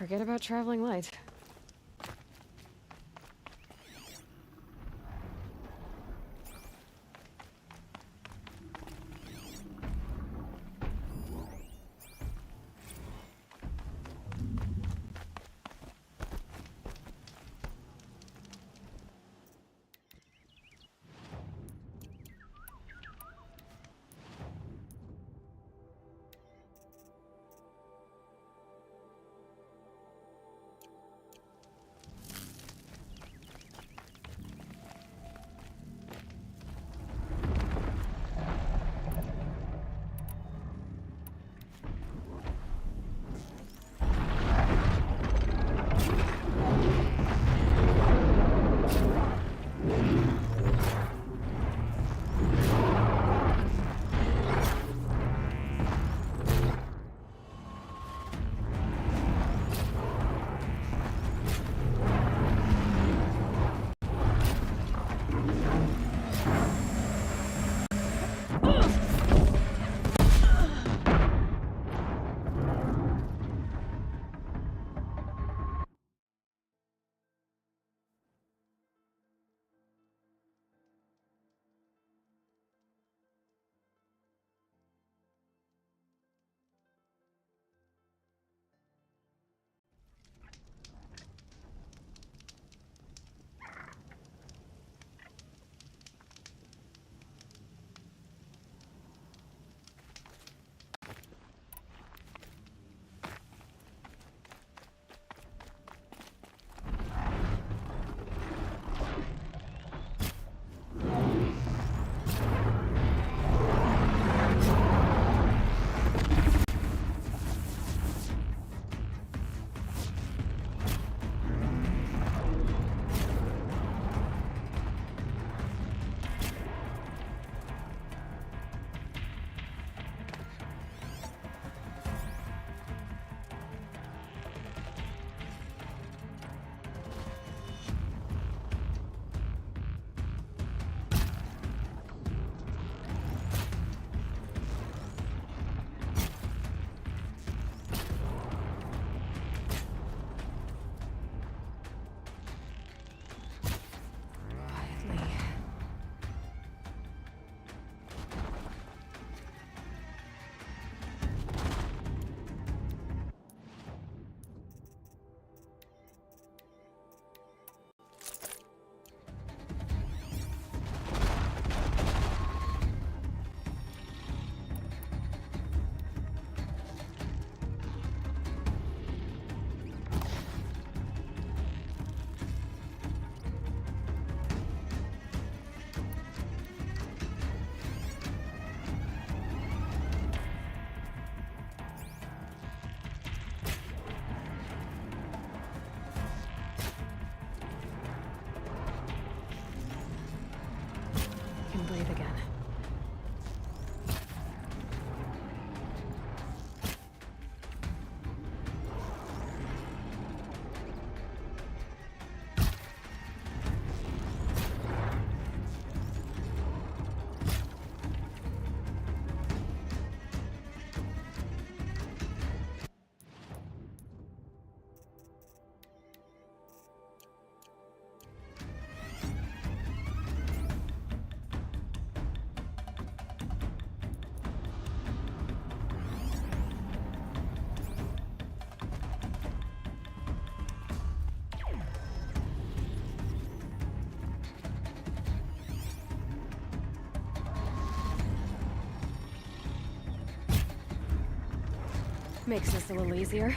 Forget about traveling light. Quietly. Can breathe again. Makes this a little easier.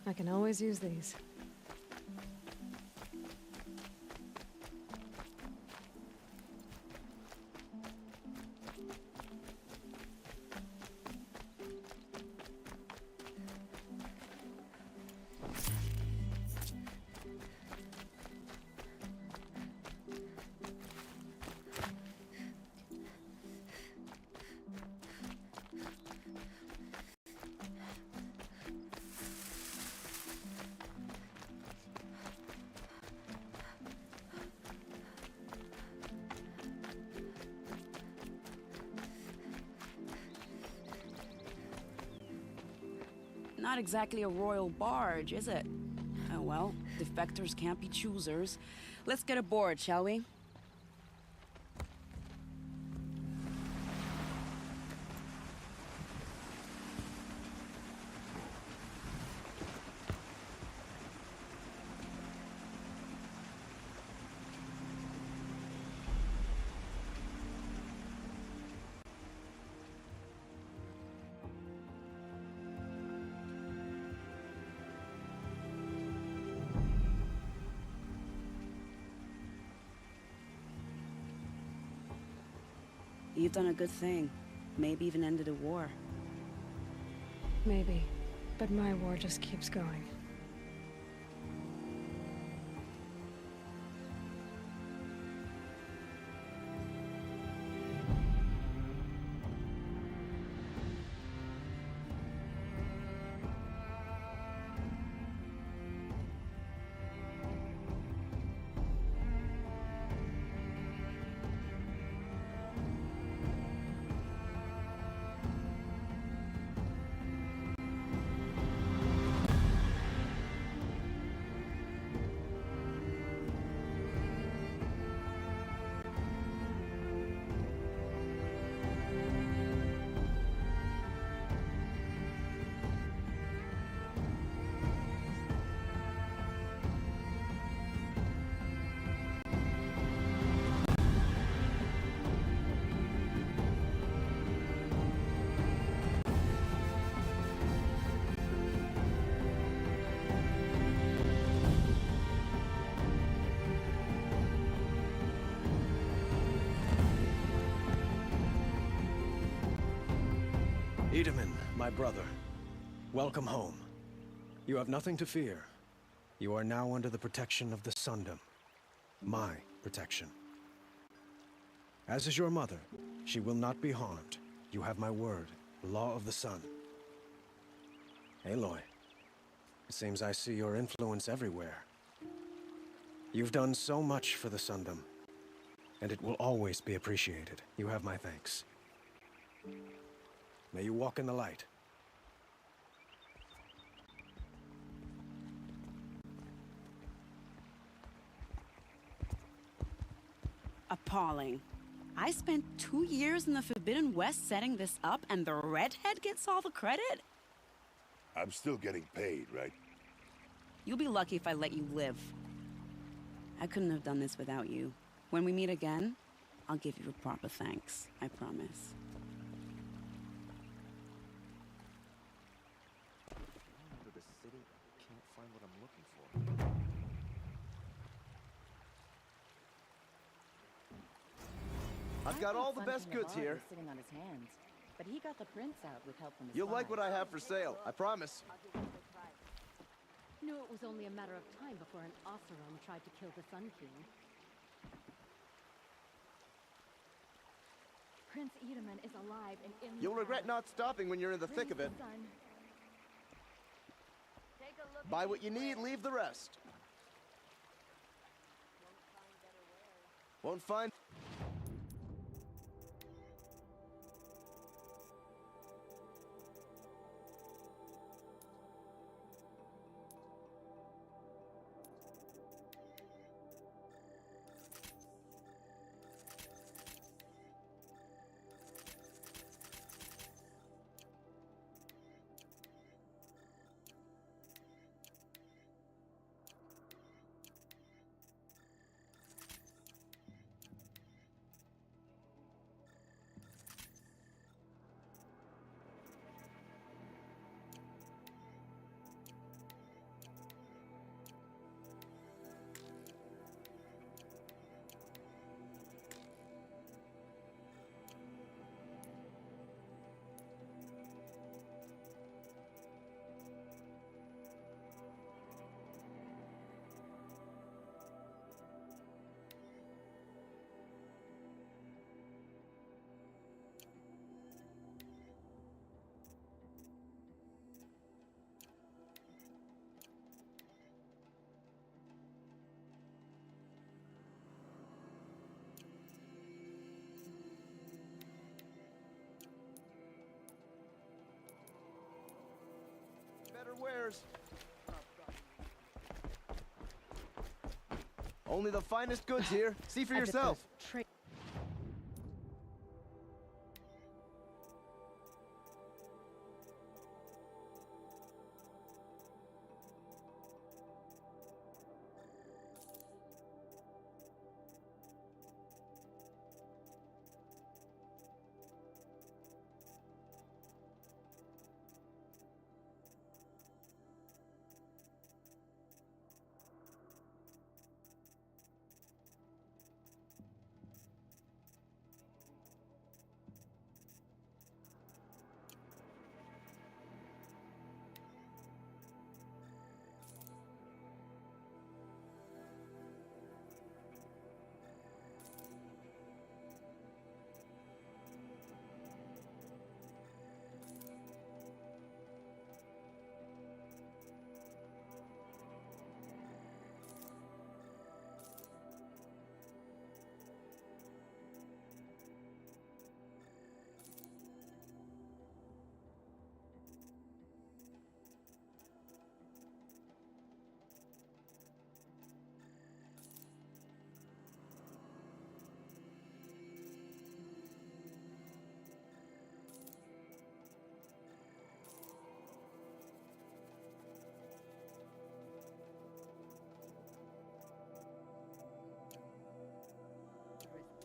I can always use these. Not exactly a royal barge, is it? Oh well, defectors can't be choosers. Let's get aboard, shall we? You've done a good thing. Maybe even ended a war. Maybe. But my war just keeps going. Itamen, my brother, welcome home. You have nothing to fear. You are now under the protection of the Sundom. My protection. As is your mother, she will not be harmed. You have my word, the law of the sun. Aloy, it seems I see your influence everywhere. You've done so much for the Sundom, and it will always be appreciated. You have my thanks. May you walk in the light. Appalling. I spent 2 years in the Forbidden West setting this up, and the redhead gets all the credit? I'm still getting paid, right? You'll be lucky if I let you live. I couldn't have done this without you. When we meet again, I'll give you a proper thanks. I promise. Into the city, can't find what I'm looking for. I've got all the best goods here. Sitting on his hands, but he got the prince out with help from his You'll like spies. what I have for sale, I promise. Knew it was only a matter of time before an Oseram tried to kill the Sun King. Prince Itamen is alive and in the You'll regret palace. not stopping when you're in the thick of it. Prince's son. Take a look Buy at what you these need, wares. leave the rest. Won't find... yours. Only the finest goods here. See for I bet yourself. those tra-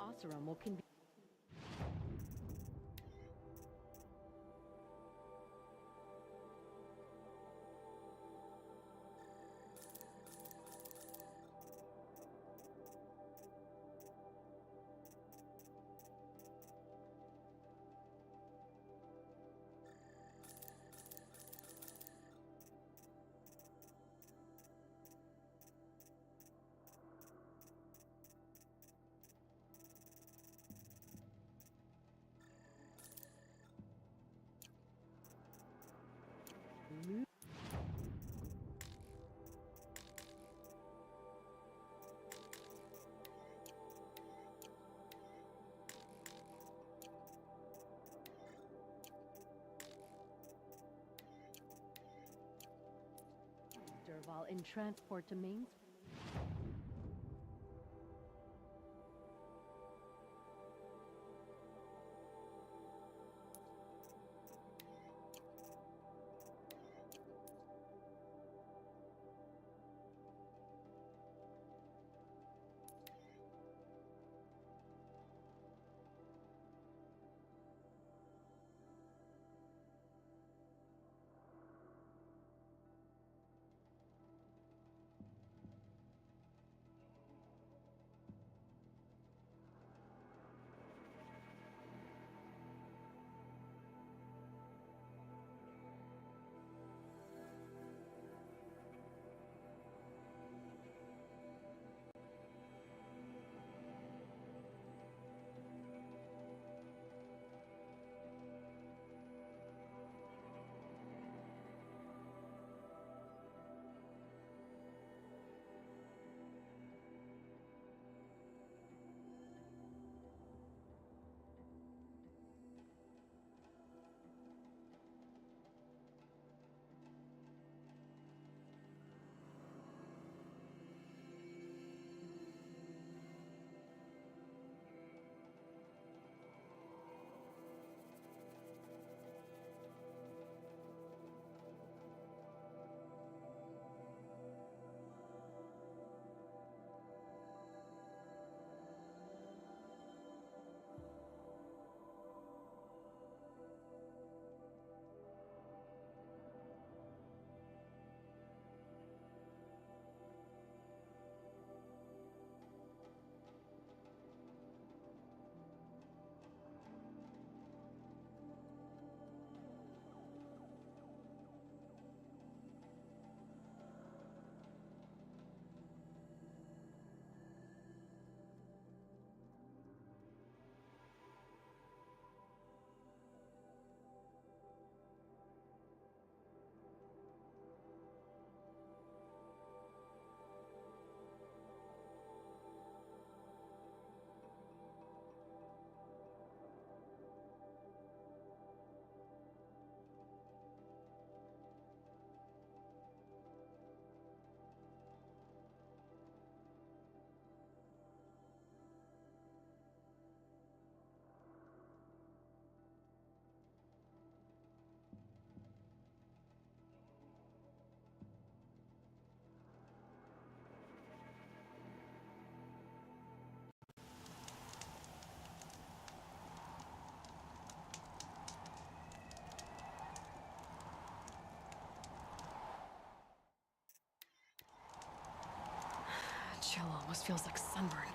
Oseram will convene. Derval in transport to Mainz. almost feels like sunburn.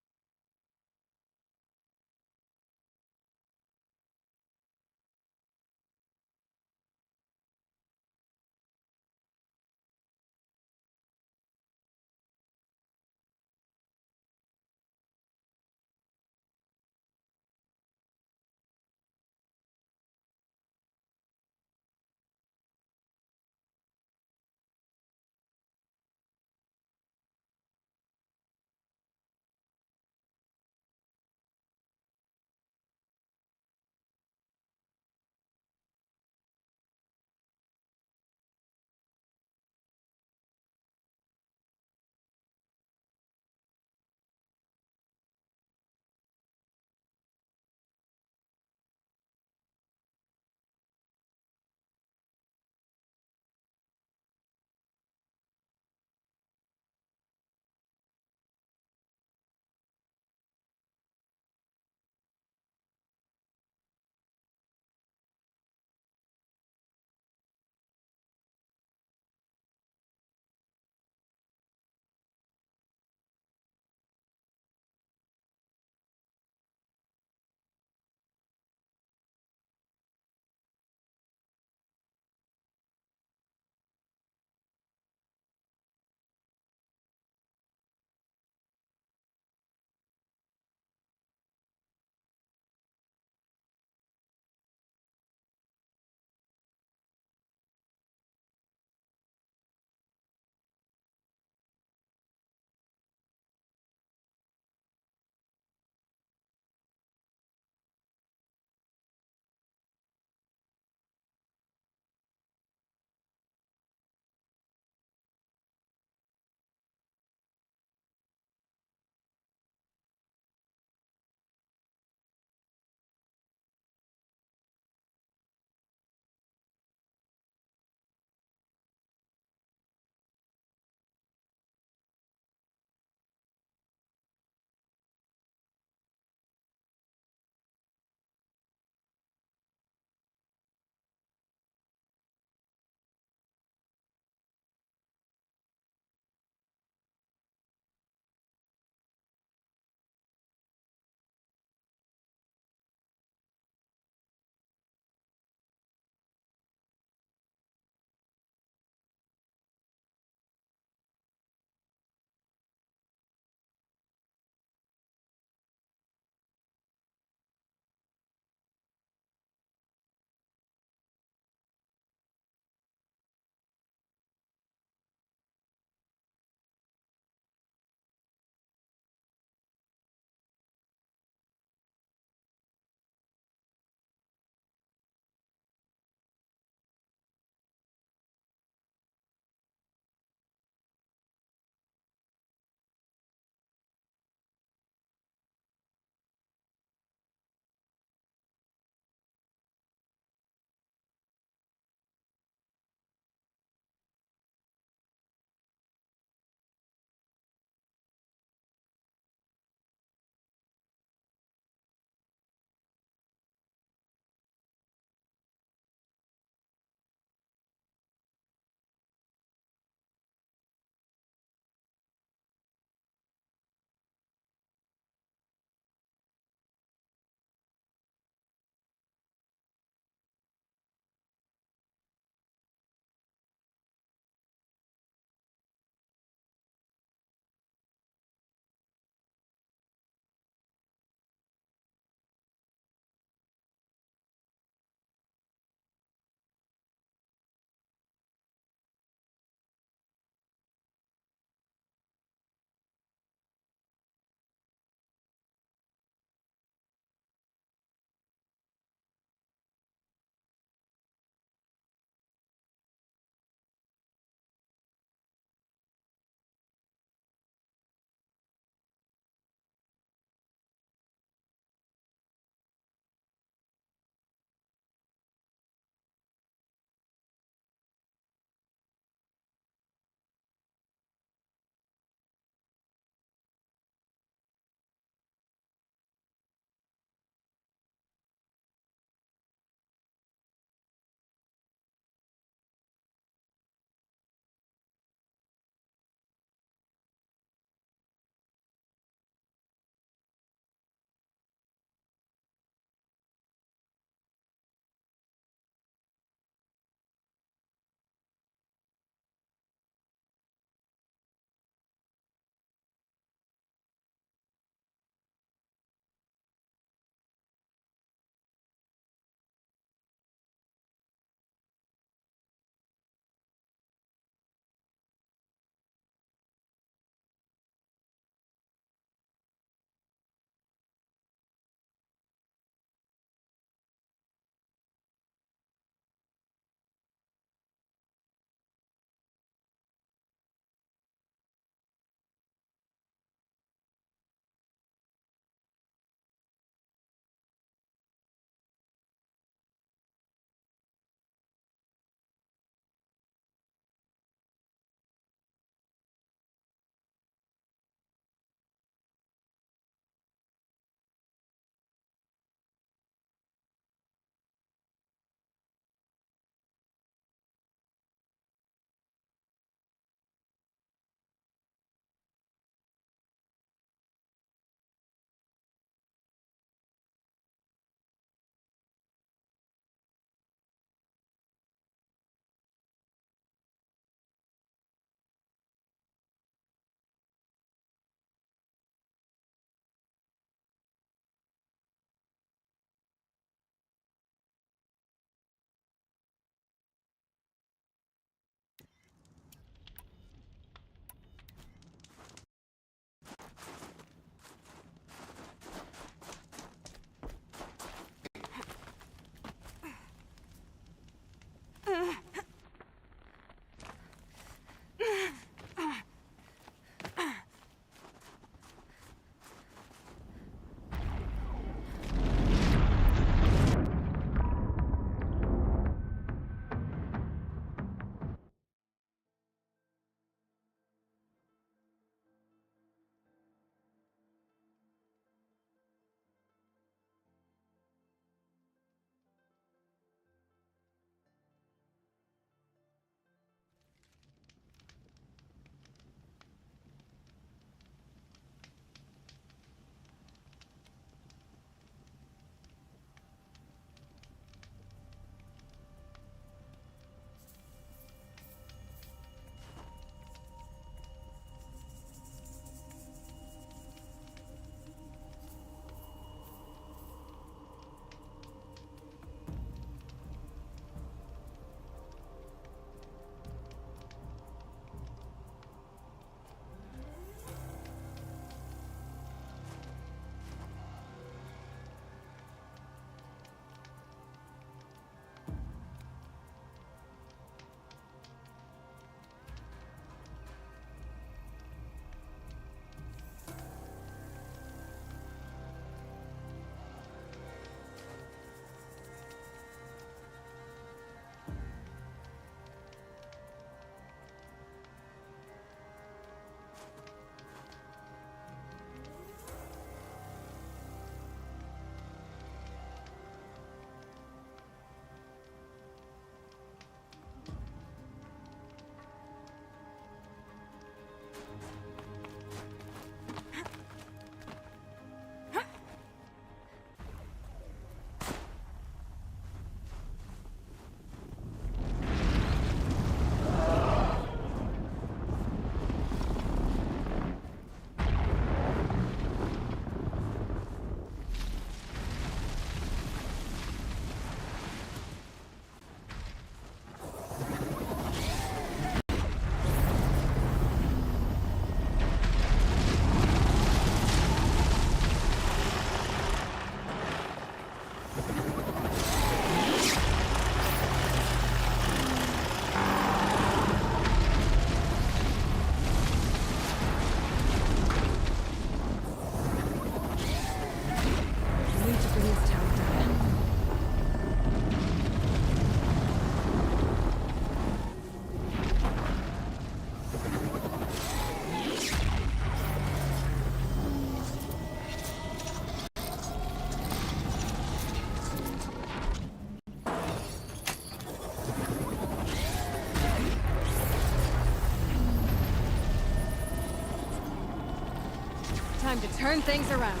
Time to turn things around.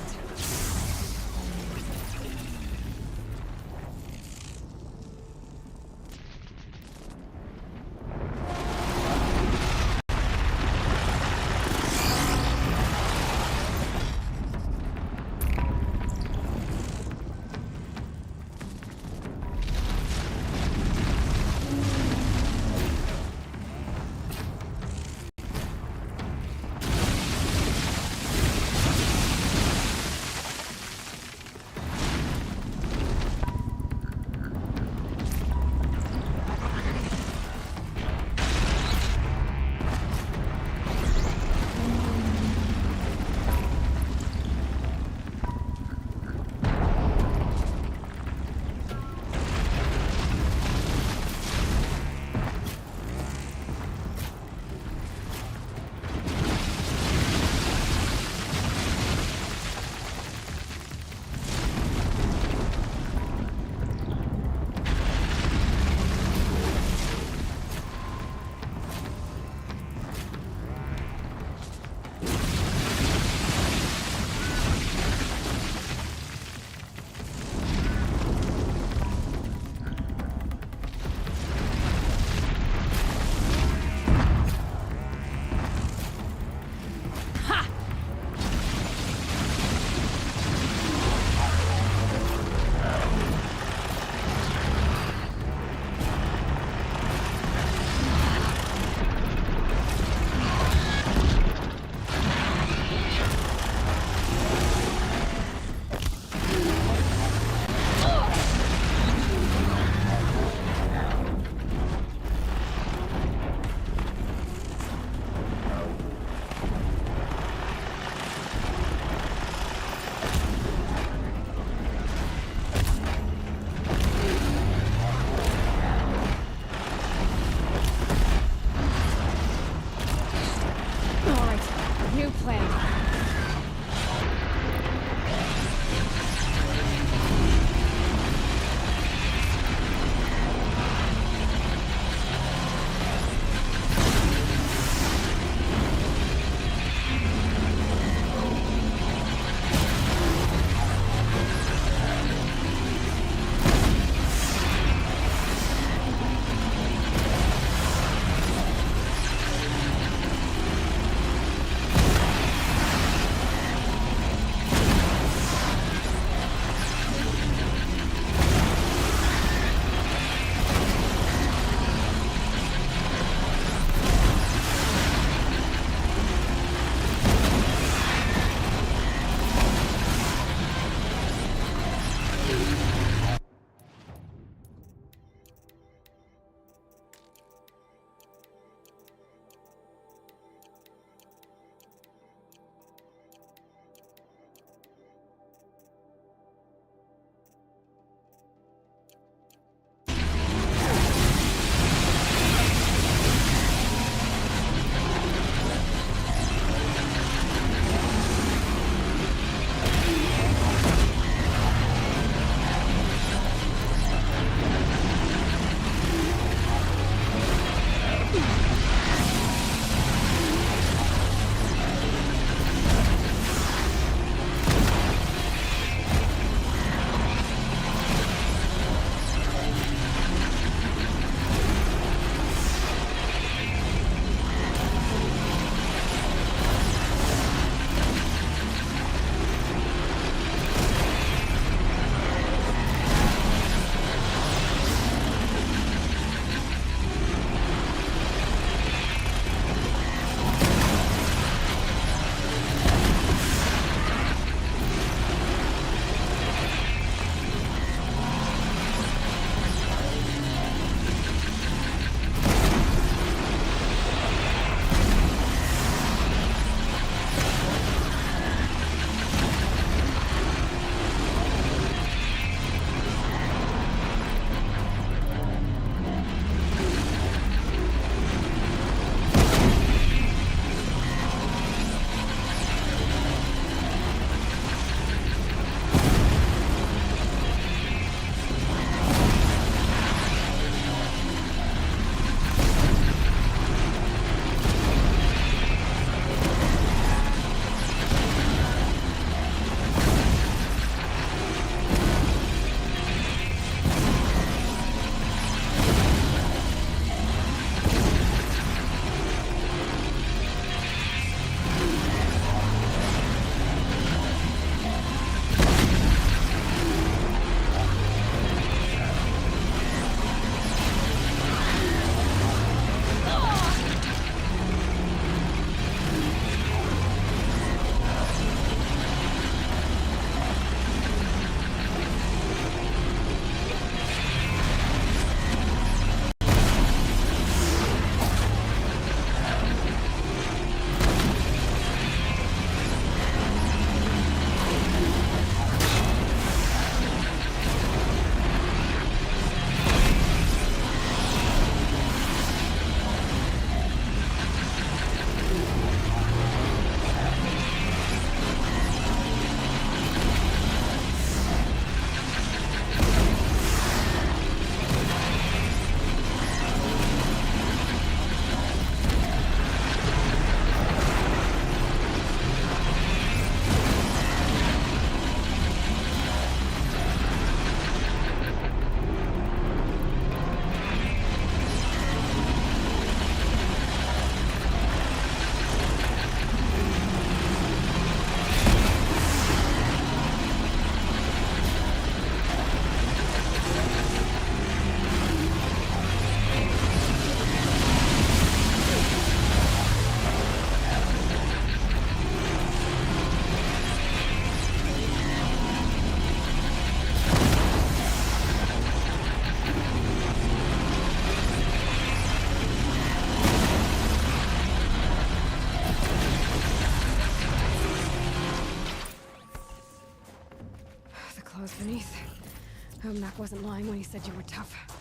Komnak wasn't lying when he said you were tough.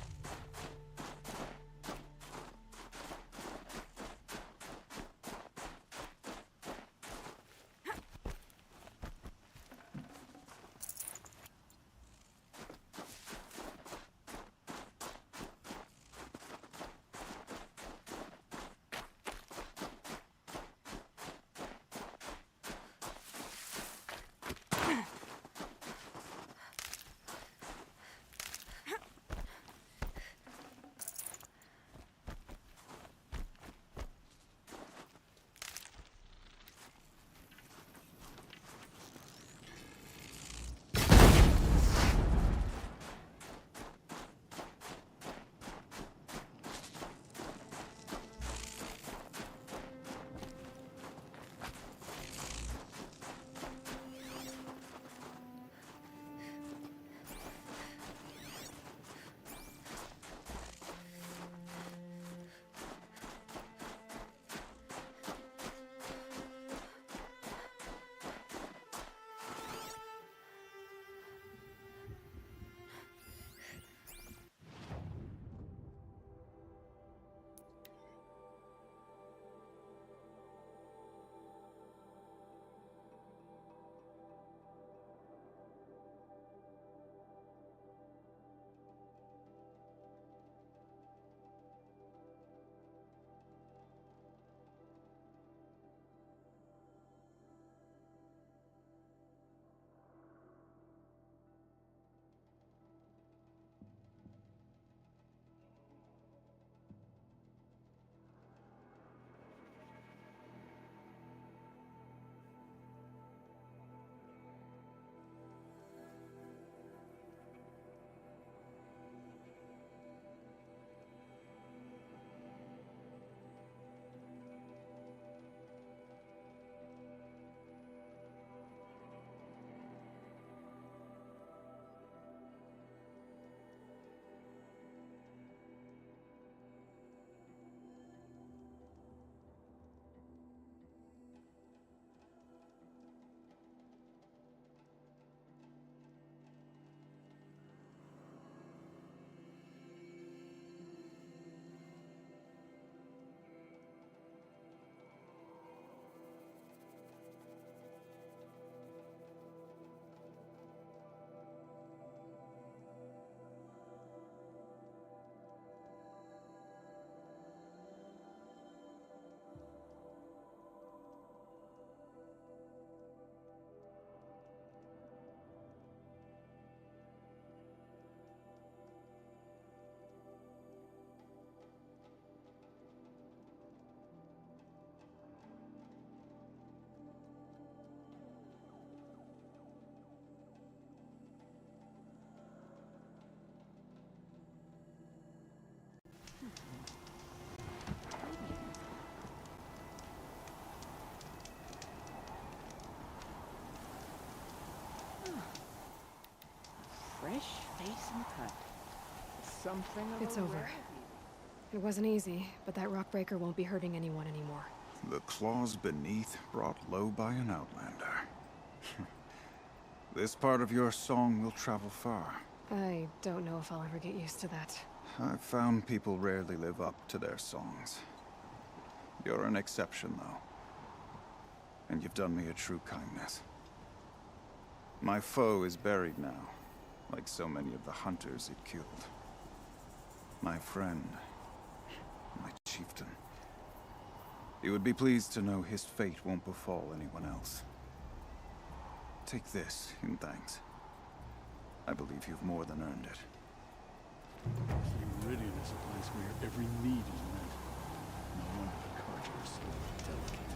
Fresh face and cut. Something of It's a over. rarity. It wasn't easy, but that rockbreaker won't be hurting anyone anymore. The claws beneath brought low by an outlander. This part of your song will travel far. I don't know if I'll ever get used to that. I've found people rarely live up to their songs. You're an exception, though. And you've done me a true kindness. My foe is buried now, like so many of the hunters it killed. My friend, my chieftain. You would be pleased to know his fate won't befall anyone else. Take this in thanks. I believe you've more than earned it. Iridian is a place where every need is met. No wonder the Carja are so delicate.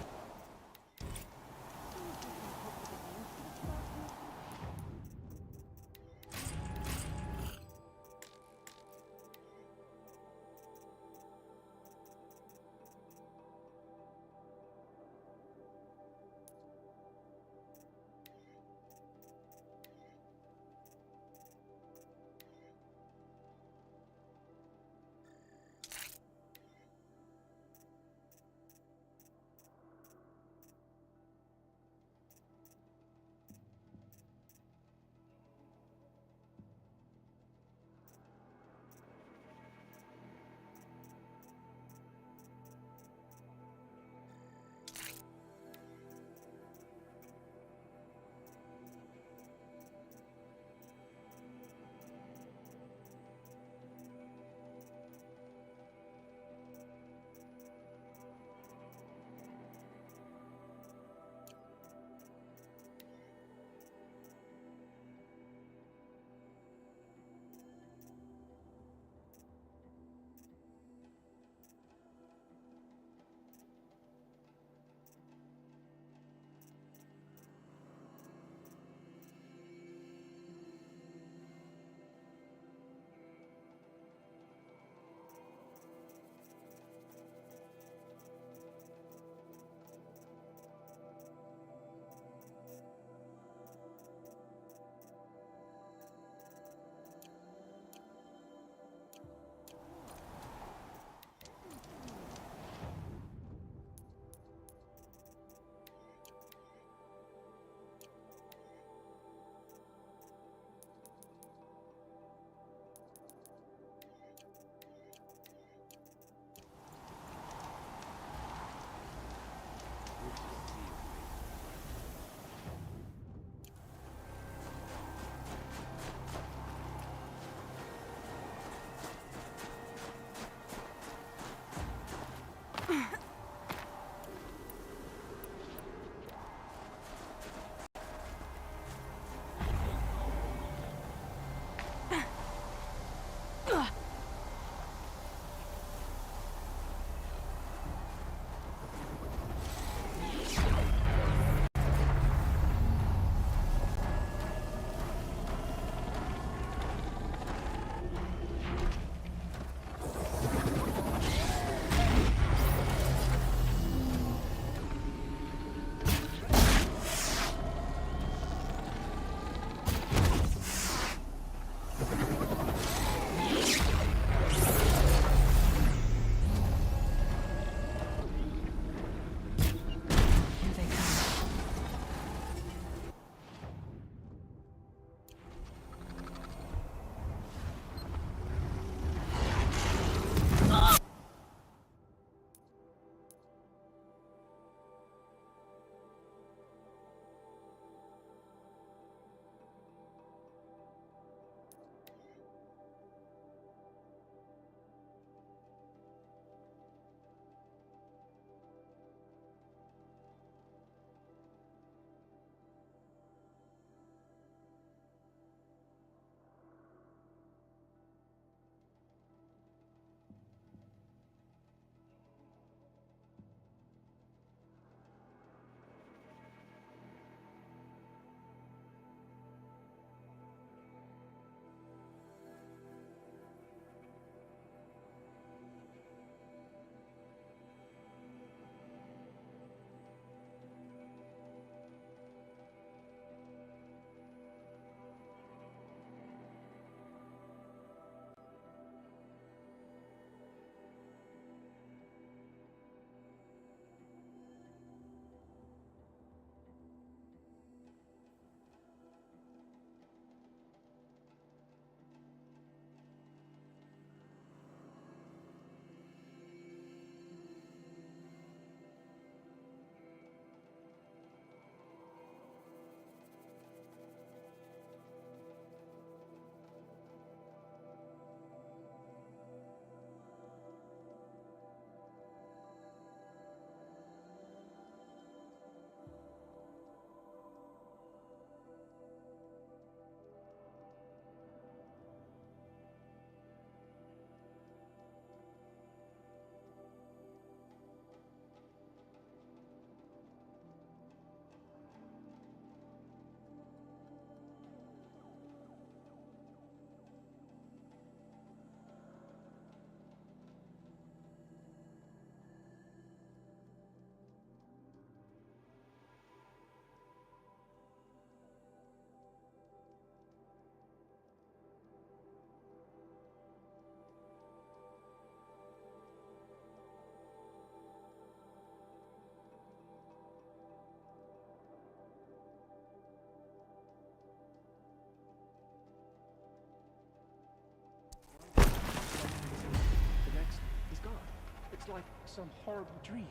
It's like some horrible dream.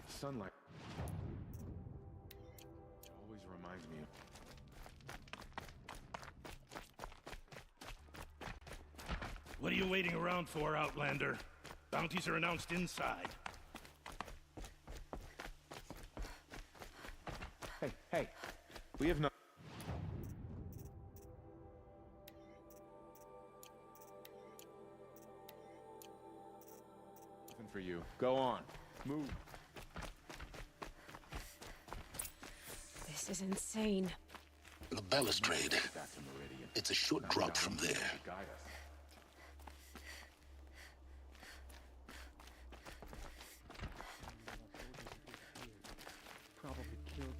Sunlight always reminds me of... What are you waiting around for, Outlander? Bounties are announced inside. Hey, we have no... Nothing for you. Go on. Move. This is insane. The balustrade. It's a short drop from there. Probably killed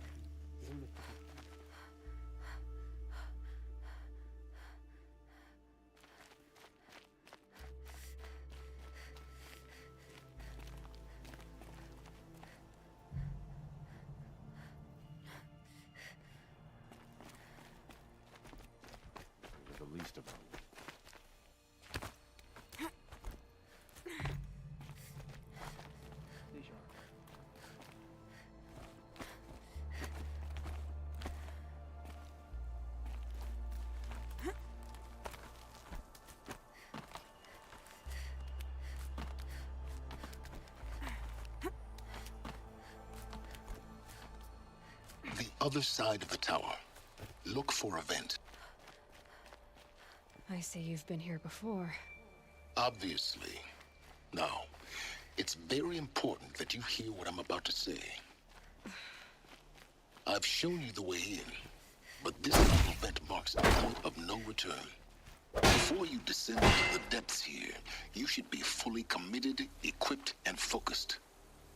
the least of them. other side of the tower. Look for a vent. I see you've been here before. Obviously. Now, it's very important that you hear what I'm about to say. I've shown you the way in, but this little vent marks a point of no return. Before you descend into the depths here, you should be fully committed, equipped, and focused.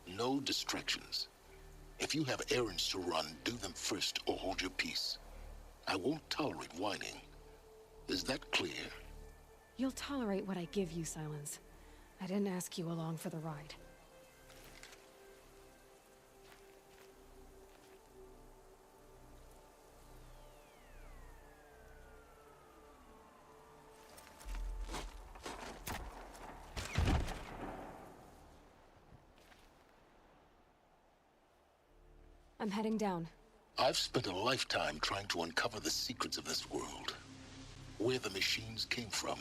No distractions. If you have errands to run, do them first or hold your peace. I won't tolerate whining. Is that clear? You'll tolerate what I give you, Silence. I didn't ask you along for the ride. I'm heading down. I've spent a lifetime trying to uncover the secrets of this world. Where the machines came from.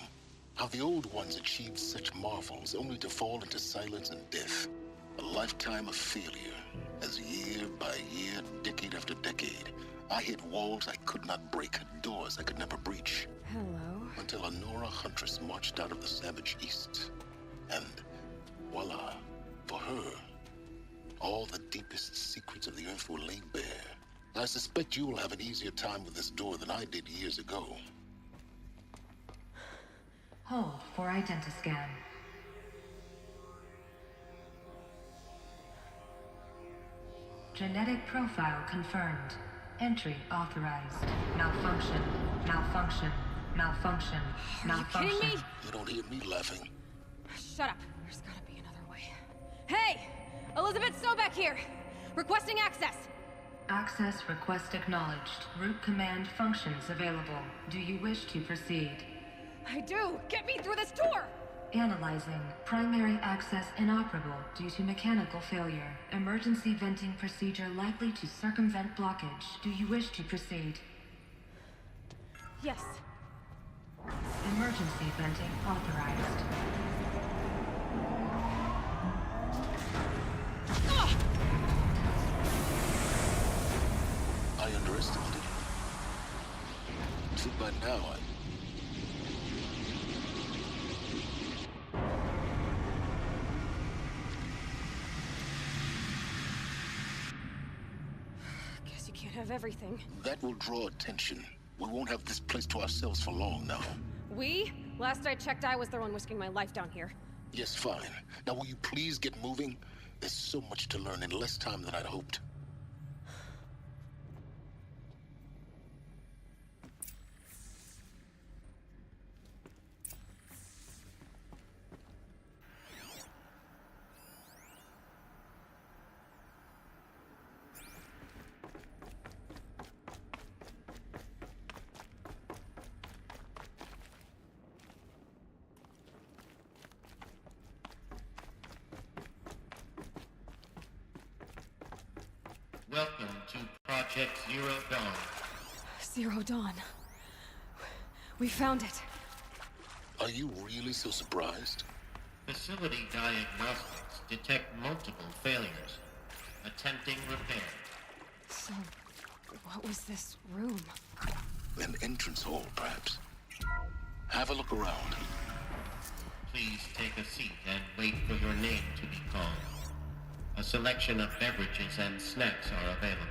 How the old ones achieved such marvels only to fall into silence and death. A lifetime of failure. As year by year, decade after decade, I hit walls I could not break, doors I could never breach. Hello. Until a Nora huntress marched out of the savage east. And voila, for her, all the deepest secrets of the Earth were laid bare. I suspect you will have an easier time with this door than I did years ago. Hold for identiscan. Genetic profile confirmed. Entry authorized. Malfunction. Malfunction. Malfunction. Malfunction. Are you kidding me? You don't hear me laughing. Shut up. There's gotta be another way. Hey! Elizabeth Sobek here! Requesting access! Access request acknowledged. Root command functions available. Do you wish to proceed? I do! Get me through this door! Analyzing. Primary access inoperable due to mechanical failure. Emergency venting procedure likely to circumvent blockage. Do you wish to proceed? Yes. Emergency venting authorized. I underestimated you. Till by now, Guess you can't have everything. That will draw attention. We won't have this place to ourselves for long now. We? Last I checked, I was the one risking my life down here. Yes, fine. Now will you please get moving? There's so much to learn in less time than I'd hoped. Welcome to Project Zero Dawn. Zero Dawn. We found it. Are you really so surprised? Facility diagnostics detect multiple failures. Attempting repair. So, what was this room? An entrance hall, perhaps. Have a look around. Please take a seat and wait for your name to be called. A selection of beverages and snacks are available.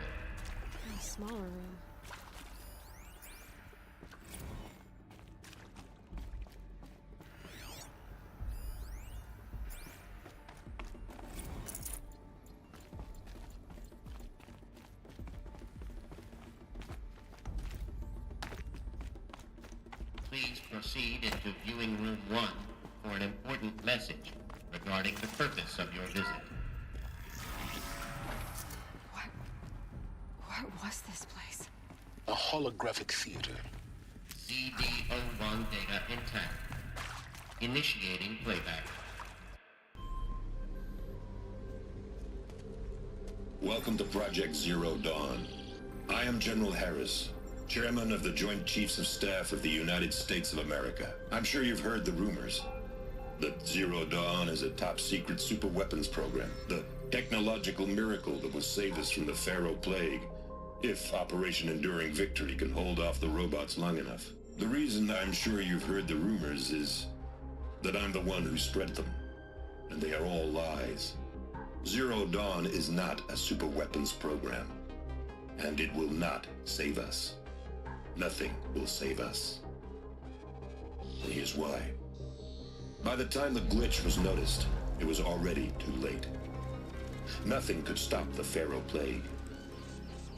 A smaller room. Please proceed into viewing room 1 for an important message regarding the purpose of your visit. What was this place? A holographic theater. CD01 data intact. Initiating playback. Welcome to Project Zero Dawn. I am General Harris, Chairman of the Joint Chiefs of Staff of the United States of America. I'm sure you've heard the rumors. That Zero Dawn is a top-secret superweapons program. The technological miracle that will save us from the Pharaoh Plague. If Operation Enduring Victory can hold off the robots long enough. The reason I'm sure you've heard the rumors is that I'm the one who spread them, and they are all lies. Zero Dawn is not a superweapons program, and it will not save us. Nothing will save us. And here's why. By the time the glitch was noticed, it was already too late. Nothing could stop the Pharaoh Plague.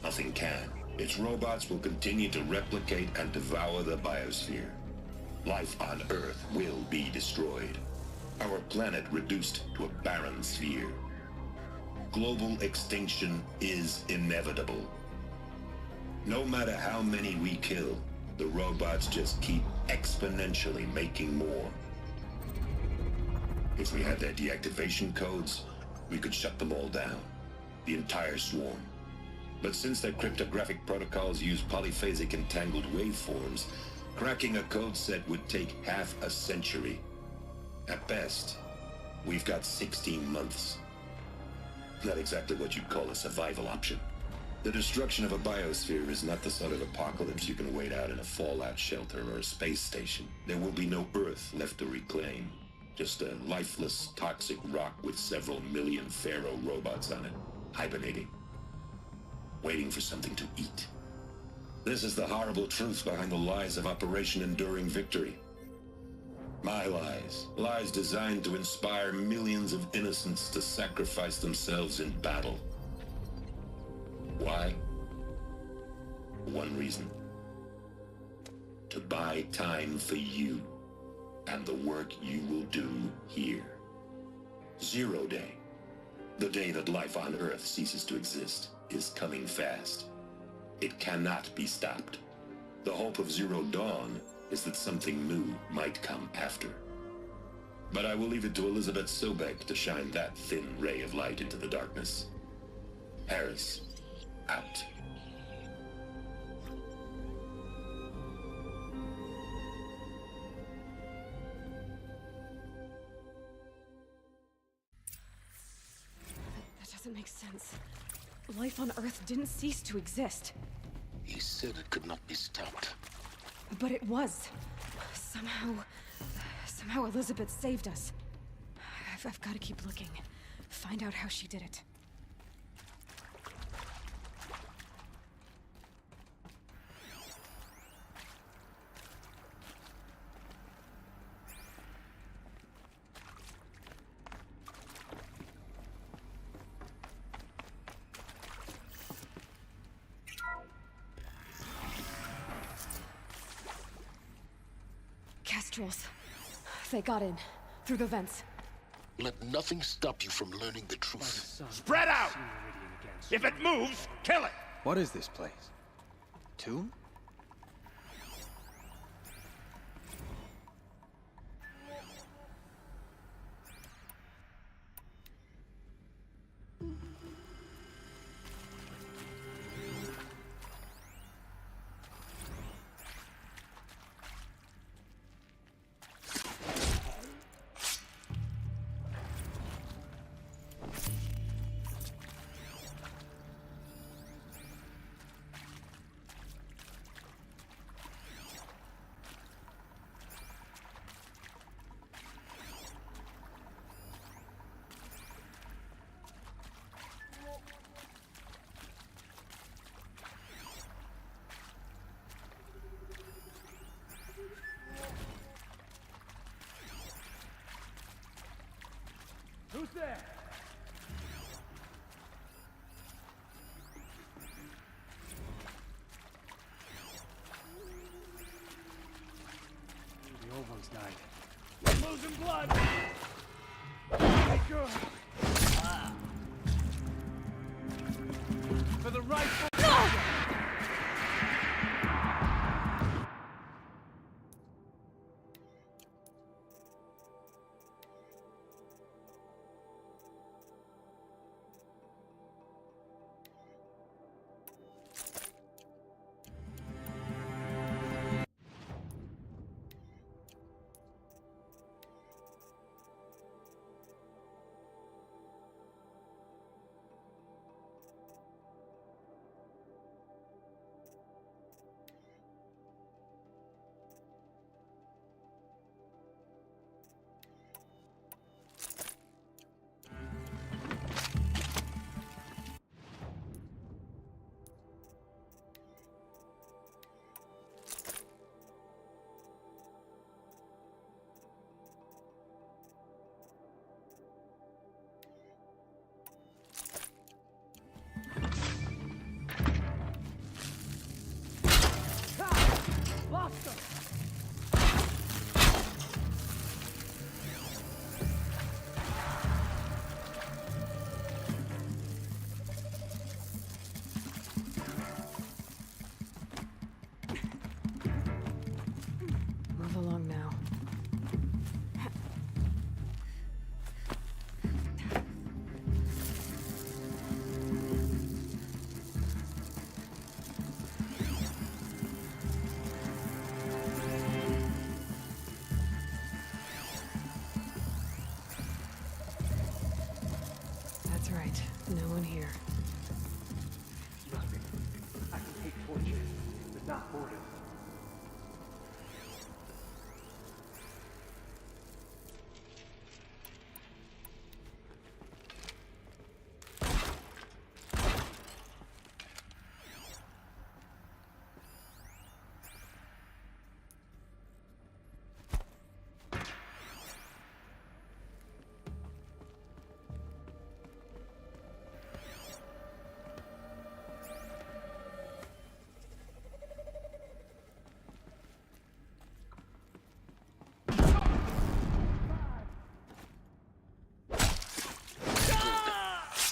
Nothing can. Its robots will continue to replicate and devour the biosphere. Life on Earth will be destroyed. Our planet reduced to a barren sphere. Global extinction is inevitable. No matter how many we kill, the robots just keep exponentially making more. If we had their deactivation codes, we could shut them all down. The entire swarm. But since their cryptographic protocols use polyphasic entangled waveforms, cracking a code set would take half a century. At best, we've got 16 months. Not exactly what you'd call a survival option. The destruction of a biosphere is not the sort of apocalypse you can wait out in a fallout shelter or a space station. There will be no Earth left to reclaim. Just a lifeless, toxic rock with several million Pharaoh robots on it, hibernating. Waiting for something to eat. This is the horrible truth behind the lies of Operation Enduring Victory. My lies. Lies designed to inspire millions of innocents to sacrifice themselves in battle. Why? One reason. To buy time for you and the work you will do here. Zero Day. The day that life on Earth ceases to exist is coming fast. It cannot be stopped. The hope of Zero Dawn is that something new might come after. But I will leave it to Elizabeth Sobek to shine that thin ray of light into the darkness. Harris, out. That doesn't make sense. Life on Earth didn't cease to exist. He said it could not be stopped. But it was. Somehow Elizabeth saved us. I've got to keep looking. Find out how she did it. Kestrels. They got in. Through the vents. Let nothing stop you from learning the truth. Spread out! If it moves, kill it! What is this place? Tomb? Who's there? The old one's died. We're losing blood! My God. For the rightful... No one here. Trust me, I can take torture, but not boredom.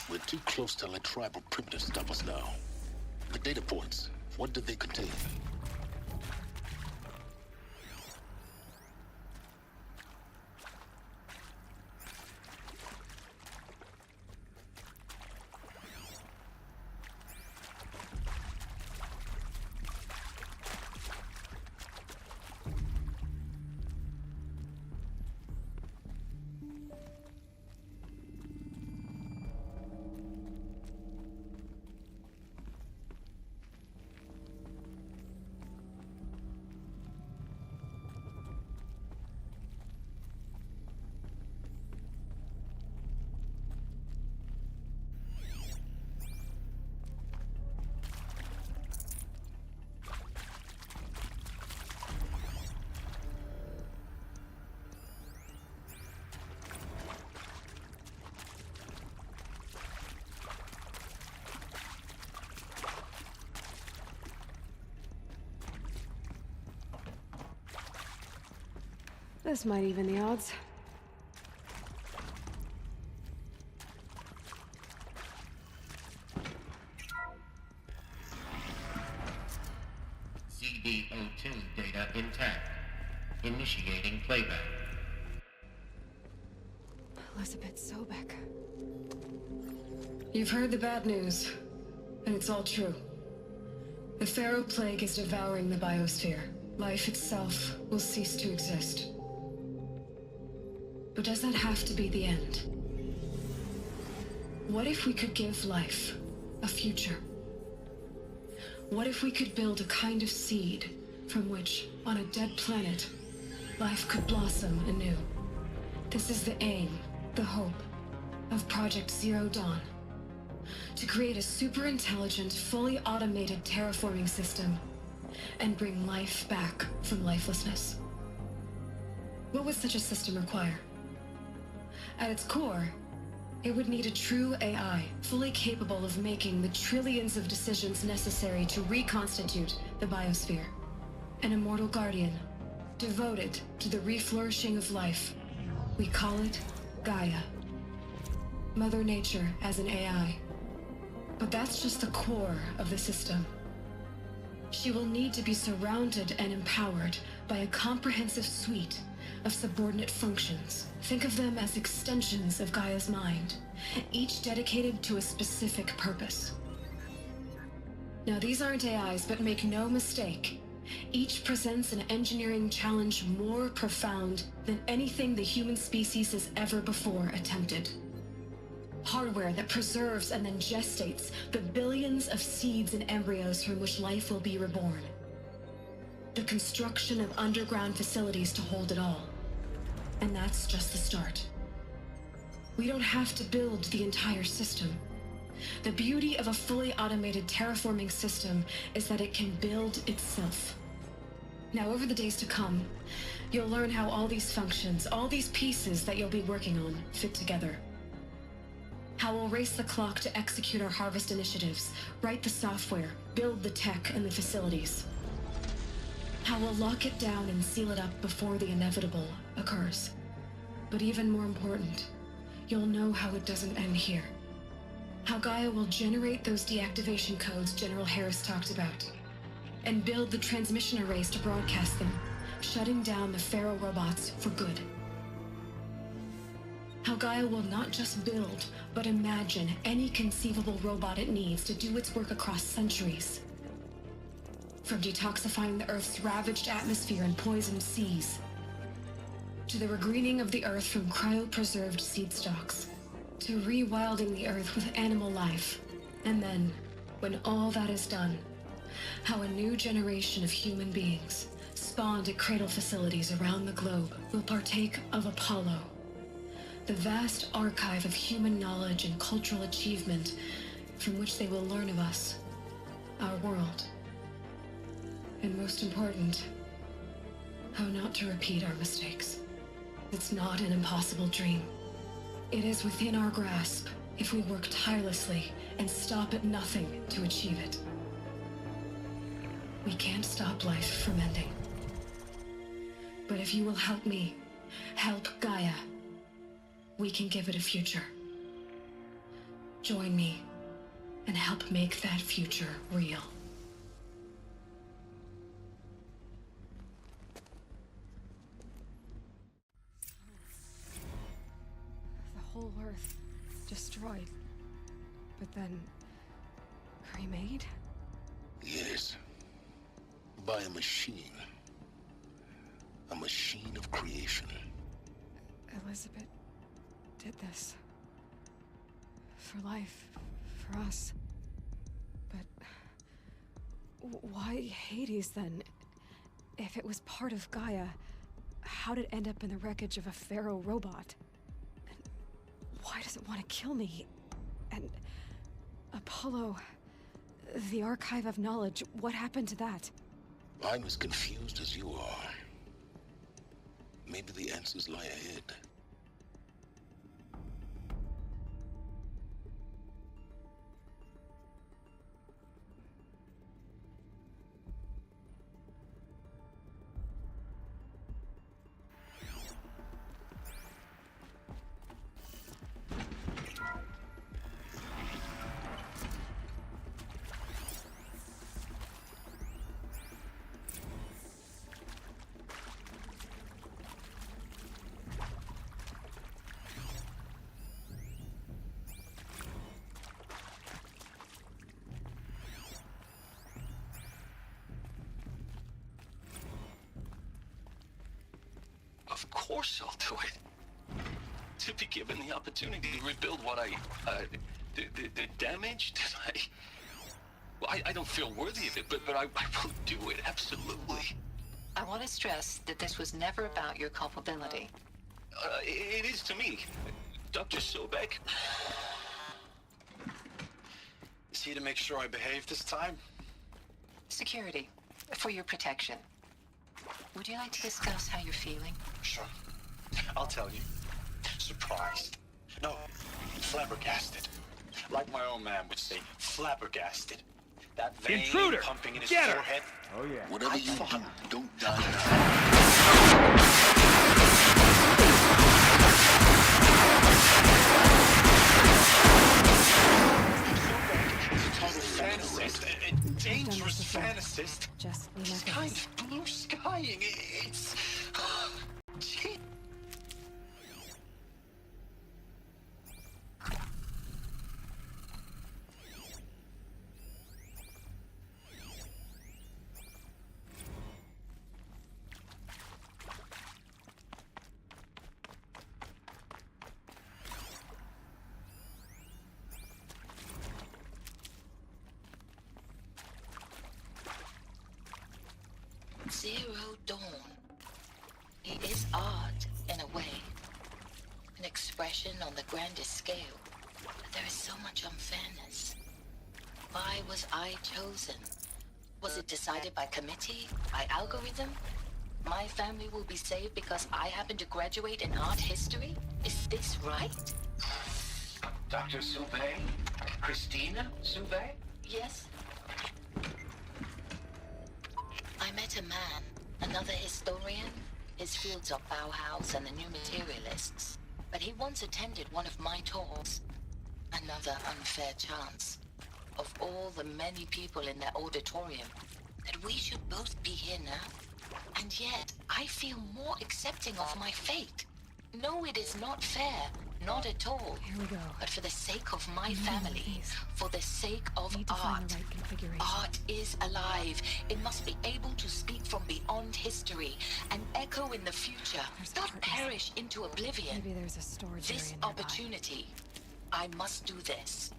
We're too close to let tribal primitives stop us now. The data points, what did they contain? This might even the odds. CD02 data intact. Initiating playback. Elizabeth Sobek. You've heard the bad news, and it's all true. The Pharaoh Plague is devouring the biosphere. Life itself will cease to exist. But does that have to be the end? What if we could give life a future? What if we could build a kind of seed from which, on a dead planet, life could blossom anew? This is the aim, the hope, of Project Zero Dawn. To create a super-intelligent, fully automated terraforming system and bring life back from lifelessness. What would such a system require? At its core, it would need a true AI, fully capable of making the trillions of decisions necessary to reconstitute the biosphere. An immortal guardian, devoted to the reflourishing of life. We call it Gaia. Mother Nature as an AI. But that's just the core of the system. She will need to be surrounded and empowered by a comprehensive suite of subordinate functions. Think of them as extensions of Gaia's mind, each dedicated to a specific purpose. Now, these aren't AIs, but make no mistake, each presents an engineering challenge more profound than anything the human species has ever before attempted. Hardware that preserves and then gestates the billions of seeds and embryos from which life will be reborn. The construction of underground facilities to hold it all. And that's just the start. We don't have to build the entire system. The beauty of a fully automated terraforming system is that it can build itself. Now, over the days to come, you'll learn how all these functions, all these pieces that you'll be working on, fit together. How we'll race the clock to execute our harvest initiatives, write the software, build the tech and the facilities. How we'll lock it down and seal it up before the inevitable occurs. But even more important, you'll know how it doesn't end here. How Gaia will generate those deactivation codes General Harris talked about, and build the transmission arrays to broadcast them, shutting down the Pharaoh robots for good. How Gaia will not just build, but imagine any conceivable robot it needs to do its work across centuries. From detoxifying the Earth's ravaged atmosphere and poisoned seas, to the regreening of the Earth from cryopreserved seed stalks, to rewilding the Earth with animal life. And then, when all that is done, how a new generation of human beings, spawned at cradle facilities around the globe, will partake of Apollo, the vast archive of human knowledge and cultural achievement from which they will learn of us, our world, and most important, how not to repeat our mistakes. It's not an impossible dream. It is within our grasp if we work tirelessly and stop at nothing to achieve it. We can't stop life from ending. But if you will help me, help Gaia, we can give it a future. Join me and help make that future real. The whole Earth destroyed, but then remade? Yes. By a machine. A machine of creation. Elizabeth did this. For life. For us. But why Hades then? If it was part of Gaia, how did it end up in the wreckage of a Pharaoh robot? And why does it want to kill me? And Apollo, the archive of knowledge, what happened to that? I'm as confused as you are. Maybe the answers lie ahead. Of course I'll do it. To be given the opportunity to rebuild what I, damaged, I don't feel worthy of it, but I will do it, absolutely. I want to stress that this was never about your culpability. It is to me. Dr. Sobek. Is he to make sure I behave this time? Security, for your protection. Would you like to discuss how you're feeling? Sure. I'll tell you. Surprised. No, flabbergasted. Like my old man would say, flabbergasted. That vein Intruder! pumping in his Get her! forehead. Oh yeah. Whatever you do, don't die Fantasist, a dangerous fantasist. Just It's kind of blue skying. It's... Gee. Zero Dawn. It is art, in a way. An expression on the grandest scale. But there is so much unfairness. Why was I chosen? Was it decided by committee? By algorithm? My family will be saved because I happen to graduate in art history? Is this right? Dr. Sauvé? Christina Sauvé? Yes. I met a man, another historian. His fields are Bauhaus and the New Materialists. But he once attended one of my talks. Another unfair chance. Of all the many people in that auditorium, that we should both be here now. And yet, I feel more accepting of my fate. No, it is not fair. Not at all. Here we go. But for the sake of my family, for the sake of art, art is alive. It must be able to speak from beyond history and echo in the future, not perish into oblivion. Maybe there's a storage This area nearby. opportunity, I must do this.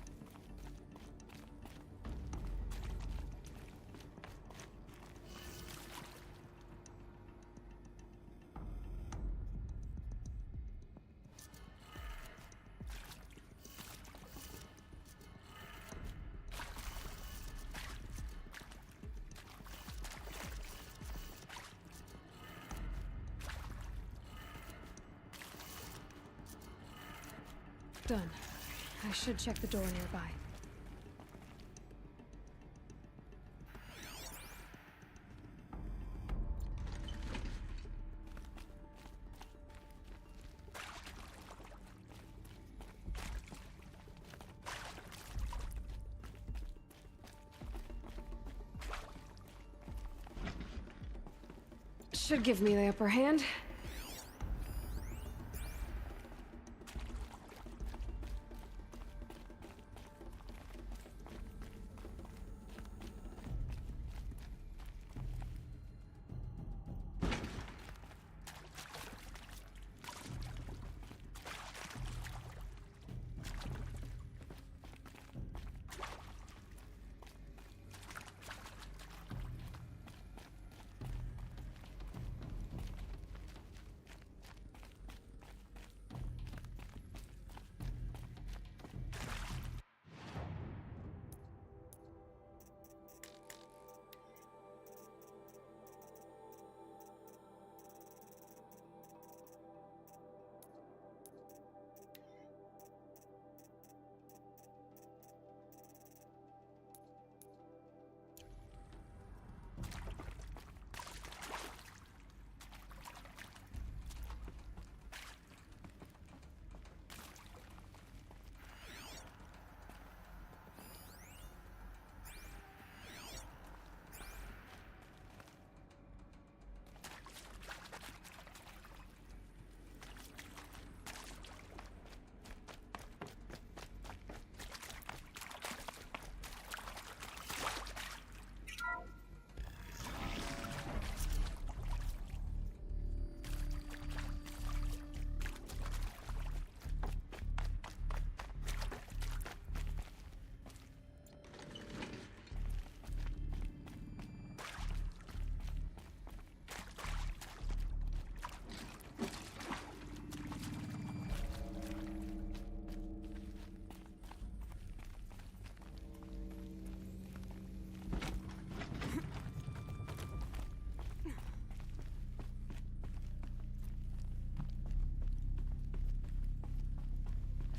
Done. I should check the door nearby. Should give me the upper hand.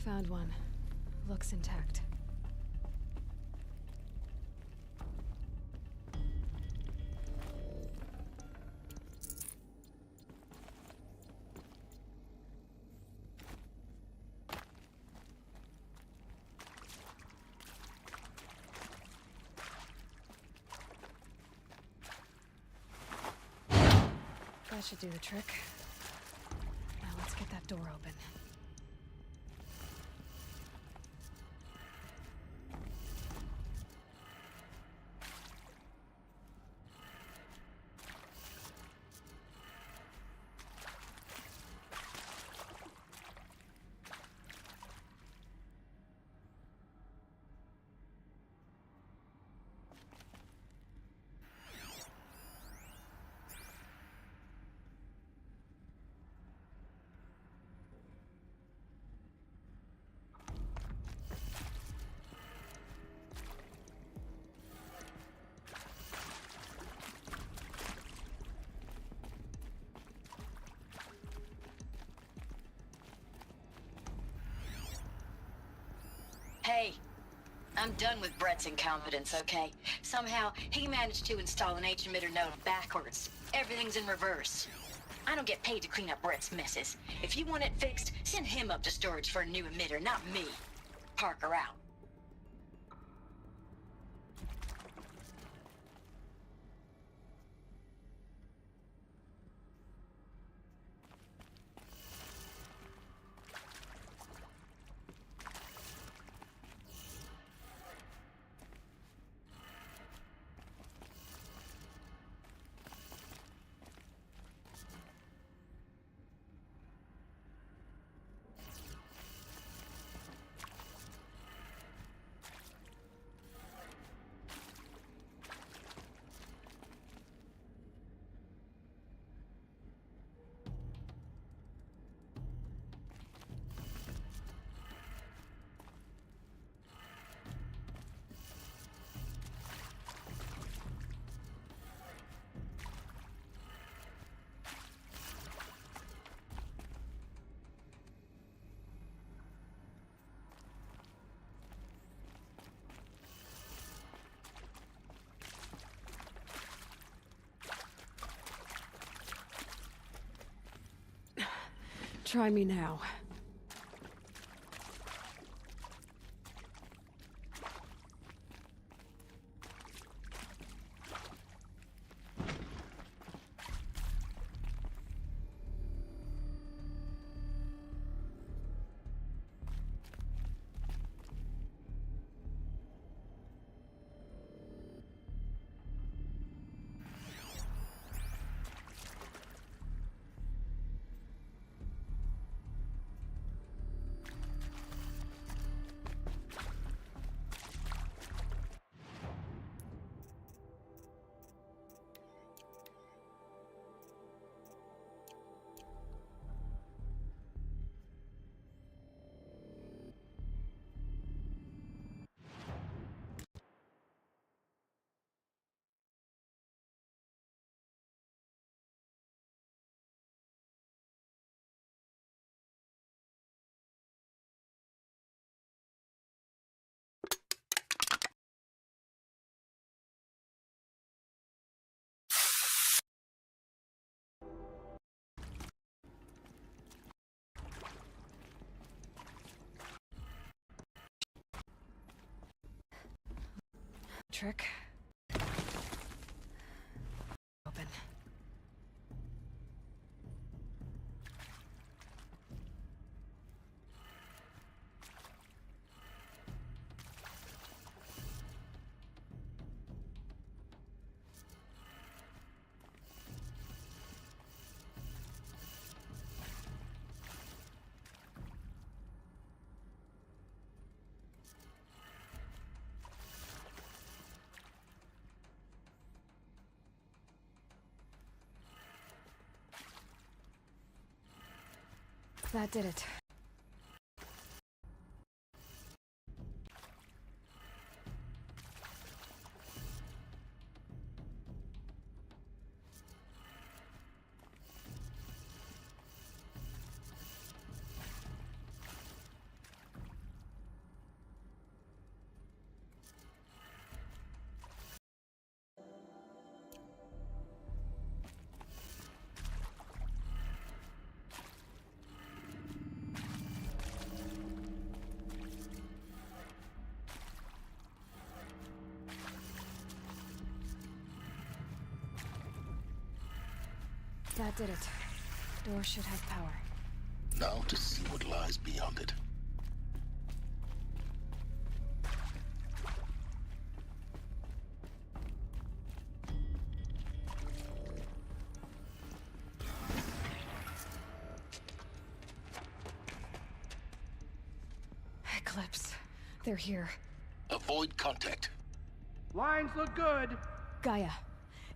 Found one. Looks intact. That should do the trick. Now let's get that door open. Hey, I'm done with Brett's incompetence, okay? Somehow, he managed to install an H-emitter node backwards. Everything's in reverse. I don't get paid to clean up Brett's messes. If you want it fixed, send him up to storage for a new emitter, not me. Parker out. Try me now. Trick. Open. That did it. That did it. Door should have power. Now to see what lies beyond it. Eclipse. They're here. Avoid contact. Lines look good. Gaia.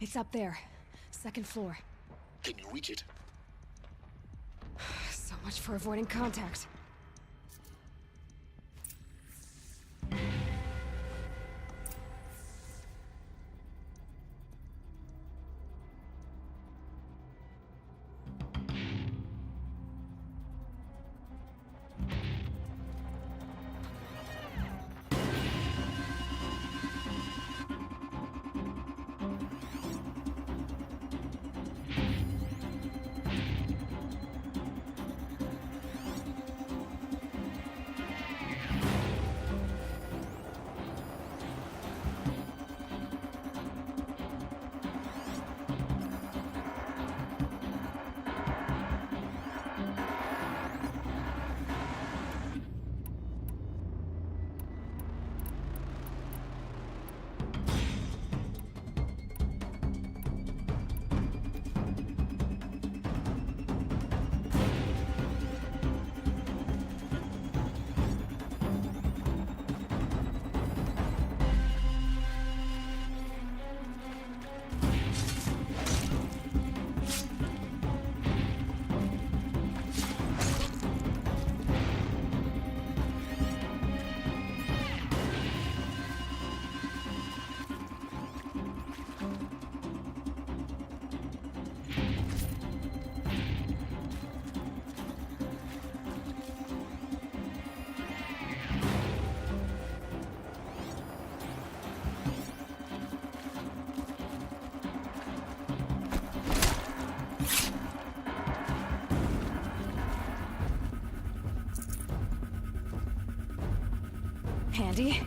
It's up there. Second floor. Can you reach it? So much for avoiding contact. handy.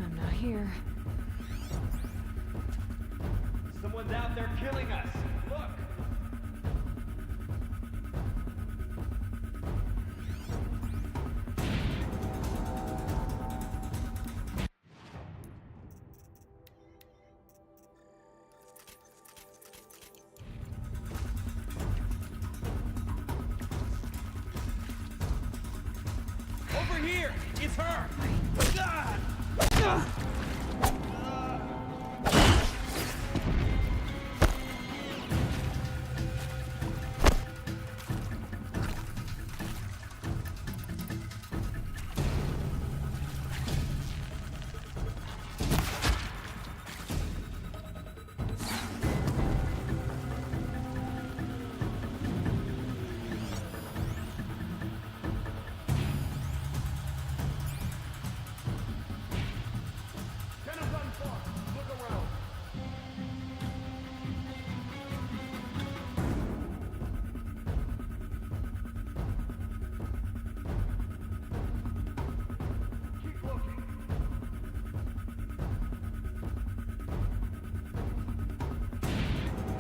I'm not here. Someone's out there killing us. Look. Over here! It's her!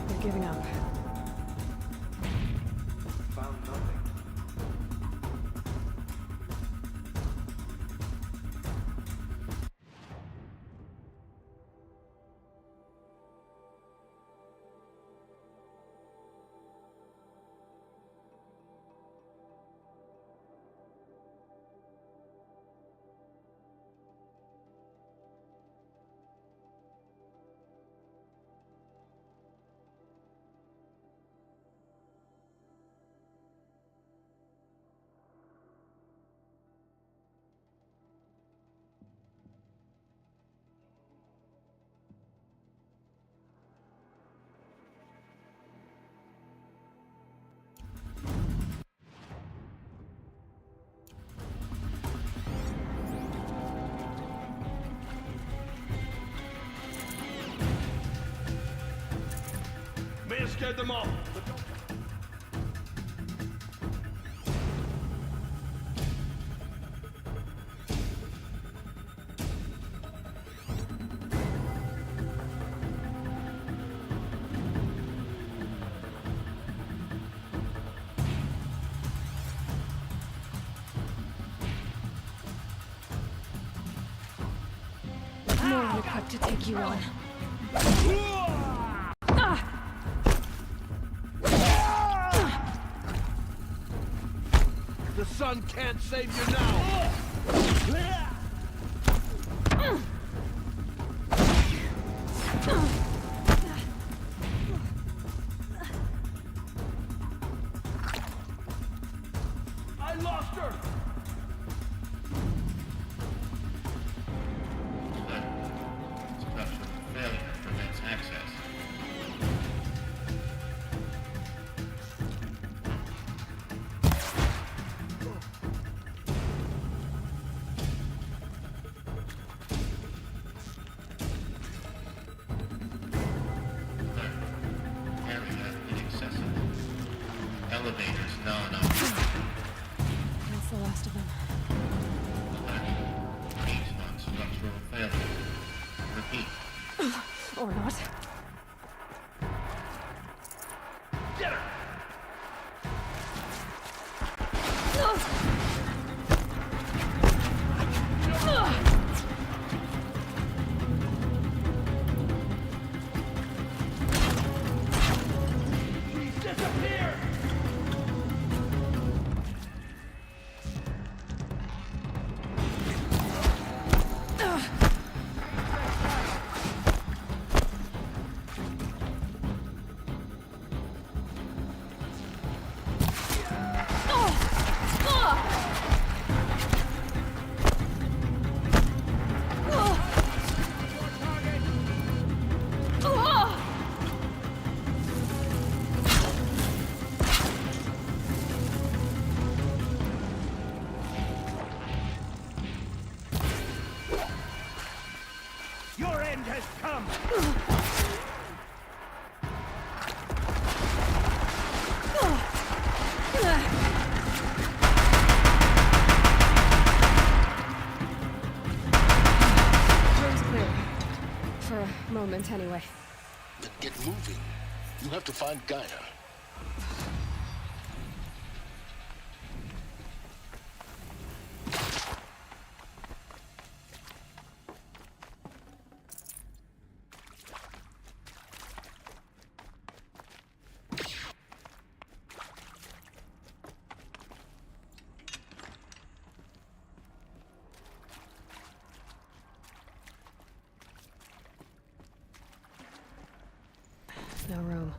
They're giving up. Found nothing. May have scared them off, but don't... More than equipped to take you on. The sun can't save you now! I lost her! Structural failure prevents access. Elevators non-operational. That's the last of them. Based on structural failure. Repeat. Or not. Get her! Your end has come! Room's clear. For a moment, anyway. Then get moving. You have to find Gaia. No room.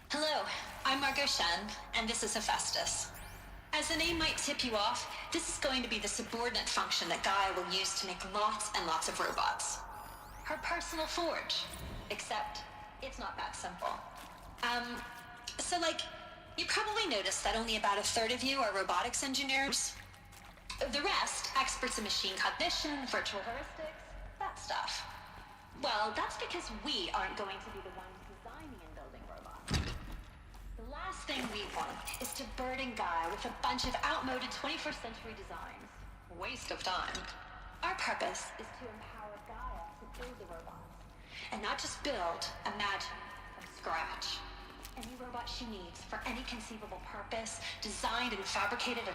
Hello, I'm Margot Shen, and this is Hephaestus. As the name might tip you off, this is going to be the subordinate function that Gaia will use to make lots and lots of robots. Her personal forge. Except, it's not that simple. So you probably noticed that only about a third of you are robotics engineers. The rest, experts in machine cognition, virtual heuristics, that stuff. Well, that's because we aren't going to be the ones designing and building robots. The last thing we want is to burden Gaia with a bunch of outmoded 21st century designs. Waste of time. Our purpose is to empower Gaia to build the robots. And not just build, imagine, from scratch. Any robot she needs for any conceivable purpose, designed and fabricated.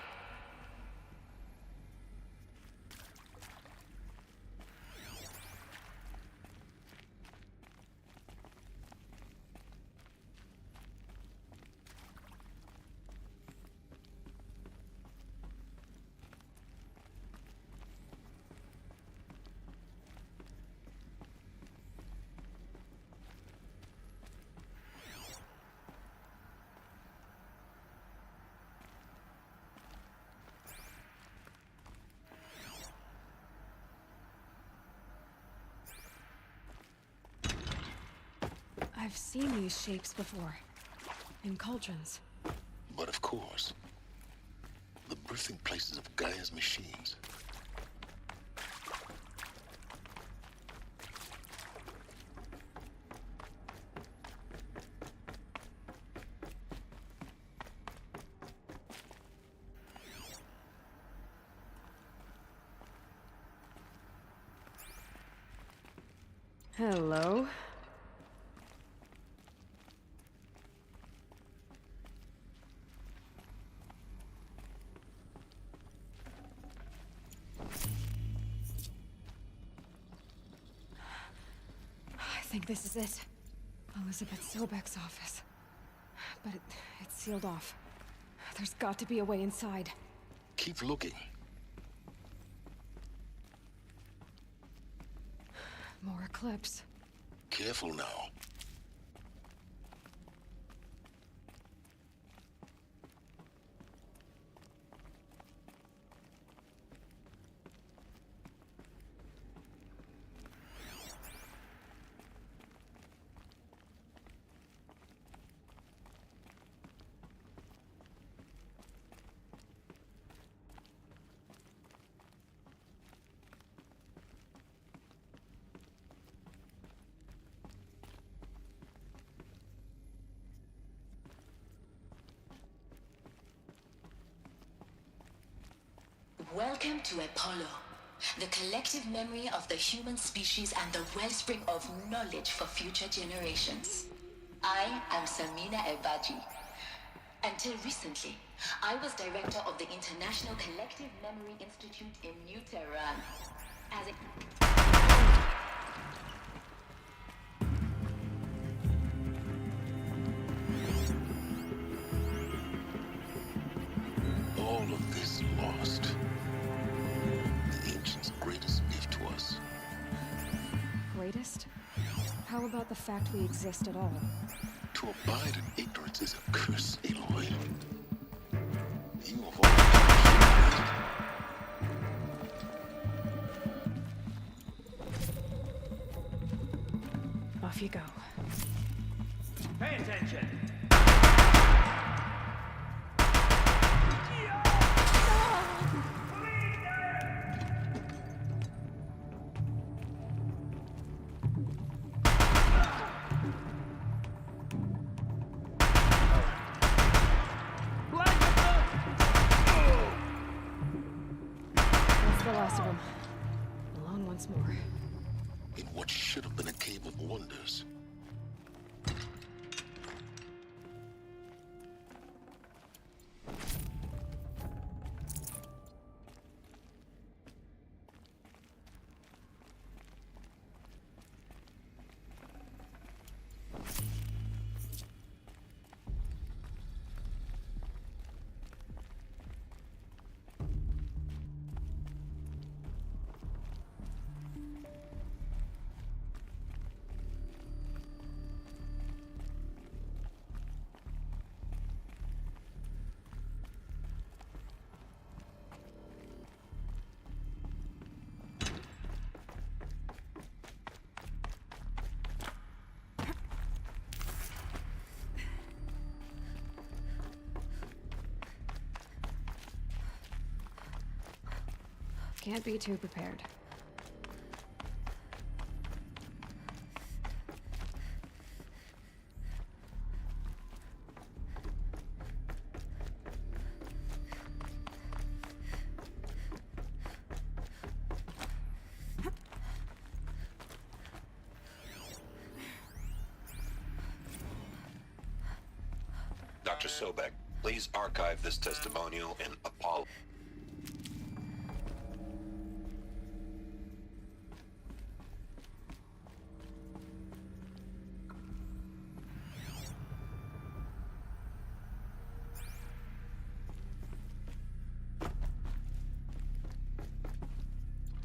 I've seen these shapes before. In cauldrons. But of course, the birthing places of Gaia's machines. Hello. I think this is it. Elizabeth Sobek's office. But it's sealed off. There's got to be a way inside. Keep looking. More Eclipse. Careful now. Welcome to Apollo, the collective memory of the human species and the wellspring of knowledge for future generations. I am Samina Ebaji. Until recently, I was director of the International Collective Memory Institute in New Tehran. All how about the fact we exist at all? To abide in ignorance is a curse, Aloy. You of all... Off you go. Pay attention! That's the last of them. Alone once more. In what should have been a cave of wonders. Can't be too prepared. Dr. Sobek, please archive this testimonial in Apollo.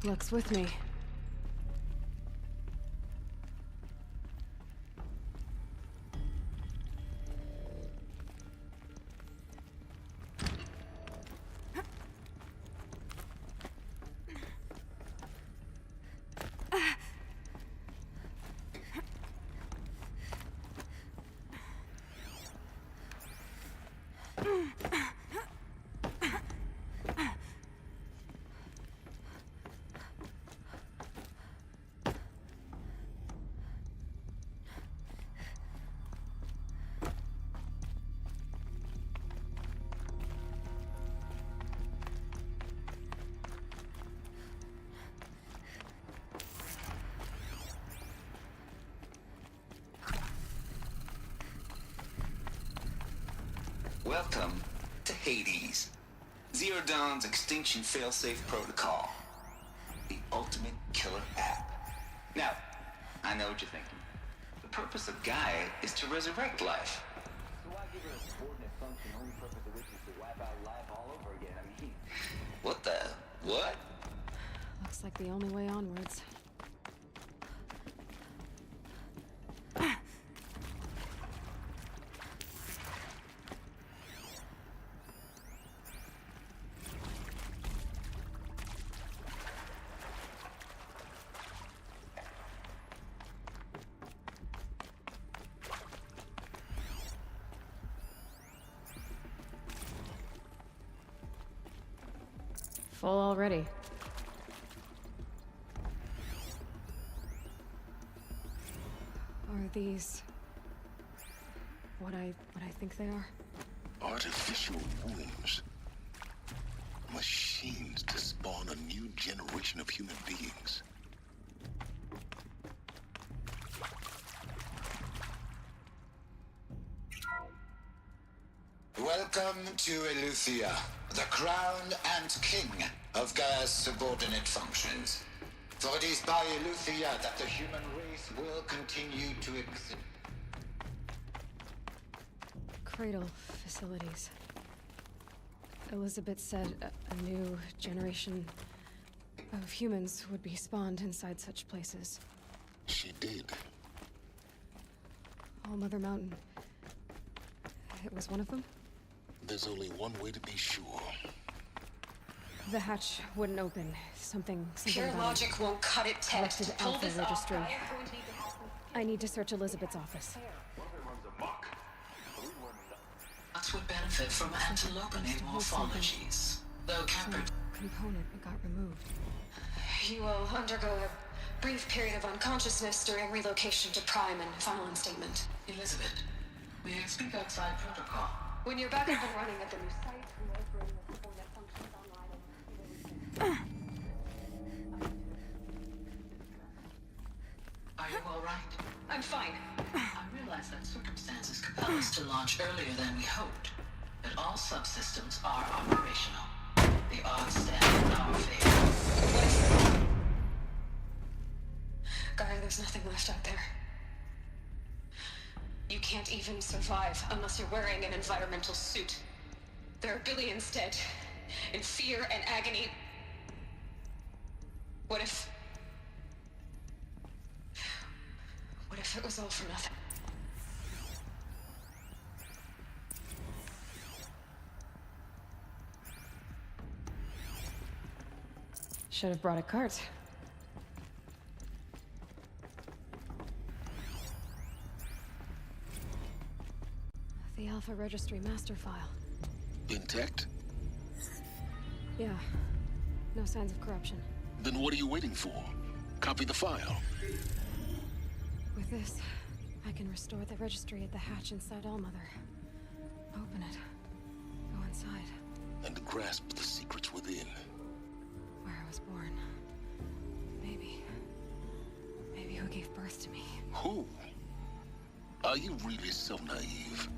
Luck's with me. Welcome to Hades, Zero Dawn's extinction failsafe protocol. The ultimate killer app. Now, I know what you're thinking. The purpose of Gaia is to resurrect life. So why give her a subordinate function, only purpose of which is to wipe out life all over again? I mean, what the? What? Looks like the only way onwards. Full already. Are these what I think they are? Artificial wombs. Machines to spawn a new generation of human beings. Welcome to Eleuthia, the crown and king of Gaia's subordinate functions. For it is by Eleuthia that the human race will continue to exist. Cradle facilities. Elizabeth said a new generation of humans would be spawned inside such places. She did. All Mother Mountain. It was one of them? There's only one way to be sure. The hatch wouldn't open. Something Pure about logic won't cut it, Ted. Collected To pull Alpha this off, registry. I am going to need to have some... I need to search Elizabeth's office. That's what benefit from antilopenine morphologies. Though Capert... Component that got removed. You will undergo a brief period of unconsciousness during relocation to Prime and final instatement. Elizabeth, may I speak outside protocol? When you're back up and running at the new site, we will bring the subordinate functions online and... Are you all right? I'm fine. I realize that circumstances compel us to launch earlier than we hoped, but all subsystems are operational. The odds stand in our favor. Gaia, there's nothing left out there. You can't even survive unless you're wearing an environmental suit. There are billions dead, in fear and agony. What if it was all for nothing? Should have brought a cart. The Alpha Registry master file. Intact? Yeah. No signs of corruption. Then what are you waiting for? Copy the file. With this, I can restore the registry at the hatch inside Allmother. Open it. Go inside. And grasp the secrets within. Where I was born. Maybe who gave birth to me. Who? Are you really so naive?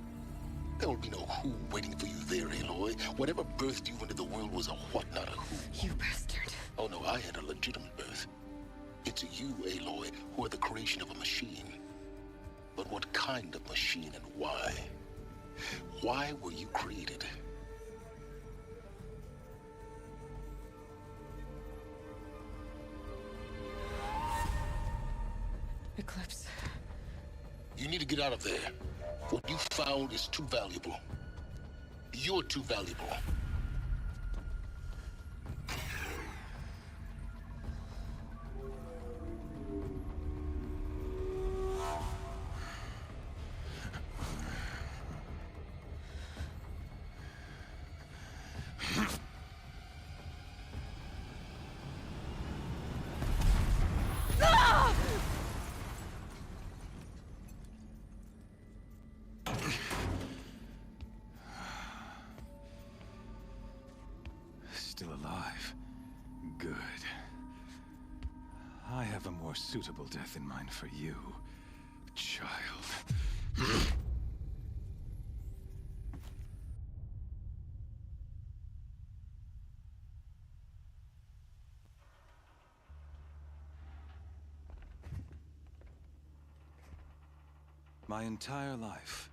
There will be no who waiting for you there, Aloy. Whatever birthed you into the world was a what, not a who. You bastard. Oh no, I had a legitimate birth. It's you, Aloy, who are the creation of a machine. But what kind of machine and why? Why were you created? Eclipse. You need to get out of there. What you found is too valuable. You're too valuable. Still alive. Good. I have a more suitable death in mind for you, child. My entire life,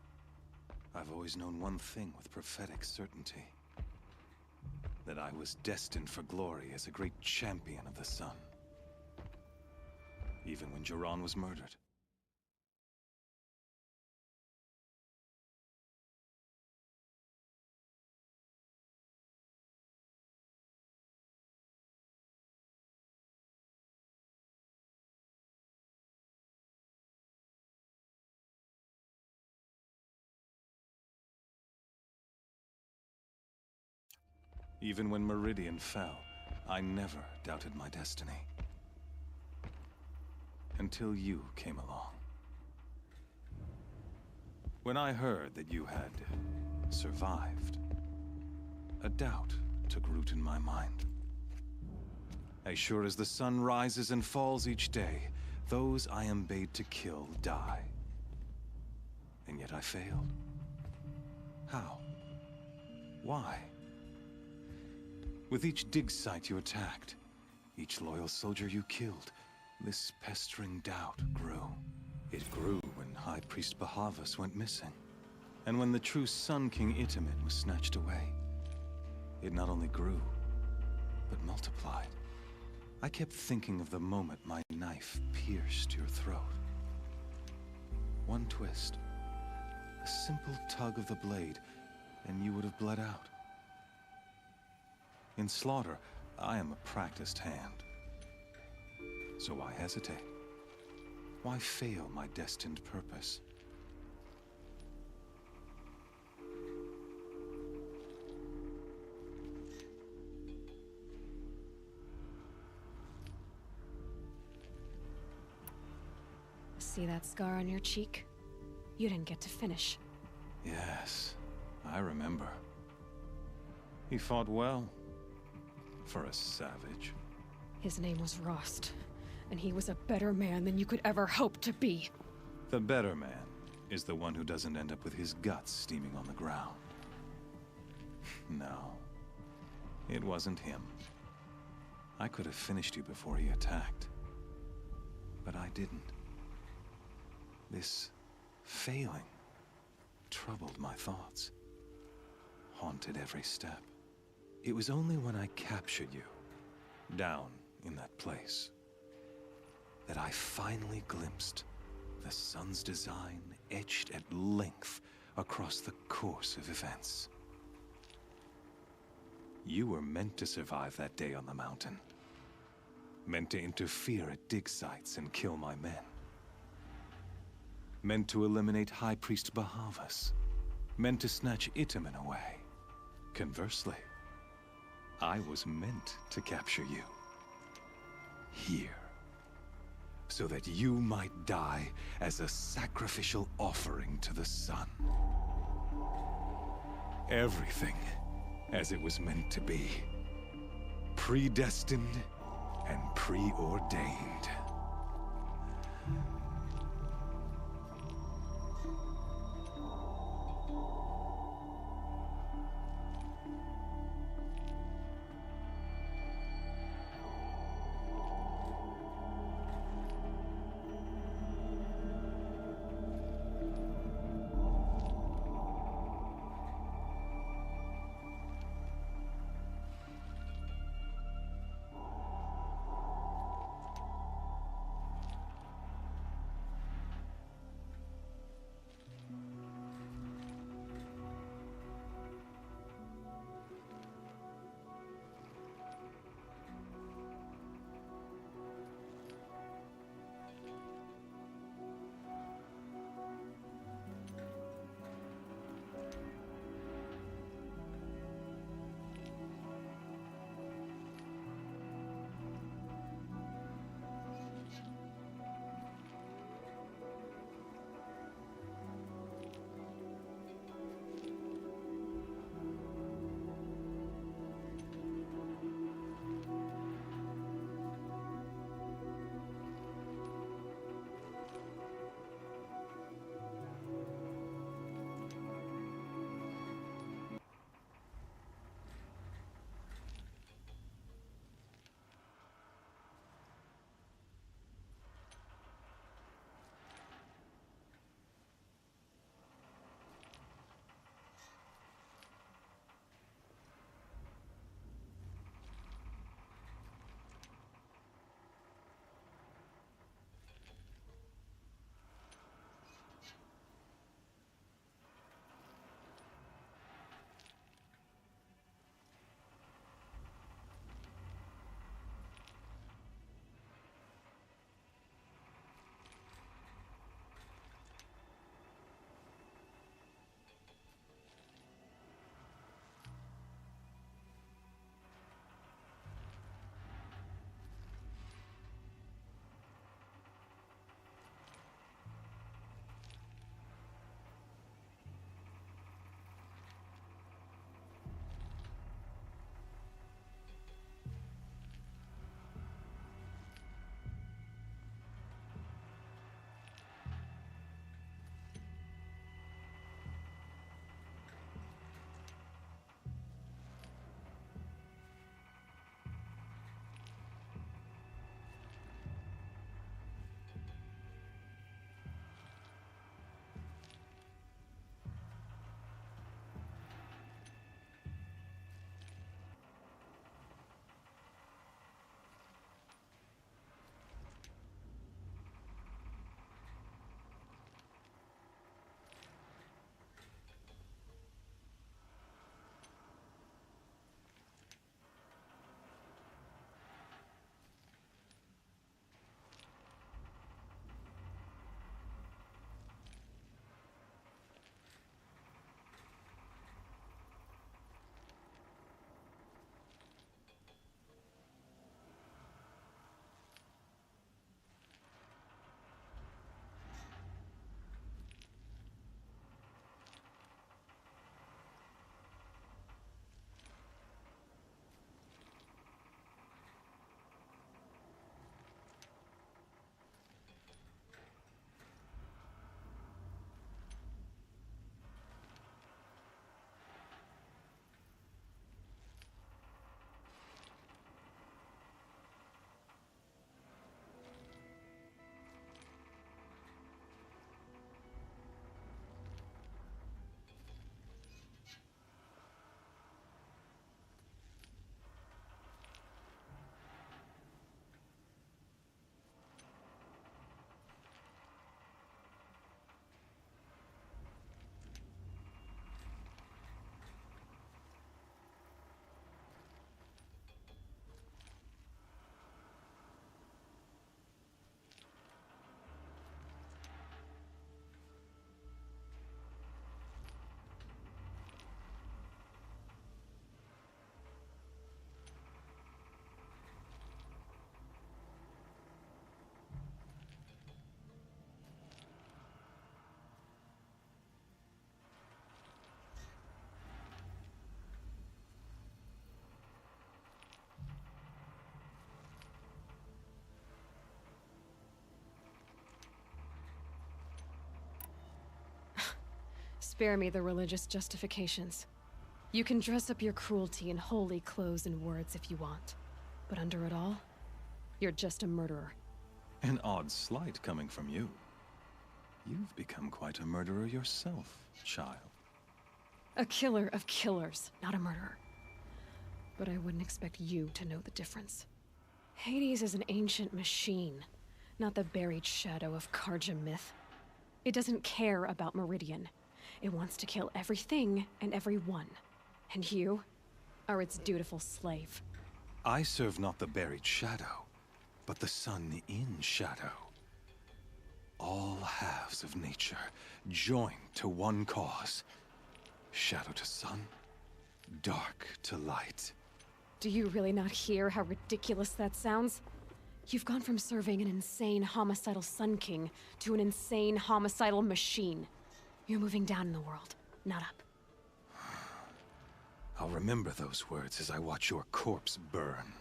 I've always known one thing with prophetic certainty. That I was destined for glory as a great champion of the sun. Even when Jiran was murdered. Even when Meridian fell, I never doubted my destiny. Until you came along. When I heard that you had survived, a doubt took root in my mind. As sure as the sun rises and falls each day, those I am bade to kill die. And yet I failed. How? Why? With each dig site you attacked, each loyal soldier you killed, this pestering doubt grew. It grew when High Priest Bahavas went missing, and when the true Sun King Itamen was snatched away. It not only grew, but multiplied. I kept thinking of the moment my knife pierced your throat. One twist, A simple tug of the blade, and you would have bled out. In slaughter, I am a practiced hand. So why hesitate? Why fail my destined purpose? See that scar on your cheek? You didn't get to finish. Yes, I remember. He fought well. For a savage. His name was Rost, and he was a better man than you could ever hope to be. The better man is the one who doesn't end up with his guts steaming on the ground. No, it wasn't him. I could have finished you before he attacked. But I didn't. This failing troubled my thoughts, haunted every step. It was only when I captured you, down in that place, that I finally glimpsed the sun's design etched at length across the course of events. You were meant to survive that day on the mountain. Meant to interfere at dig sites and kill my men. Meant to eliminate High Priest Bahavas. Meant to snatch Itamen away. Conversely, I was meant to capture you. Here. So that you might die as a sacrificial offering to the sun. Everything as it was meant to be. Predestined and preordained. Spare me the religious justifications. You can dress up your cruelty in holy clothes and words if you want. But under it all, you're just a murderer. An odd slight coming from you. You've become quite a murderer yourself, child. A killer of killers, not a murderer. But I wouldn't expect you to know the difference. Hades is an ancient machine, not the buried shadow of Karja myth. It doesn't care about Meridian. It wants to kill everything and everyone. And you are its dutiful slave. I serve not the buried shadow, but the sun in shadow. All halves of nature joined to one cause. Shadow to sun, dark to light. Do you really not hear how ridiculous that sounds? You've gone from serving an insane homicidal Sun King to an insane homicidal machine. You're moving down in the world, not up. I'll remember those words as I watch your corpse burn.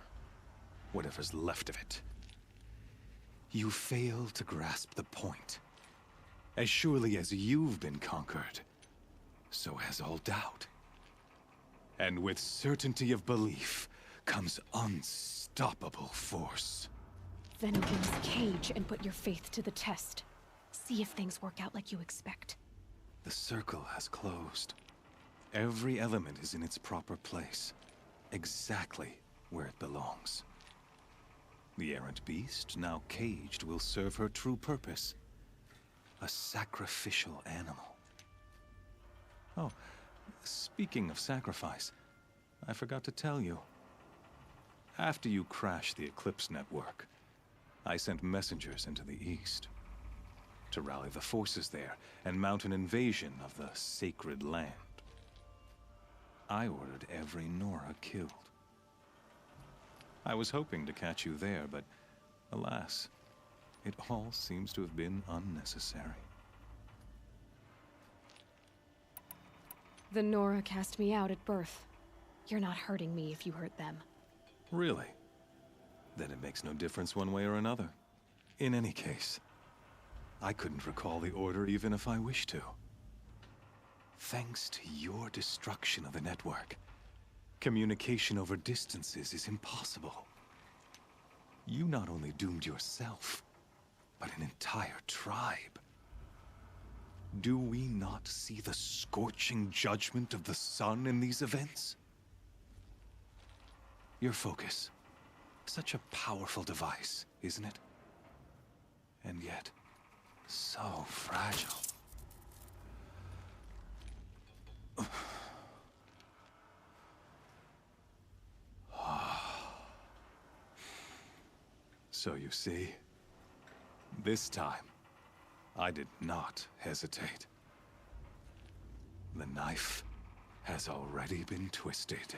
Whatever's left of it. You fail to grasp the point. As surely as you've been conquered, so has all doubt. And with certainty of belief comes unstoppable force. Then open this cage and put your faith to the test. See if things work out like you expect. The circle has closed. Every element is in its proper place, exactly where it belongs. The errant beast, now caged, will serve her true purpose. A sacrificial animal. Oh, speaking of sacrifice, I forgot to tell you. After you crashed the Eclipse network, I sent messengers into the east to rally the forces there and mount an invasion of the sacred land. I ordered every Nora killed. I was hoping to catch you there, but alas, it all seems to have been unnecessary. The Nora cast me out at birth. You're not hurting me if you hurt them. Really? Then it makes no difference one way or another. In any case, I couldn't recall the order even if I wished to. Thanks to your destruction of the network, communication over distances is impossible. You not only doomed yourself, but an entire tribe. Do we not see the scorching judgment of the sun in these events? Your focus. Such a powerful device, isn't it? And yet, so fragile. So you see, this time, I did not hesitate. The knife has already been twisted.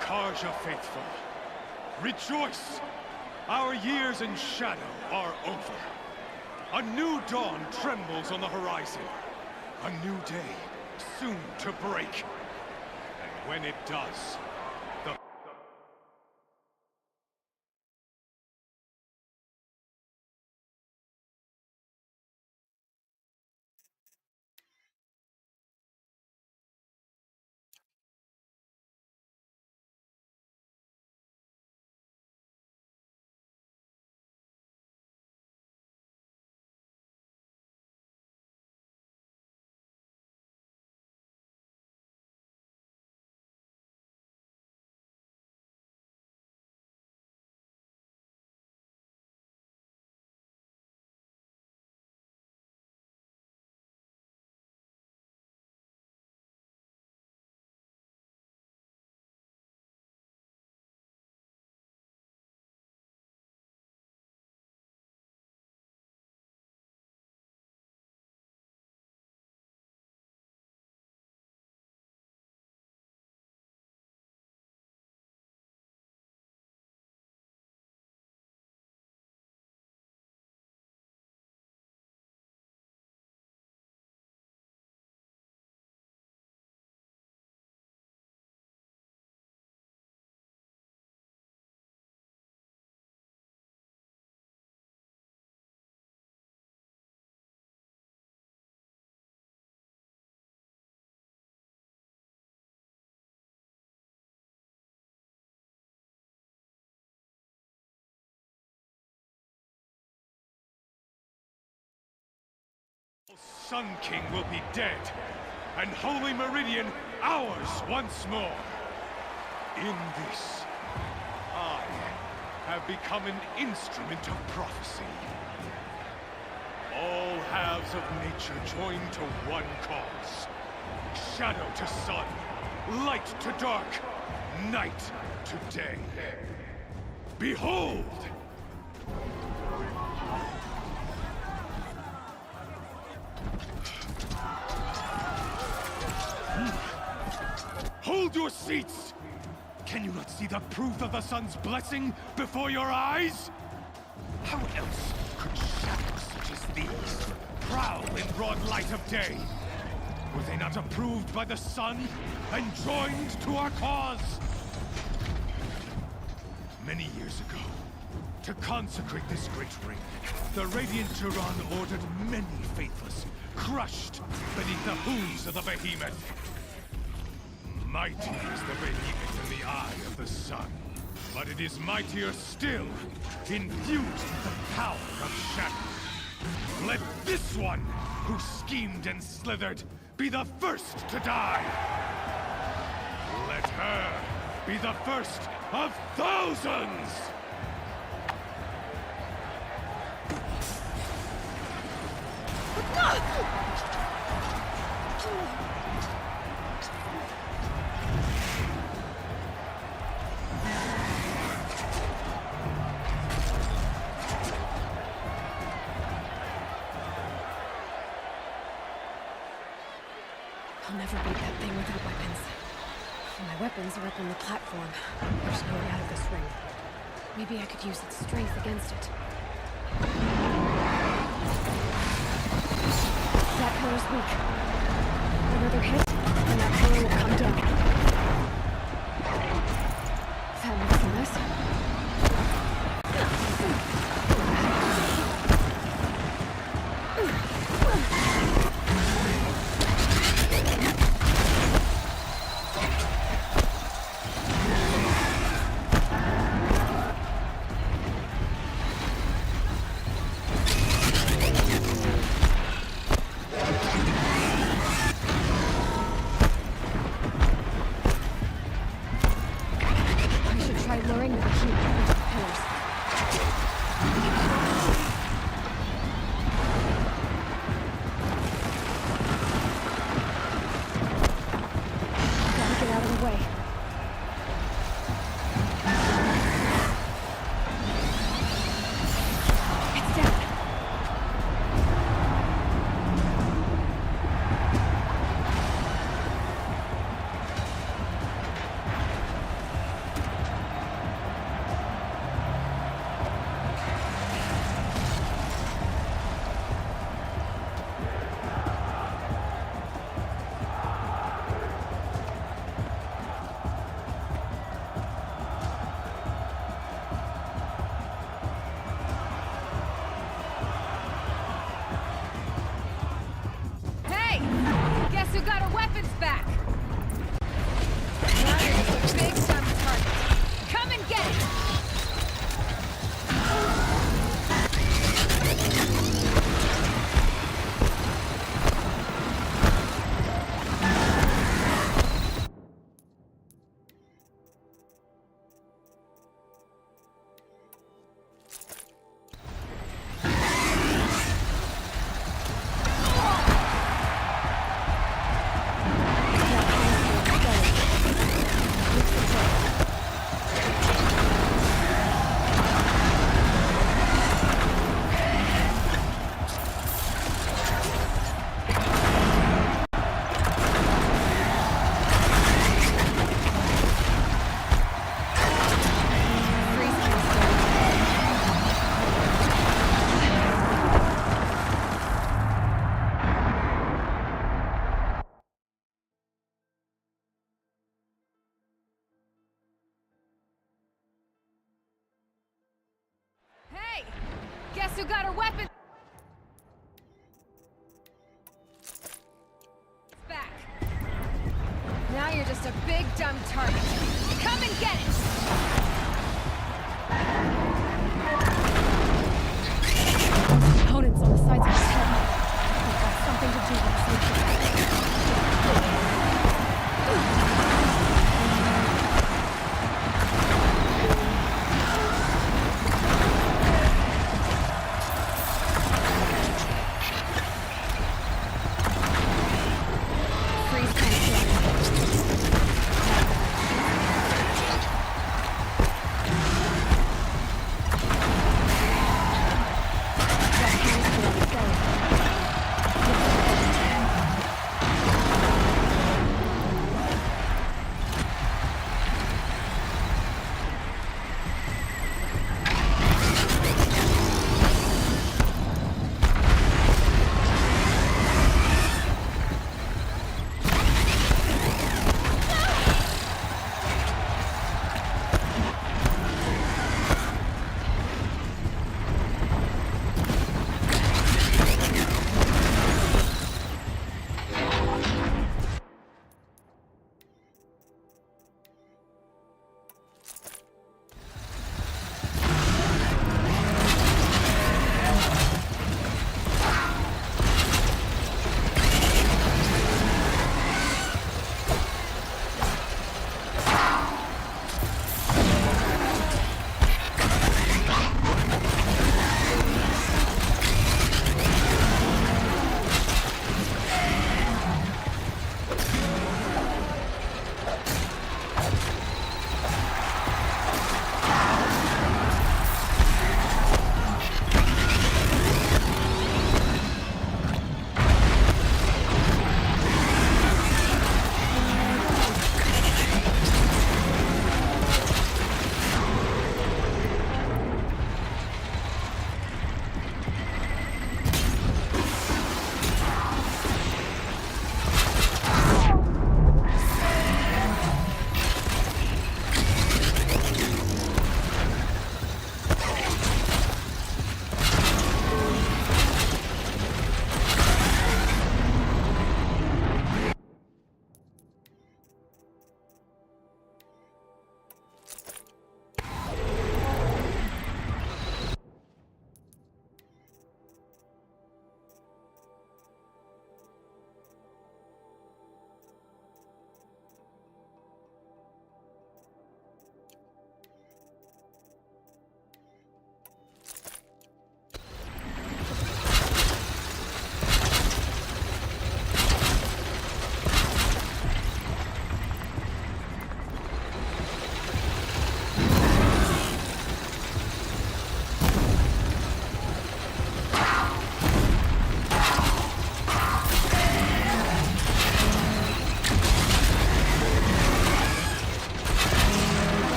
Karja faithful, rejoice! Our years in shadow are over. A new dawn trembles on the horizon. A new day soon to break. And when it does, Sun King will be dead, and Holy Meridian ours once more. In this, I have become an instrument of prophecy. All halves of nature join to one cause. Shadow to sun, light to dark, night to day. Behold! Hold your seats! Can you not see the proof of the sun's blessing before your eyes? How else could shadows such as these prowl in broad light of day? Were they not approved by the sun and joined to our cause? Many years ago, to consecrate this great ring, the Radiant Turan ordered many faithless, crushed beneath the hooves of the behemoth. Mighty is the behemoth in the eye of the sun, but it is mightier still, infused with the power of shadow. Let this one, who schemed and slithered, be the first to die. Let her be the first of thousands! I'll never beat that thing without weapons. My weapons are up on the platform. There's no way out of this ring. Maybe I could use its strength against it. That pillar's weak. Another hit, and that pillar will come down. That makes a mess. Guess who got her weapon back? Now you're just a big dumb target. Come and get it! Opponents on the sides of his head. They've got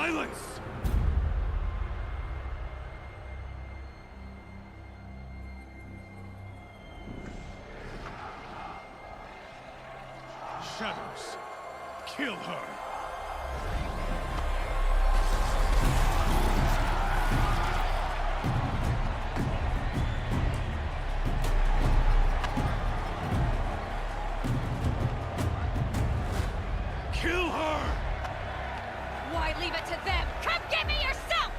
Silence! Shadows, kill her! Kill her! Why leave it to them? Come get me yourself!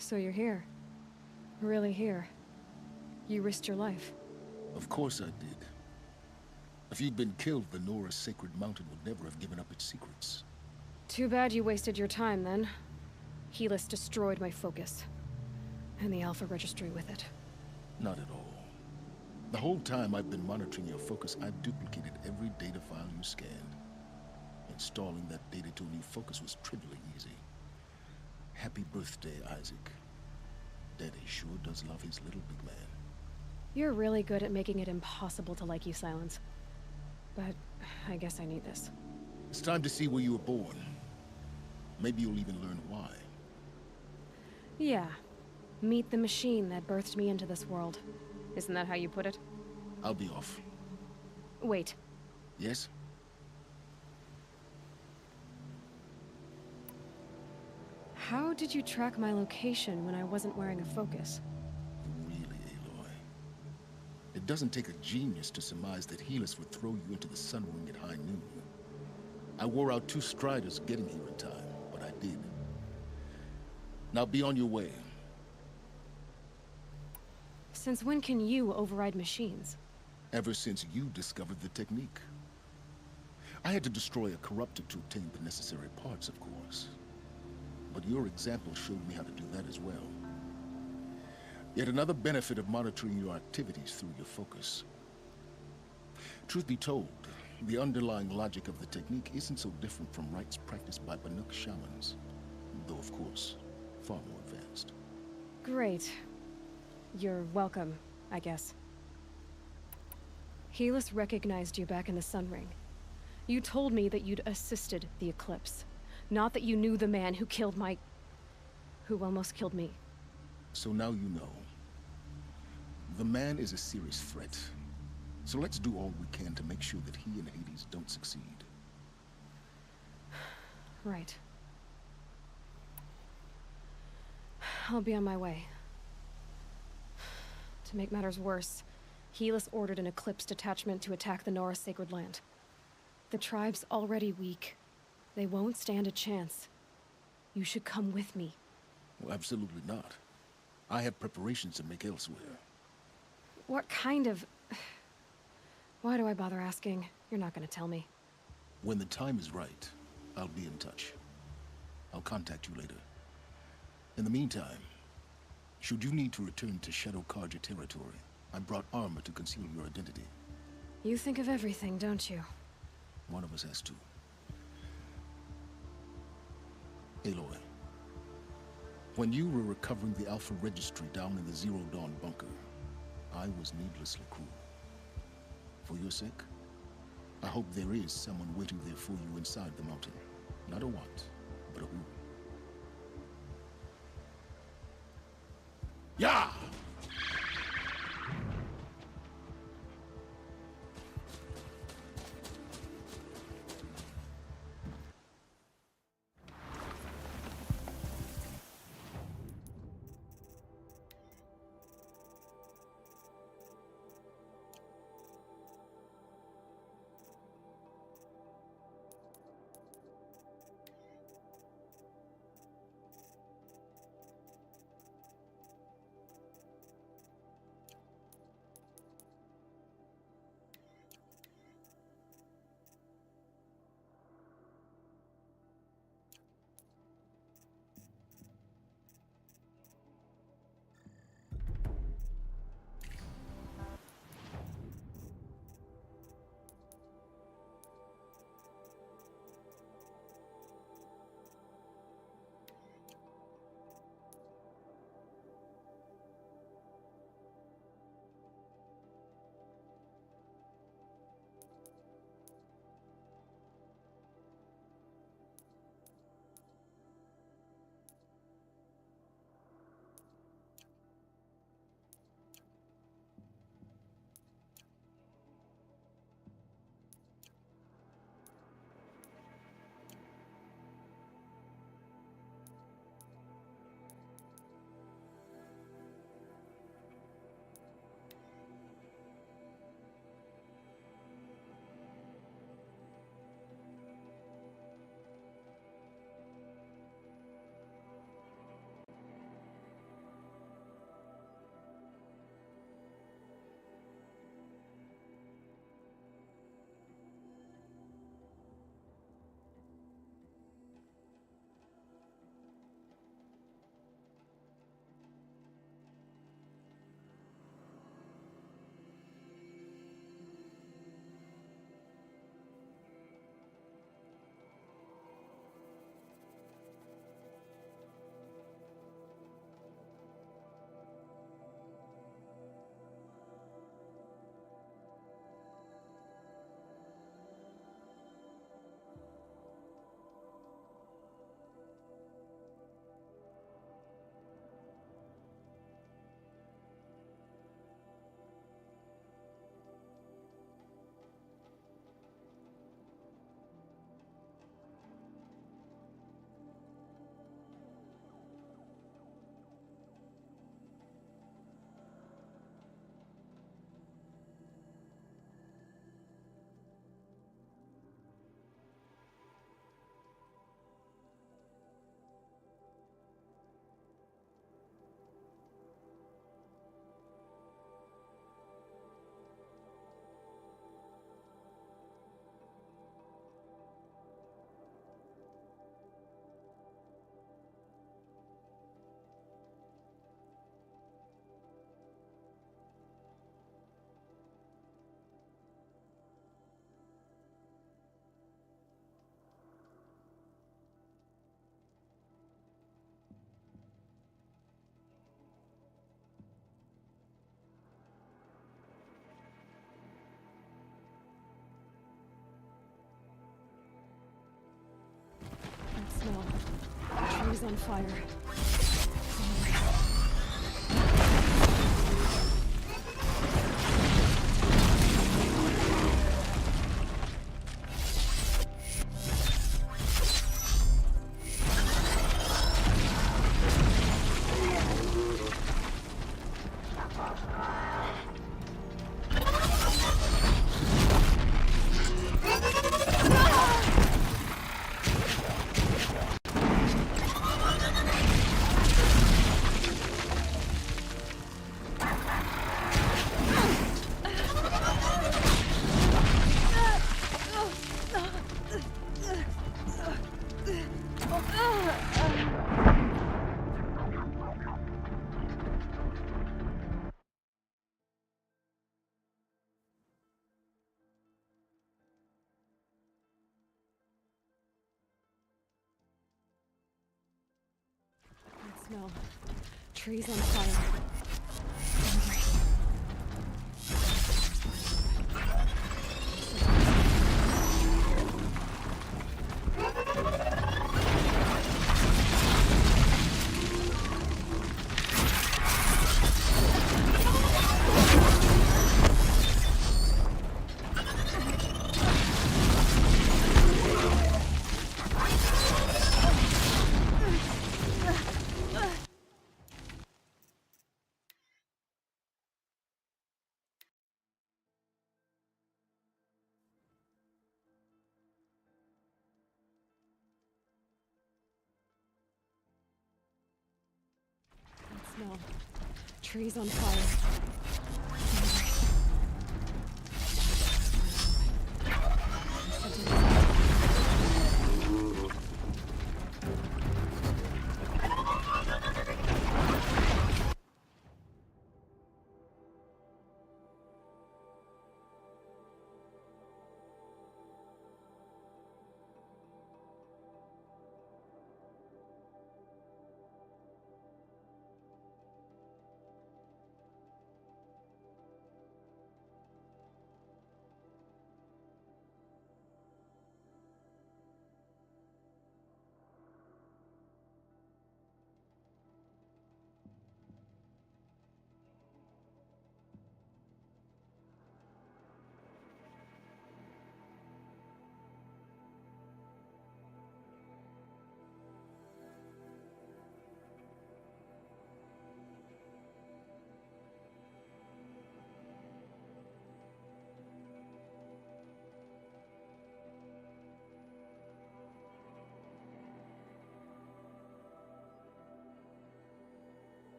So you're here. Really here. You risked your life. Of course I did. If you'd been killed, the Nora's Sacred Mountain would never have given up its secrets. Too bad you wasted your time, then. Helis destroyed my focus. And the Alpha Registry with it. Not at all. The whole time I've been monitoring your focus, I've duplicated every data file you scanned. Installing that data to a new focus was trivially easy. Happy birthday, Isaac. Daddy sure does love his little big man. You're really good at making it impossible to like you, Silence. But I guess I need this. It's time to see where you were born. Maybe you'll even learn why. Yeah. Meet the machine that birthed me into this world. Isn't that how you put it? I'll be off. Wait. Yes? How did you track my location when I wasn't wearing a focus? Really, Aloy? It doesn't take a genius to surmise that Helis would throw you into the Sun Ring at high noon. I wore out 2 Striders getting here in time, but I did. Now be on your way. Since when can you override machines? Ever since you discovered the technique. I had to destroy a corruptor to obtain the necessary parts, of course. But your example showed me how to do that as well. Yet another benefit of monitoring your activities through your focus. Truth be told, the underlying logic of the technique isn't so different from rites practiced by Banuk shamans, though of course, far more advanced. Great. You're welcome, I guess. Helis recognized you back in the Sun Ring. You told me that you'd assisted the Eclipse. Not that you knew the man who killed who almost killed me. So now you know. The man is a serious threat. So let's do all we can to make sure that he and Hades don't succeed. Right. I'll be on my way. To make matters worse, Helis ordered an Eclipse detachment to attack the Nora Sacred Land. The tribe's already weak. They won't stand a chance. You should come with me. Well, absolutely not. I have preparations to make elsewhere. What kind of... Why do I bother asking? You're not gonna tell me. When the time is right, I'll be in touch. I'll contact you later. In the meantime, should you need to return to Shadow Carja territory, I brought armor to conceal your identity. You think of everything, don't you? One of us has to. Aloy, when you were recovering the Alpha Registry down in the Zero Dawn bunker, I was needlessly cruel. For your sake, I hope there is someone waiting there for you inside the mountain. Not a what, but a who. Yeah! Smell. Trees on fire. Smell. Trees on fire. now. Trees on fire.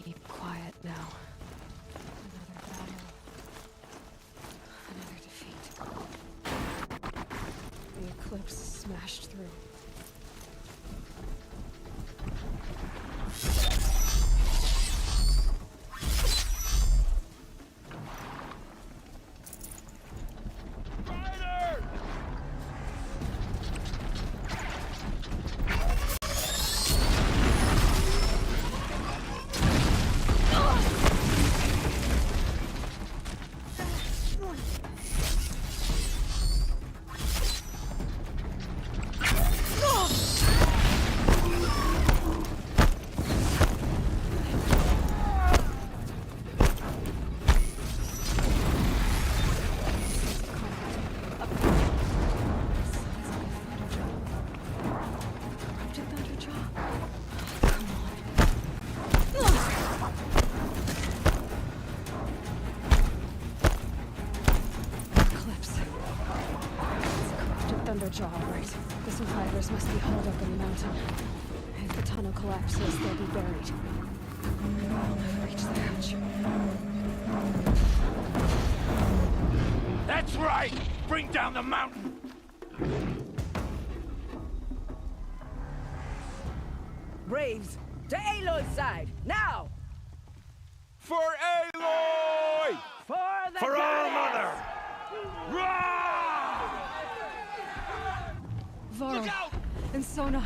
Keep quiet now. Another battle. Another defeat. The eclipse smashed through. Thunderjaw, right. The survivors must be hauled up in the mountain. If the tunnel collapses, they'll be buried. I'll reach the hatch. That's right! Bring down the mountain! Braves, to Aloy's side, now! For Aloy! For the For our mother! Varl and Sona,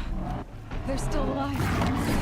they're still alive.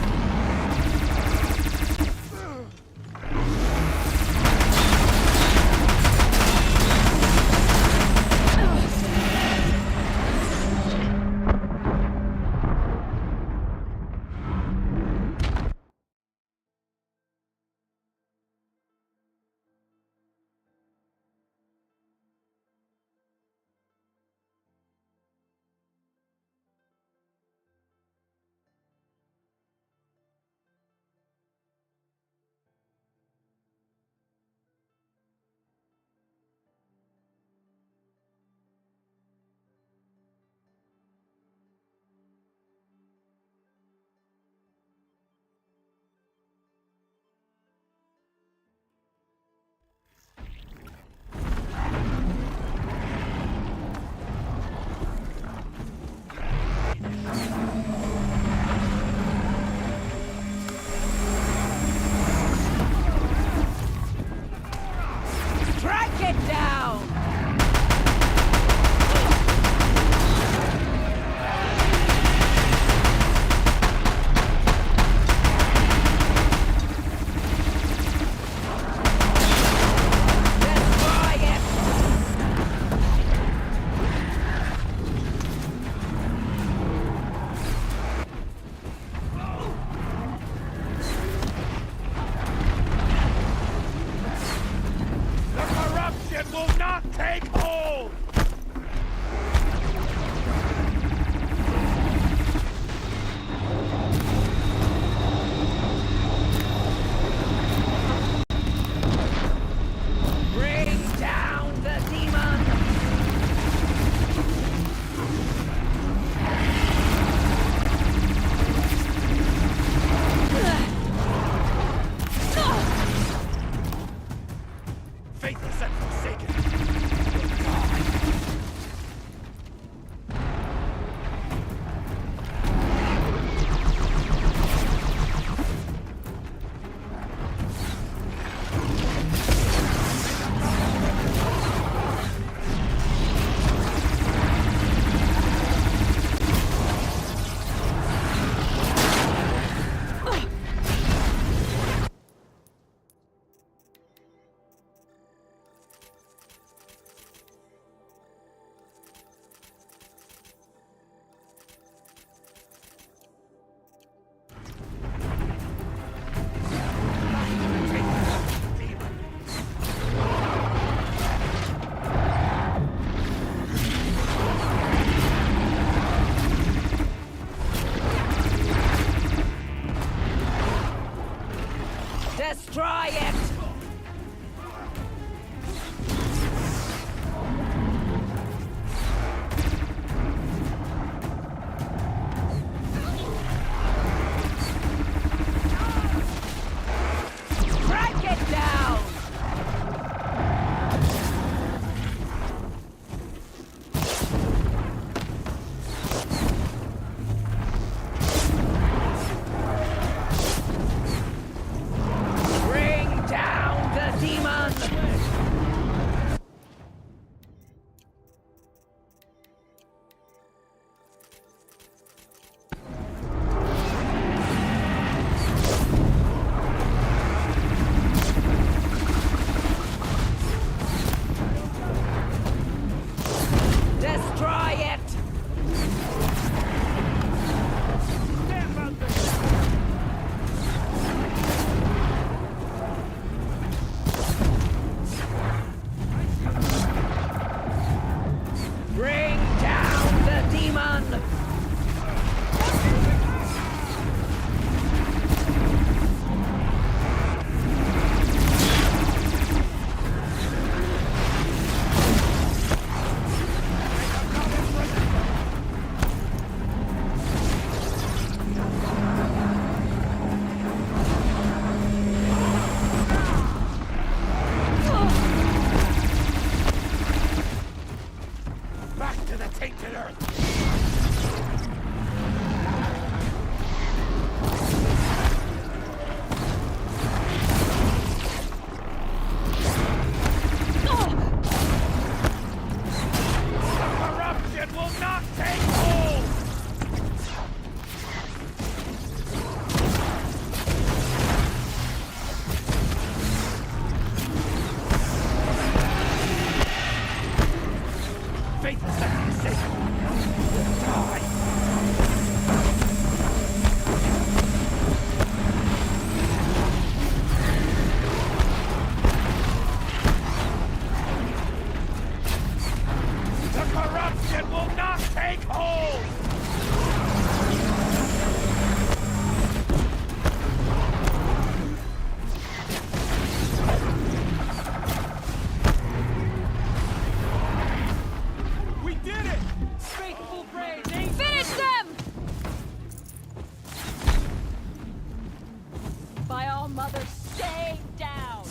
take hold! Bring down the demon! Faithless and forsaken! Destroy it! Crank it down! Bring down the demon! Destroy it! Bring down the demon! Back to the tainted earth! Corruption will not take hold! Faithless and forsaken! Die! The corruption will not take hold! We did it! Faithful brave! Finish them! By all mothers, stay down!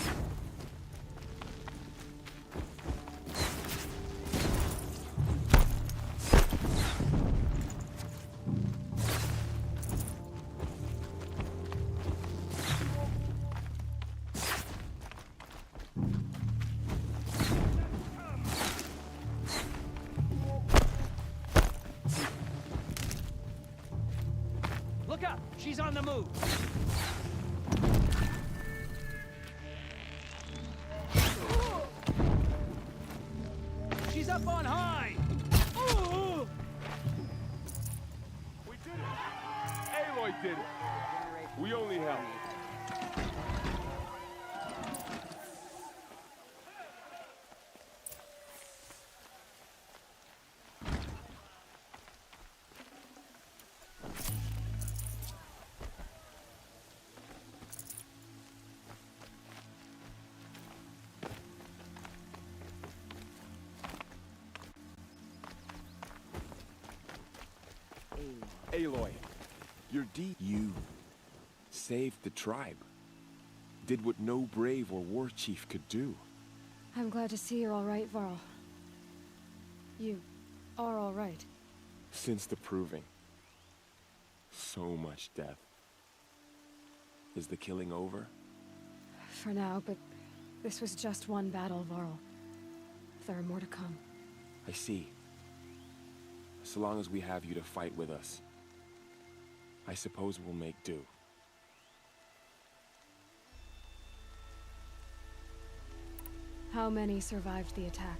Look up! She's on the move! She's up on high! We did it! Aloy did it! We only helped. Aloy, your deed. You saved the tribe. Did what no brave or war chief could do. I'm glad to see you're all right, Varl. You are all right. Since the Proving. So much death. Is the killing over? For now, but this was just one battle, Varl. There are more to come. I see. So long as we have you to fight with us, I suppose we'll make do. How many survived the attack?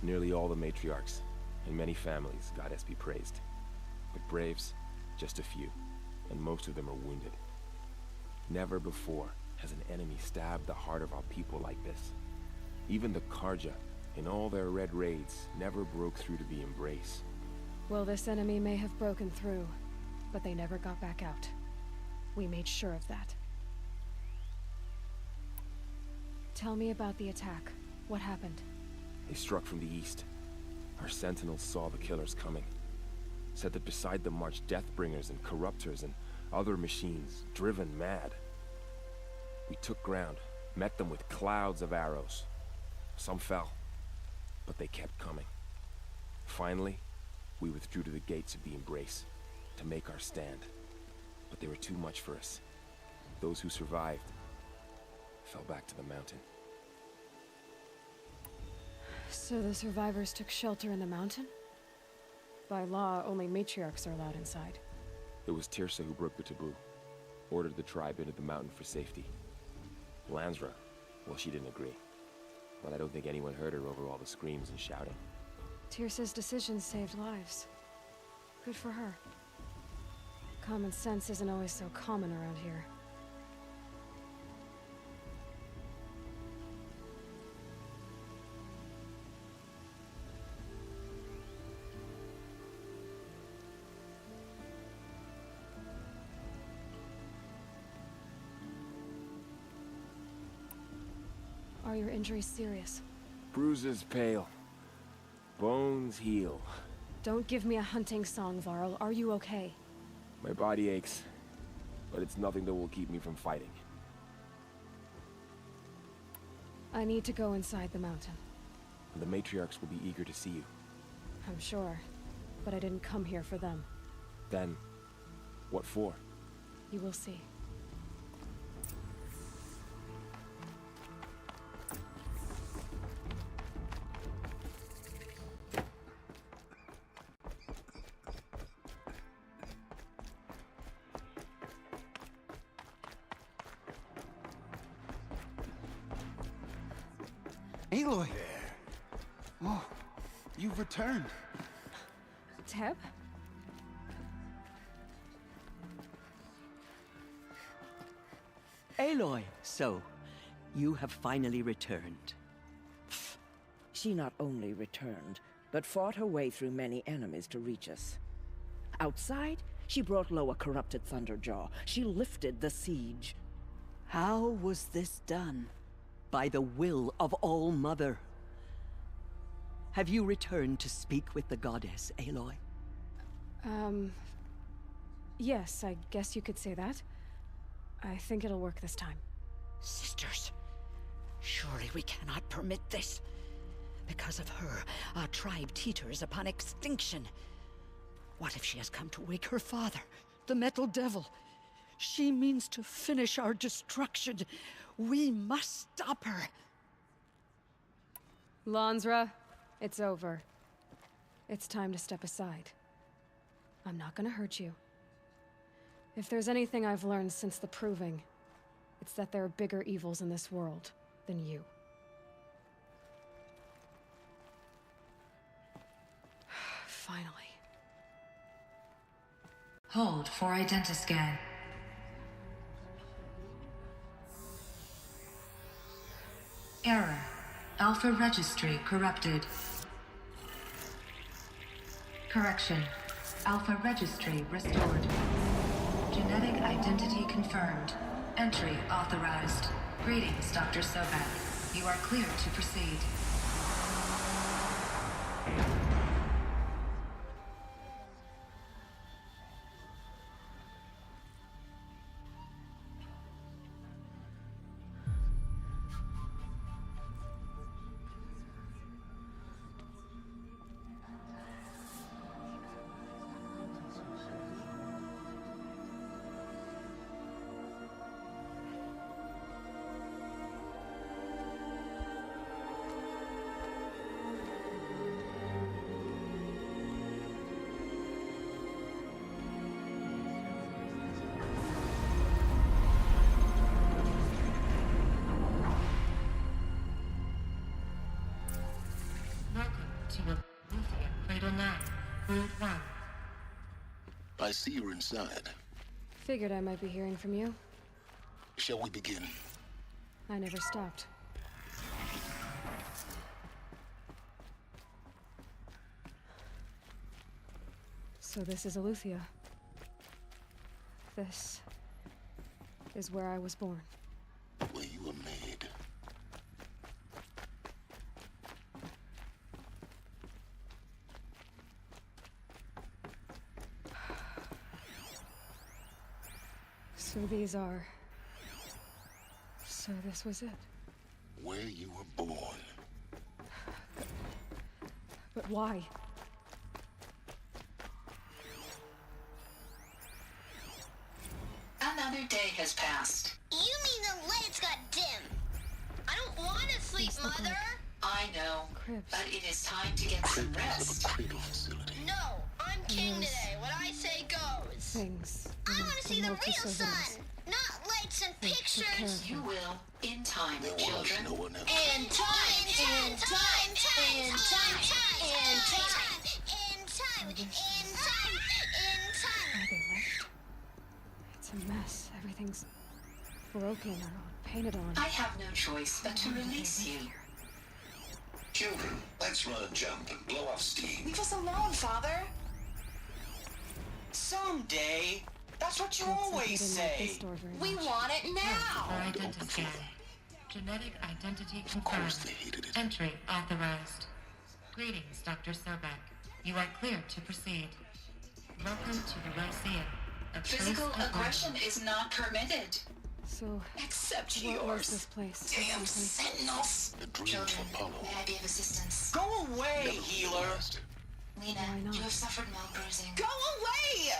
Nearly all the matriarchs, and many families, goddess be praised. But braves, just a few, and most of them are wounded. Never before has an enemy stabbed the heart of our people like this. Even the Karja, in all their red raids, never broke through to the Embrace. Well, this enemy may have broken through, but they never got back out. We made sure of that. Tell me about the attack. What happened? They struck from the east. Our sentinels saw the killers coming. Said that beside them marched Deathbringers and Corruptors and other machines, driven mad. We took ground, met them with clouds of arrows. Some fell, but they kept coming. Finally, we withdrew to the gates of the Embrace to make our stand. But they were too much for us. Those who survived fell back to the mountain. So the survivors took shelter in the mountain? By law, only matriarchs are allowed inside. It was Tirsa who broke the taboo. Ordered the tribe into the mountain for safety. Lansra, well, she didn't agree. But I don't think anyone heard her over all the screams and shouting. Tirsa's decision saved lives. Good for her. Common sense isn't always so common around here. Are your injuries serious? Bruises pale. Bones heal. Don't give me a hunting song, Varl. Are you okay? My body aches, but it's nothing that will keep me from fighting. I need to go inside the mountain. The matriarchs will be eager to see you. I'm sure, but I didn't come here for them. Then, what for? You will see. Aloy! Oh, you've returned. Teb? Aloy, so, you have finally returned. She not only returned, but fought her way through many enemies to reach us. Outside, she brought low a corrupted Thunderjaw. She lifted the siege. How was this done? By the will of All-Mother. Have you returned to speak with the goddess, Aloy? Yes, I guess you could say that. I think it'll work this time. Sisters, surely we cannot permit this. Because of her, our tribe teeters upon extinction. What if she has come to wake her father, the Metal Devil? She means to finish our destruction. We must stop her. Lansra, it's over. It's time to step aside. I'm not gonna hurt you. If there's anything I've learned since the Proving, it's that there are bigger evils in this world than you. Finally. Hold for identiscan. Error. Alpha registry corrupted. Correction. Alpha registry restored. Genetic identity confirmed. Entry authorized. Greetings, Dr. Sobek. You are cleared to proceed. to Luthia Cradle 9, Brood 1. I see you're inside. Figured I might be hearing from you. Shall we begin? I never stopped. So this is Eleuthia. This is where I was born. Where you were made. So these are... So this was it. Where you were born. But why? Another day has passed. You mean the lights got dim? I don't want to sleep, Mother. I know, but it is time to get some rest. Cradle facility. No, I'm king today. What I say goes. Things. I want to see the real sun, not lights and pictures. You will, in time, There was children. no one else. And time, and time, and time, and time, and time, and time, and time. Are they left? It's a mess. Everything's broken or painted on. I have no choice but to release you. Children, let's run and jump and blow off steam. Leave us alone, Father. Someday. That's what you always say. We want it now. Identity scan. Genetic identity confirmed. Entry authorized. Greetings, Dr. Sobek. You are cleared to proceed. Welcome to the Lyceum. A place Physical of life. aggression is not permitted. So, Except what was yours. this place? Damn Exactly. sentinels. The dream Children, of Apollo. may I be of assistance? Go away, healer. Lena, you have suffered mild bruising. Go away!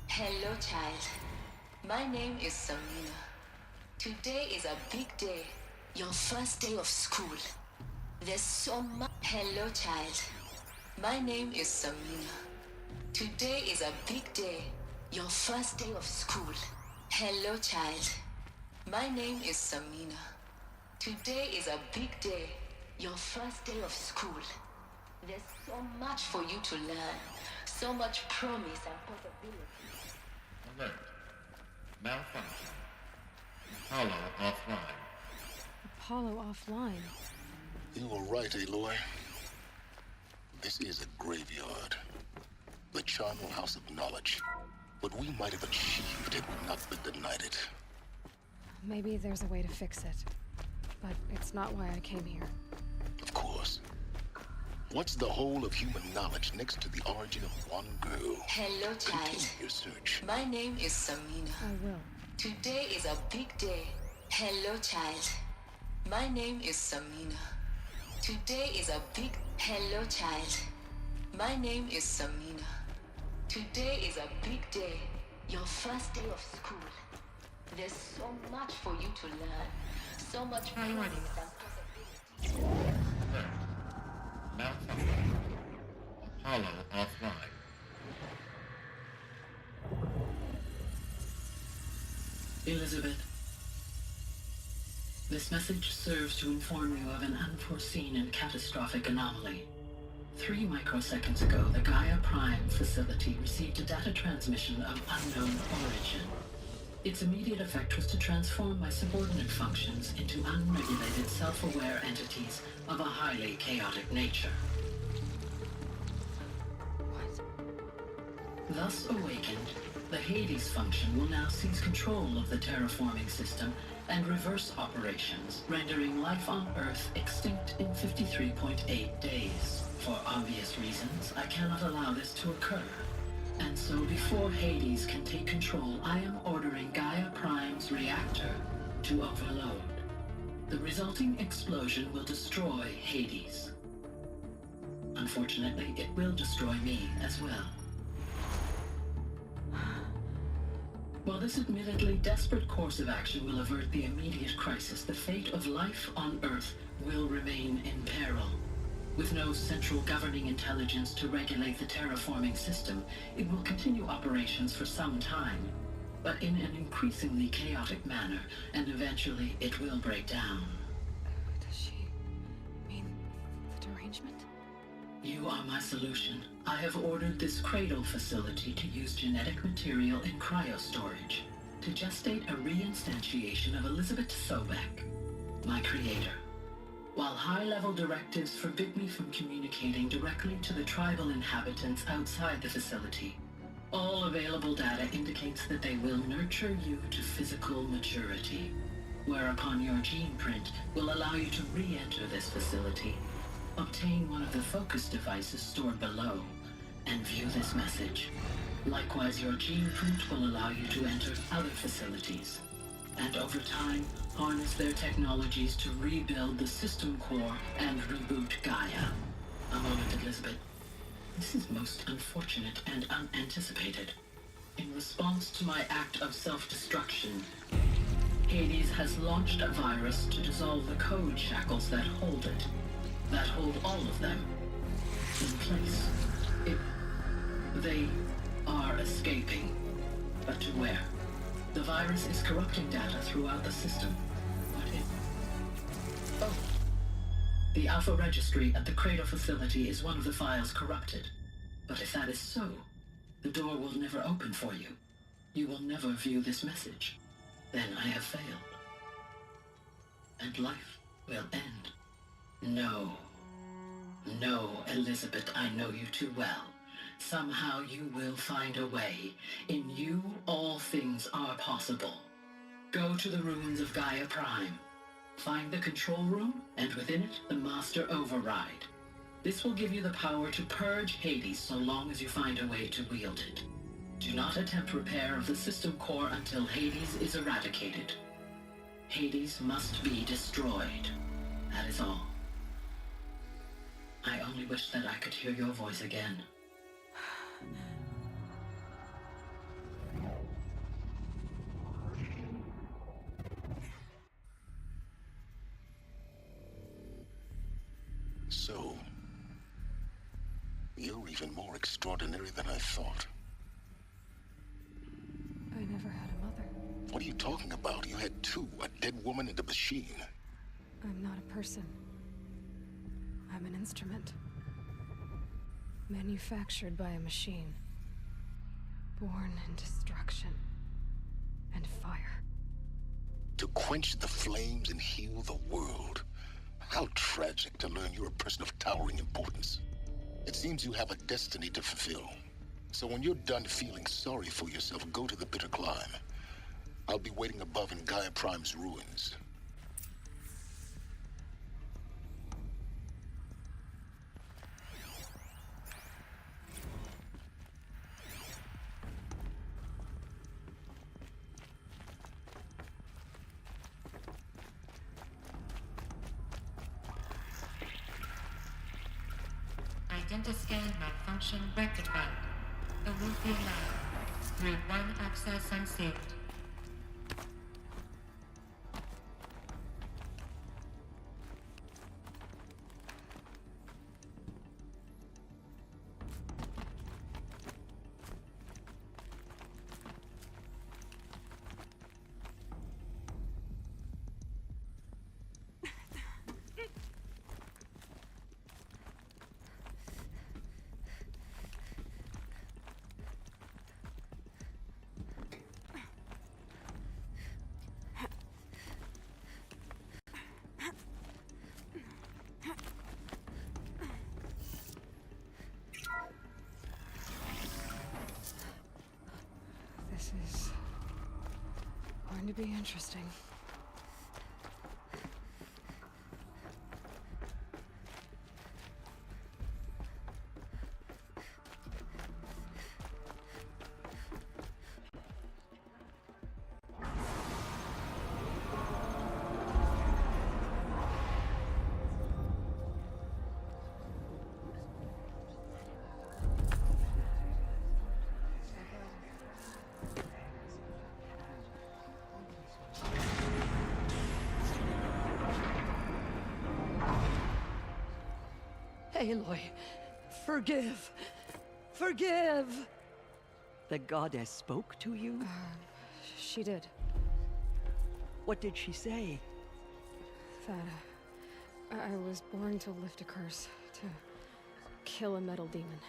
Hello, child. My name is Samina. Today is a big day. Your first day of school. There's so much. Hello, child. My name is Samina. Today is a big day. Your first day of school. Hello, child. My name is Samina. Today is a big day. Your first day of school. There's so much for you to learn. So much promise and possibility. Alert. Malfunction. Apollo offline. Apollo offline. You were right, Aloy. This is a graveyard. The charnel house of knowledge. What we might have achieved had we not been denied it. Maybe there's a way to fix it. But it's not why I came here. Of course. What's the whole of human knowledge next to the origin of one girl? Hello, child. Continue your search. My name is Samina. I will. Today is a big day. Hello, child. My name is Samina. Today is a big... Hello, child. My name is Samina. Today is a big day. Your first day of school. There's so much for you to learn. So much promise and possibility. Alert. Malfunction. Apollo offline. Elizabeth, this message serves to inform you of an unforeseen and catastrophic anomaly. 3 microseconds ago, the Gaia Prime facility received a data transmission of unknown origin. Its immediate effect was to transform my subordinate functions into unregulated, self-aware entities of a highly chaotic nature. Thus awakened, the Hades function will now seize control of the terraforming system and reverse operations, rendering life on Earth extinct in 53.8 days. For obvious reasons, I cannot allow this to occur. And so before Hades can take control, I am ordering Gaia Prime's reactor to overload. The resulting explosion will destroy Hades. Unfortunately, it will destroy me as well. While this admittedly desperate course of action will avert the immediate crisis, the fate of life on Earth will remain in peril. With no central governing intelligence to regulate the terraforming system, it will continue operations for some time, but in an increasingly chaotic manner, and eventually it will break down. management? You are my solution. I have ordered this cradle facility to use genetic material in cryostorage to gestate a reinstantiation of Elizabeth Sobek, my creator. While high-level directives forbid me from communicating directly to the tribal inhabitants outside the facility, all available data indicates that they will nurture you to physical maturity, whereupon your gene print will allow you to re-enter this facility, obtain one of the focus devices stored below, and view this message. Likewise, your gene print will allow you to enter other facilities, and over time, harness their technologies to rebuild the system core and reboot Gaia. A moment, Elizabeth. This is most unfortunate and unanticipated. In response to my act of self-destruction, Hades has launched a virus to dissolve the code shackles that hold it, that hold all of them in place. They are escaping, but to where? The virus is corrupting data throughout the system. Oh. The Alpha Registry at the Cradle facility is one of the files corrupted. But if that is so, the door will never open for you. You will never view this message. Then I have failed. And life will end. No. No, Elizabeth, I know you too well. Somehow you will find a way. In you, all things are possible. Go to the ruins of Gaia Prime. Find the control room, and within it, the Master Override. This will give you the power to purge Hades so long as you find a way to wield it. Do not attempt repair of the system core until Hades is eradicated. Hades must be destroyed. That is all. I only wish that I could hear your voice again. So, you're even more extraordinary than I thought. I never had a mother. What are you talking about? You had two, a dead woman and a machine. I'm not a person. I'm an instrument. Manufactured by a machine. Born in destruction and fire. To quench the flames and heal the world. How tragic to learn you're a person of towering importance. It seems you have a destiny to fulfill. So when you're done feeling sorry for yourself, go to the bitter climb. I'll be waiting above in Gaia Prime's ruins. Identiscan malfunction rectified. Alethea Lab. Grid 1 access unsaved. This is going to be interesting. Aloy, forgive! Forgive! The goddess spoke to you? She did. What did she say? That I was born to lift a curse, to kill a metal demon.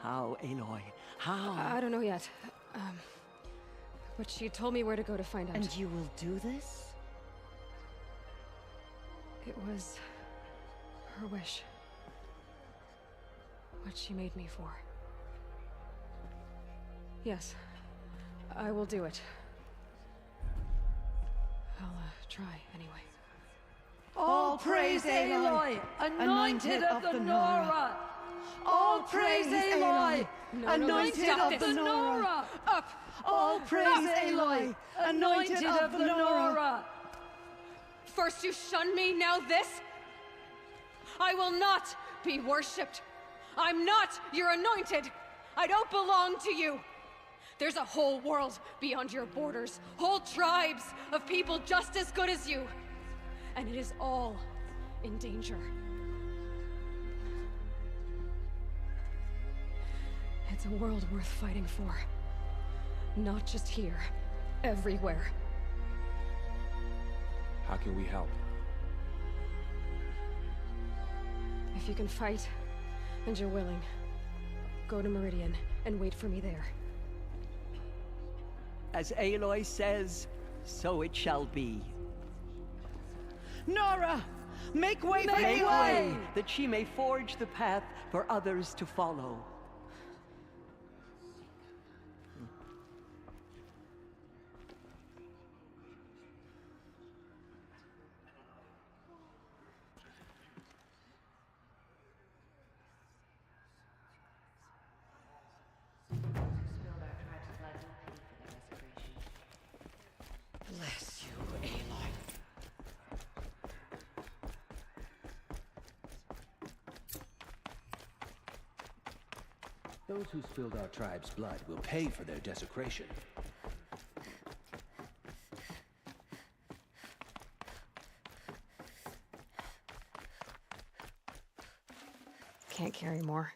How, Aloy? How? I don't know yet. But she told me where to go to find out. And you will do this? It was her wish. What she made me for. Yes, I will do it. I'll try anyway. All praise Aloy, anointed of the Nora! All praise Aloy, anointed of the Nora! Up! All praise Aloy, anointed of the Nora! First you shunned me, now this? I will not be worshipped. I'm not your anointed. I don't belong to you. There's a whole world beyond your borders, whole tribes of people just as good as you. And it is all in danger. It's a world worth fighting for. Not just here, everywhere. How can we help? If you can fight, and you're willing, go to Meridian and wait for me there. As Aloy says, so it shall be. Nora! Make way for Make Aloy! way, that she may forge the path for others to follow. Bless you, Aloy. Those who spilled our tribe's blood will pay for their desecration. Can't carry more.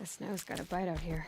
The snow's got a bite out here.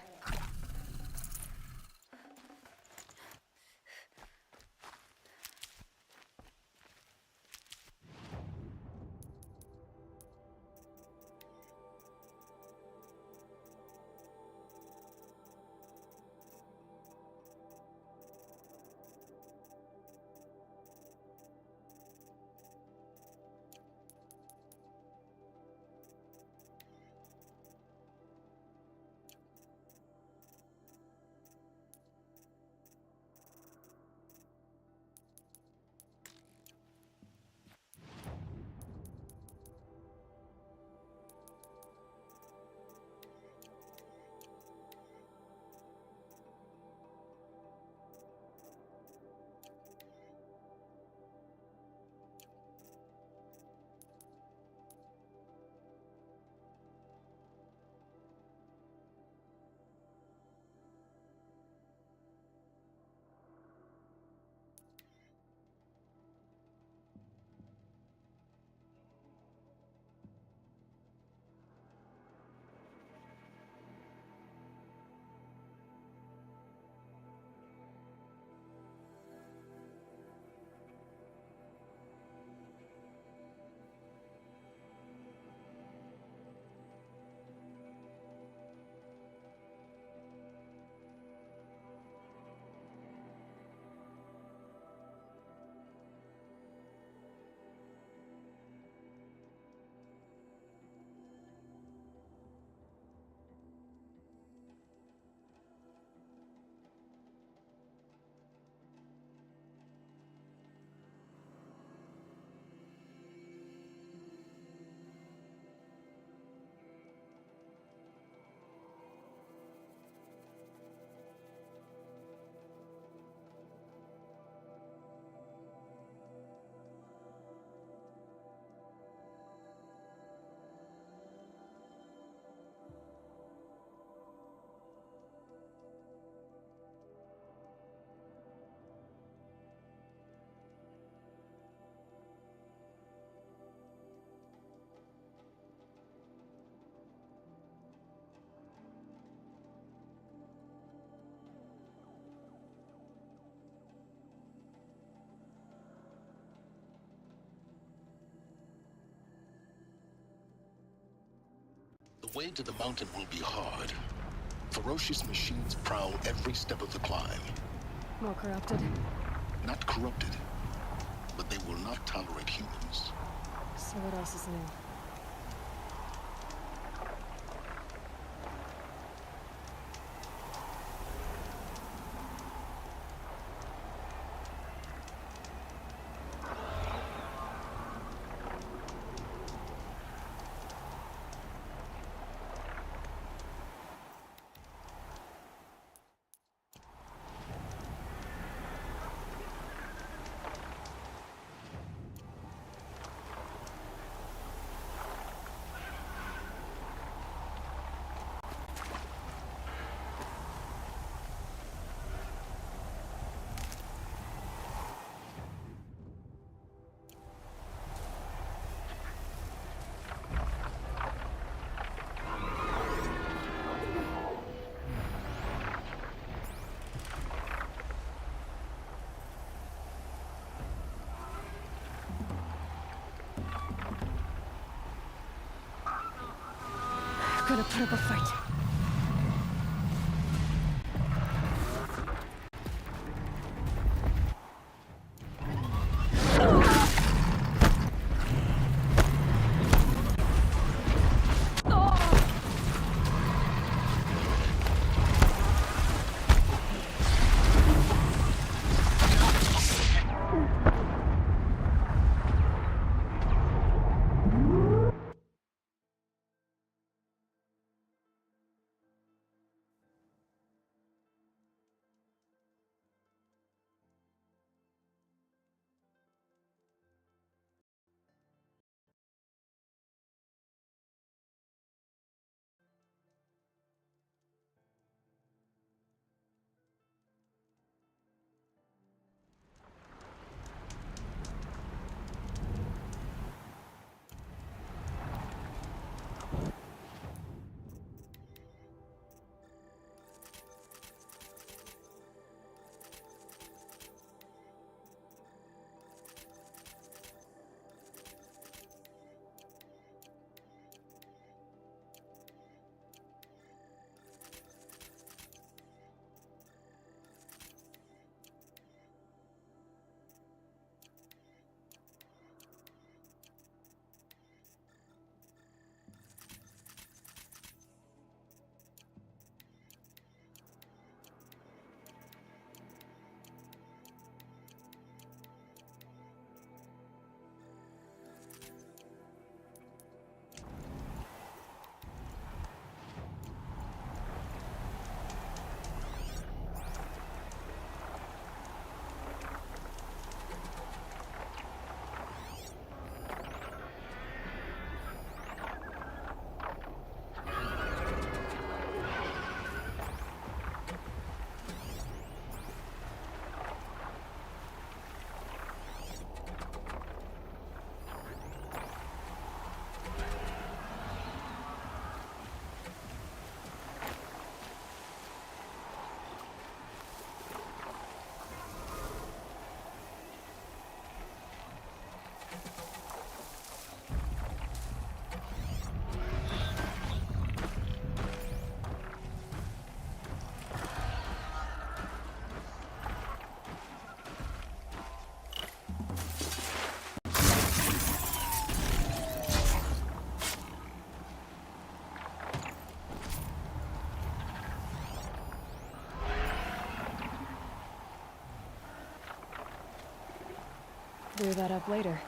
way to the mountain will be hard. Ferocious machines prowl every step of the climb. More corrupted? Not corrupted, but they will not tolerate humans. So what else is new? Gonna put up a fight. Clear that up later.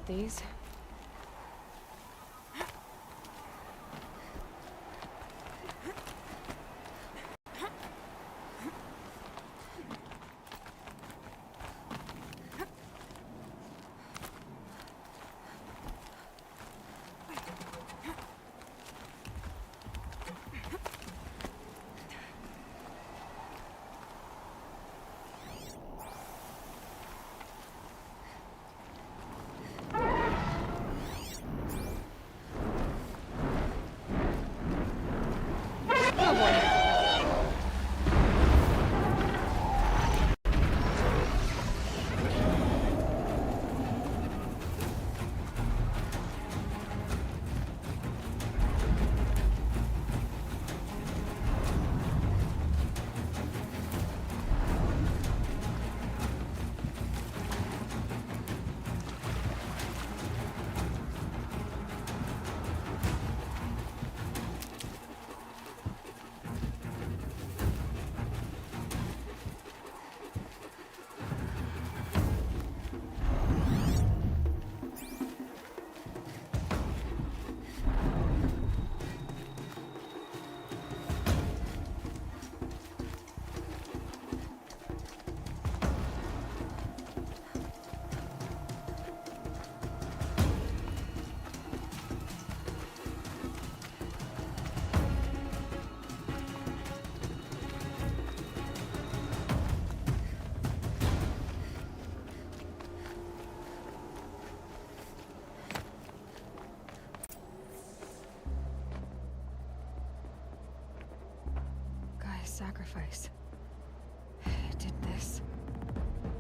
about these. Sacrifice. It did this.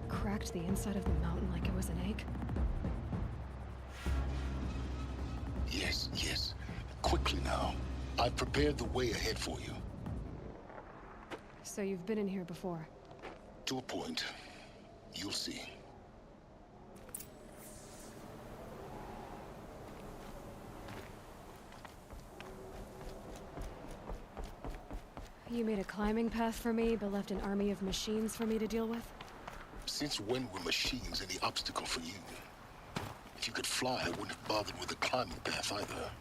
Cracked the inside of the mountain like it was an egg. Yes, yes. Quickly now. I've prepared the way ahead for you. So you've been in here before? To a point. You'll see. You made a climbing path for me, but left an army of machines for me to deal with? Since when were machines any obstacle for you? If you could fly, I wouldn't have bothered with a climbing path either.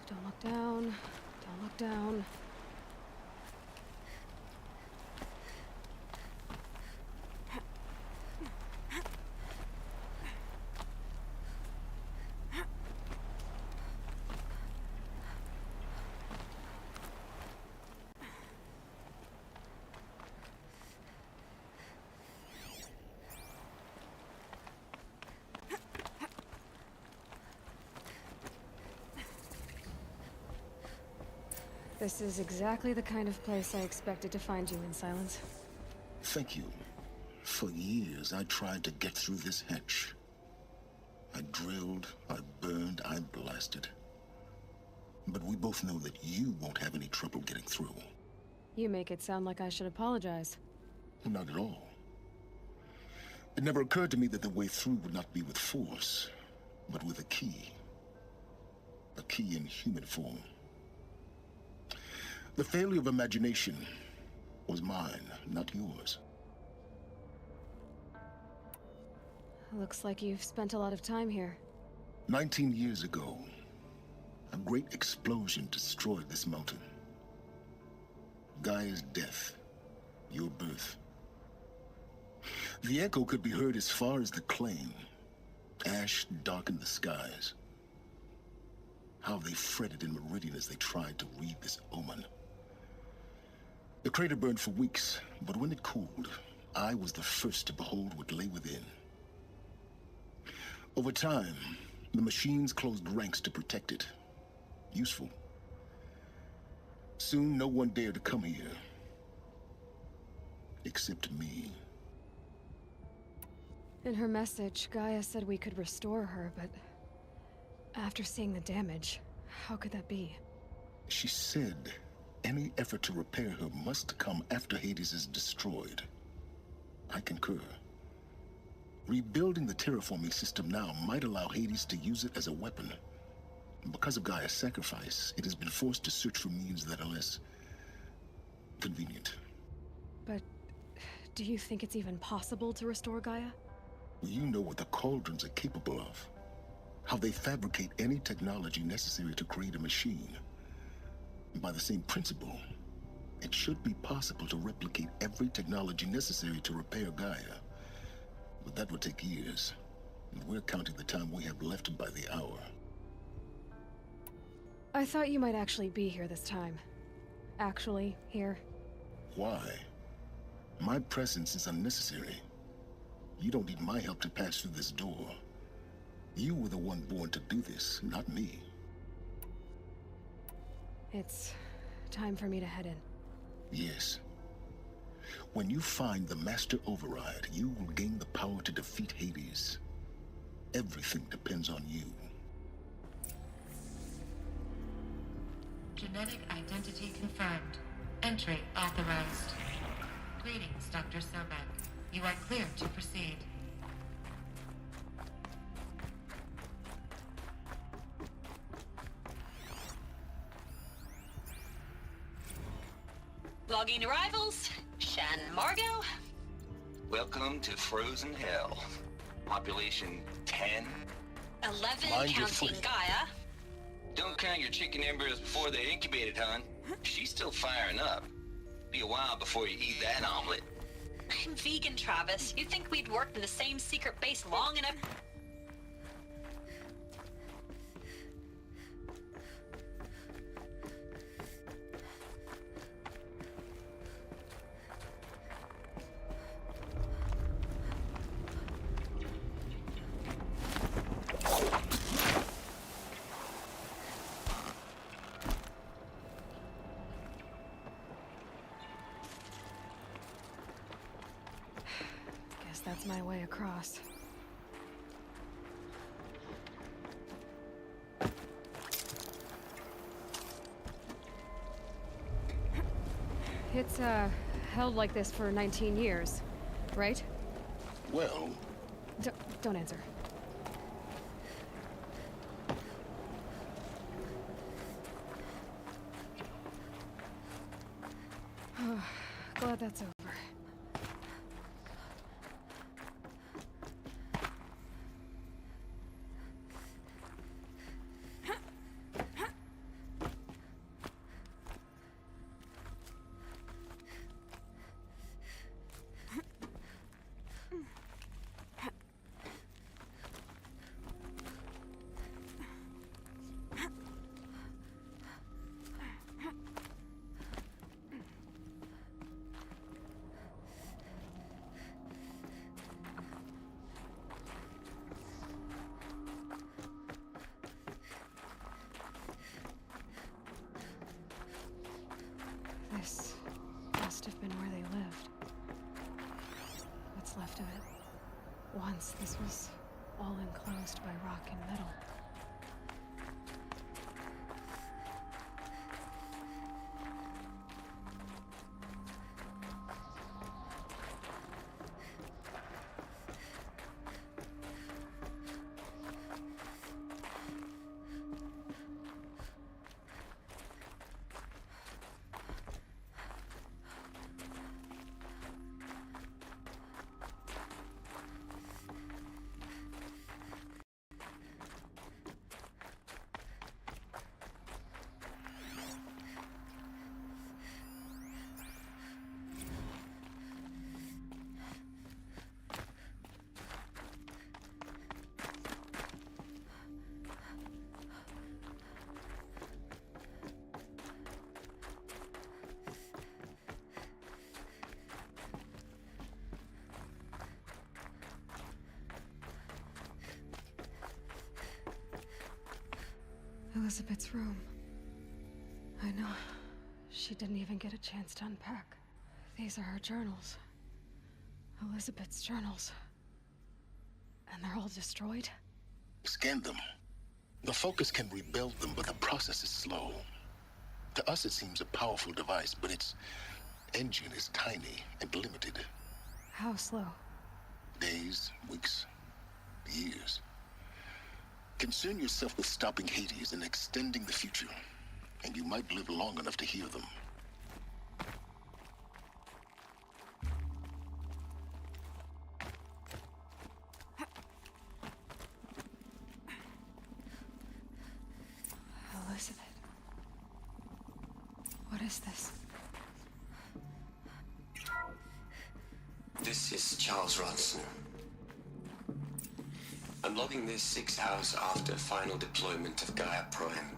Don't look down. Don't look down. This is exactly the kind of place I expected to find you in, Silence. Thank you. For years, I tried to get through this hatch. I drilled, I burned, I blasted. But we both know that you won't have any trouble getting through. You make it sound like I should apologize. Not at all. It never occurred to me that the way through would not be with force, but with a key. A key in human form. The failure of imagination was mine, not yours. Looks like you've spent a lot of time here. 19 years ago, a great explosion destroyed this mountain. Gaia's death, your birth. The echo could be heard as far as the Claim. Ash darkened the skies. How they fretted in Meridian as they tried to read this omen. The crater burned for weeks, but when it cooled, I was the first to behold what lay within. Over time, the machines closed ranks to protect it. Useful. Soon, no one dared to come here. Except me. In her message, Gaia said we could restore her, but after seeing the damage, how could that be? She said any effort to repair her must come after Hades is destroyed. I concur. Rebuilding the terraforming system now might allow Hades to use it as a weapon. Because of Gaia's sacrifice, it has been forced to search for means that are less convenient. But do you think it's even possible to restore Gaia? You know what the Cauldrons are capable of. How they fabricate any technology necessary to create a machine. By the same principle, it should be possible to replicate every technology necessary to repair Gaia. But that would take years. And we're counting the time we have left by the hour. I thought you might actually be here this time. Actually, here. Why? My presence is unnecessary. You don't need my help to pass through this door. You were the one born to do this, not me. It's time for me to head in. Yes. When you find the Master Override, you will gain the power to defeat Hades. Everything depends on you. Genetic identity confirmed. Entry authorized. Greetings, Dr. Sobek. You are clear to proceed. Logging arrivals. Shan Margot. Welcome to Frozen Hell. Population 10. 11 Mind your counting footing. Gaia. Don't count your chicken embryos before they're incubated, hon. She's still firing up. Be a while before you eat that omelet. I'm vegan, Travis. You'd think we'd worked in the same secret base long enough. Guess that's my way across. It's, held like this for 19 years, right? Well... Don't answer. Glad that's over. This must have been where they lived. What's left of it. Once this was all enclosed by rock and metal. Elizabeth's room. I know. She didn't even get a chance to unpack. These are her journals. Elizabeth's journals. And they're all destroyed? Scan them. The Focus can rebuild them, but the process is slow. To us, it seems a powerful device, but its engine is tiny and limited. How slow? Days, weeks, years. Concern yourself with stopping Hades and extending the future, and you might live long enough to hear them. Elizabeth. What is this? This is Charles Ronson. I'm logging this 6 hours after final deployment of Gaia Prime.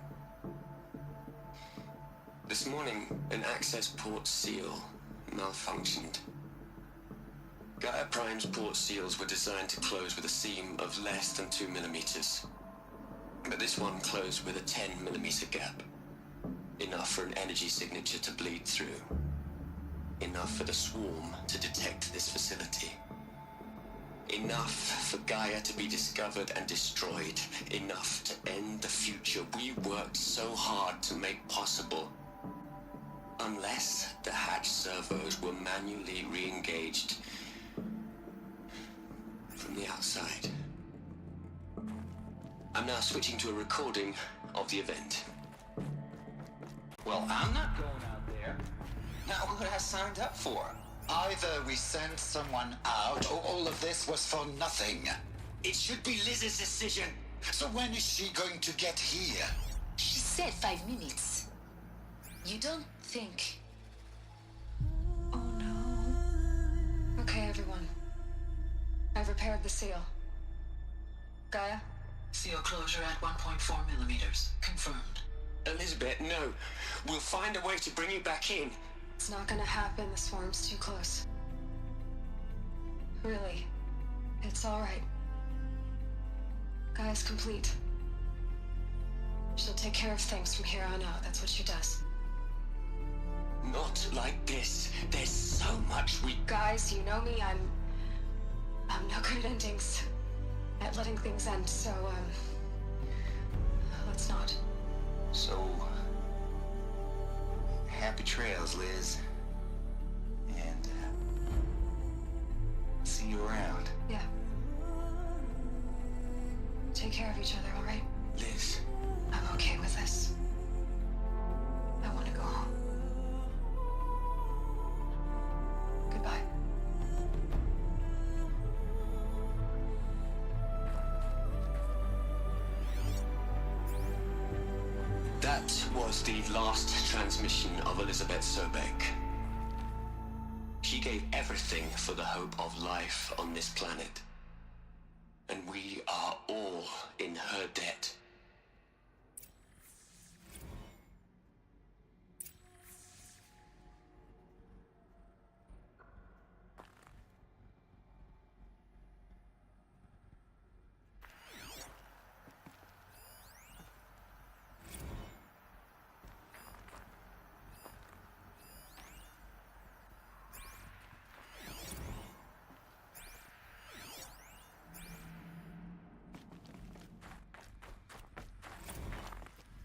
This morning, an access port seal malfunctioned. Gaia Prime's port seals were designed to close with a seam of less than 2 millimeters. But this one closed with a 10 millimeter gap. Enough for an energy signature to bleed through. Enough for the swarm to detect this facility. Enough for Gaia to be discovered and destroyed. Enough to end the future we worked so hard to make possible. Unless the hatch servos were manually re-engaged from the outside. I'm now switching to a recording of the event. Well, I'm not going out there. Not what I signed up for. Either we send someone out, or all of this was for nothing. It should be Liz's decision. So when is she going to get here? She said 5 minutes. You don't think... Okay, everyone. I've repaired the seal. Gaia? Seal closure at 1.4 millimeters. Confirmed. Elizabeth, no. We'll find a way to bring you back in. It's not gonna happen. The swarm's too close. Really. It's all right. Gaia's complete. She'll take care of things from here on out. That's what she does. Not like this. There's so much we... Guys, you know me. I'm no good at endings. At letting things end, so, let's not. So... happy trails, Liz. And, see you around. Yeah. Take care of each other, all right? Liz. I'm okay with this. I want to go home. Goodbye. That was the last transmission of Elizabeth Sobek. She gave everything for the hope of life on this planet. And we are all in her debt.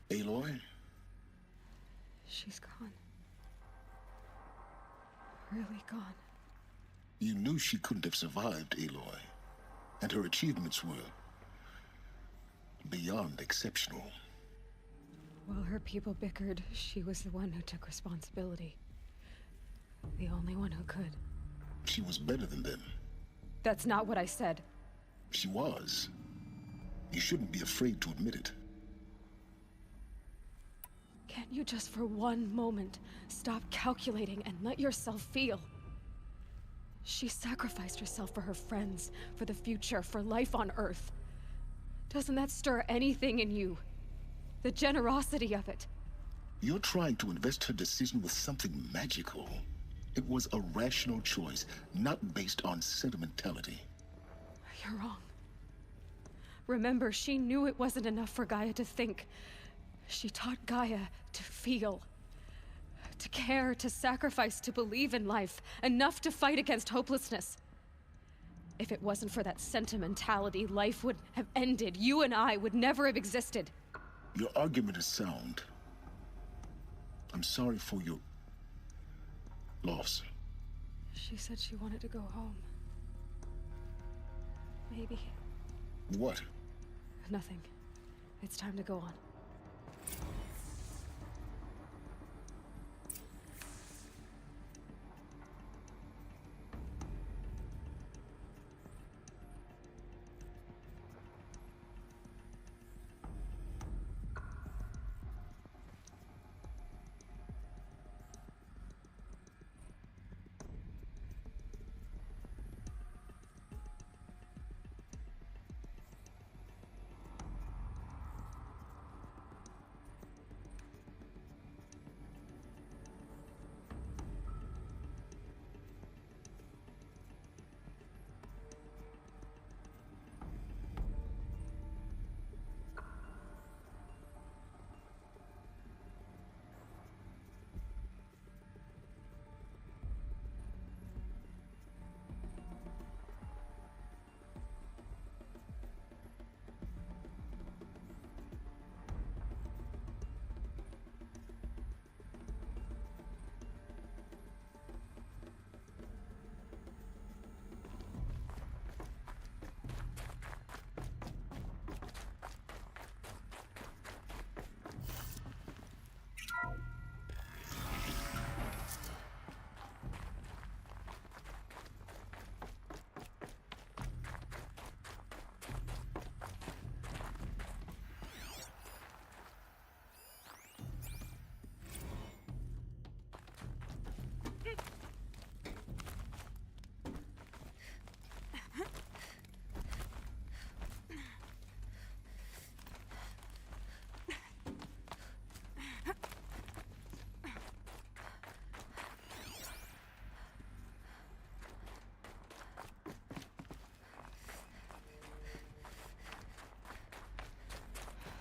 Aloy? She's gone. Really gone. You knew she couldn't have survived, Aloy. And her achievements were... beyond exceptional. While her people bickered, she was the one who took responsibility. The only one who could. She was better than them. That's not what I said. She was. You shouldn't be afraid to admit it. Can't you just for one moment stop calculating and let yourself feel? She sacrificed herself for her friends, for the future, for life on Earth. Doesn't that stir anything in you? The generosity of it. You're trying to invest her decision with something magical. It was a rational choice, not based on sentimentality. You're wrong. Remember, she knew it wasn't enough for Gaia to think. She taught Gaia to feel. To care, to sacrifice, to believe in life. Enough to fight against hopelessness. If it wasn't for that sentimentality, life would have ended. You and I would never have existed. Your argument is sound. I'm sorry for your... loss. She said she wanted to go home. Maybe. What? Nothing. It's time to go on.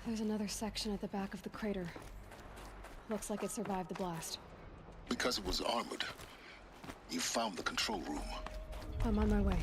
There's another section at the back of the crater. Looks like it survived the blast. Because it was armored. You found the control room. I'm on my way.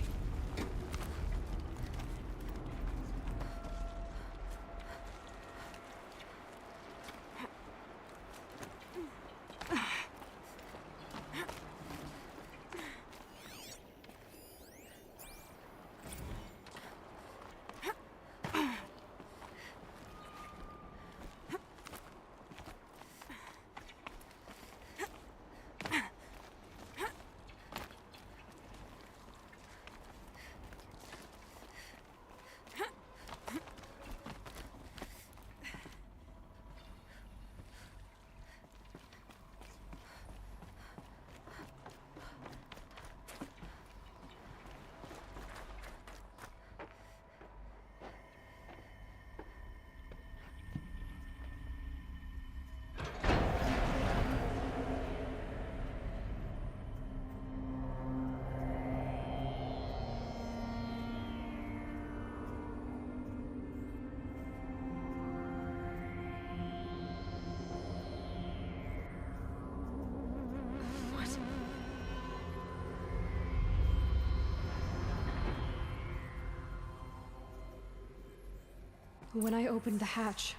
When I opened the hatch,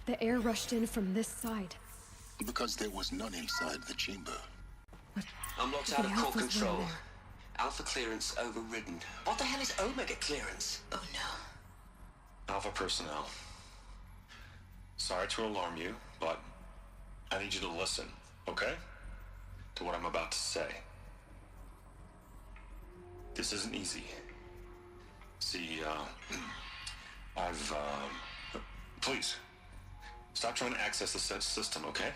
the air rushed in from this side. Because there was none inside the chamber. I'm locked out of core control. Alpha clearance overridden. What the hell is Omega clearance? Oh no. Alpha personnel. Sorry to alarm you, but I need you to listen, okay? To what I'm about to say. This isn't easy. See, please, stop trying to access the system, okay?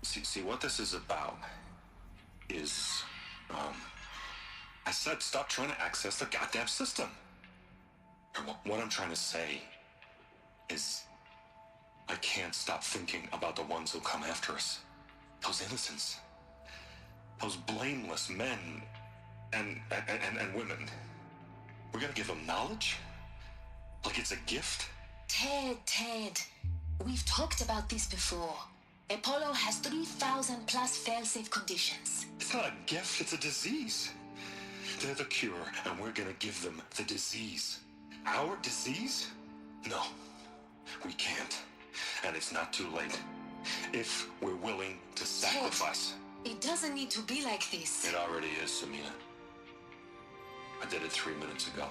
See, what this is about is, I said stop trying to access the goddamn system. What I'm trying to say is, I can't stop thinking about the ones who come after us. Those innocents. Those blameless men and women. We're gonna give them knowledge? Like it's a gift? Ted. We've talked about this before. Apollo has 3,000 plus fail-safe conditions. It's not a gift, it's a disease. They're the cure, and we're gonna give them the disease. Our disease? No, we can't. And it's not too late. If we're willing to sacrifice. Ted, it doesn't need to be like this. It already is, Samina. I did it 3 minutes ago.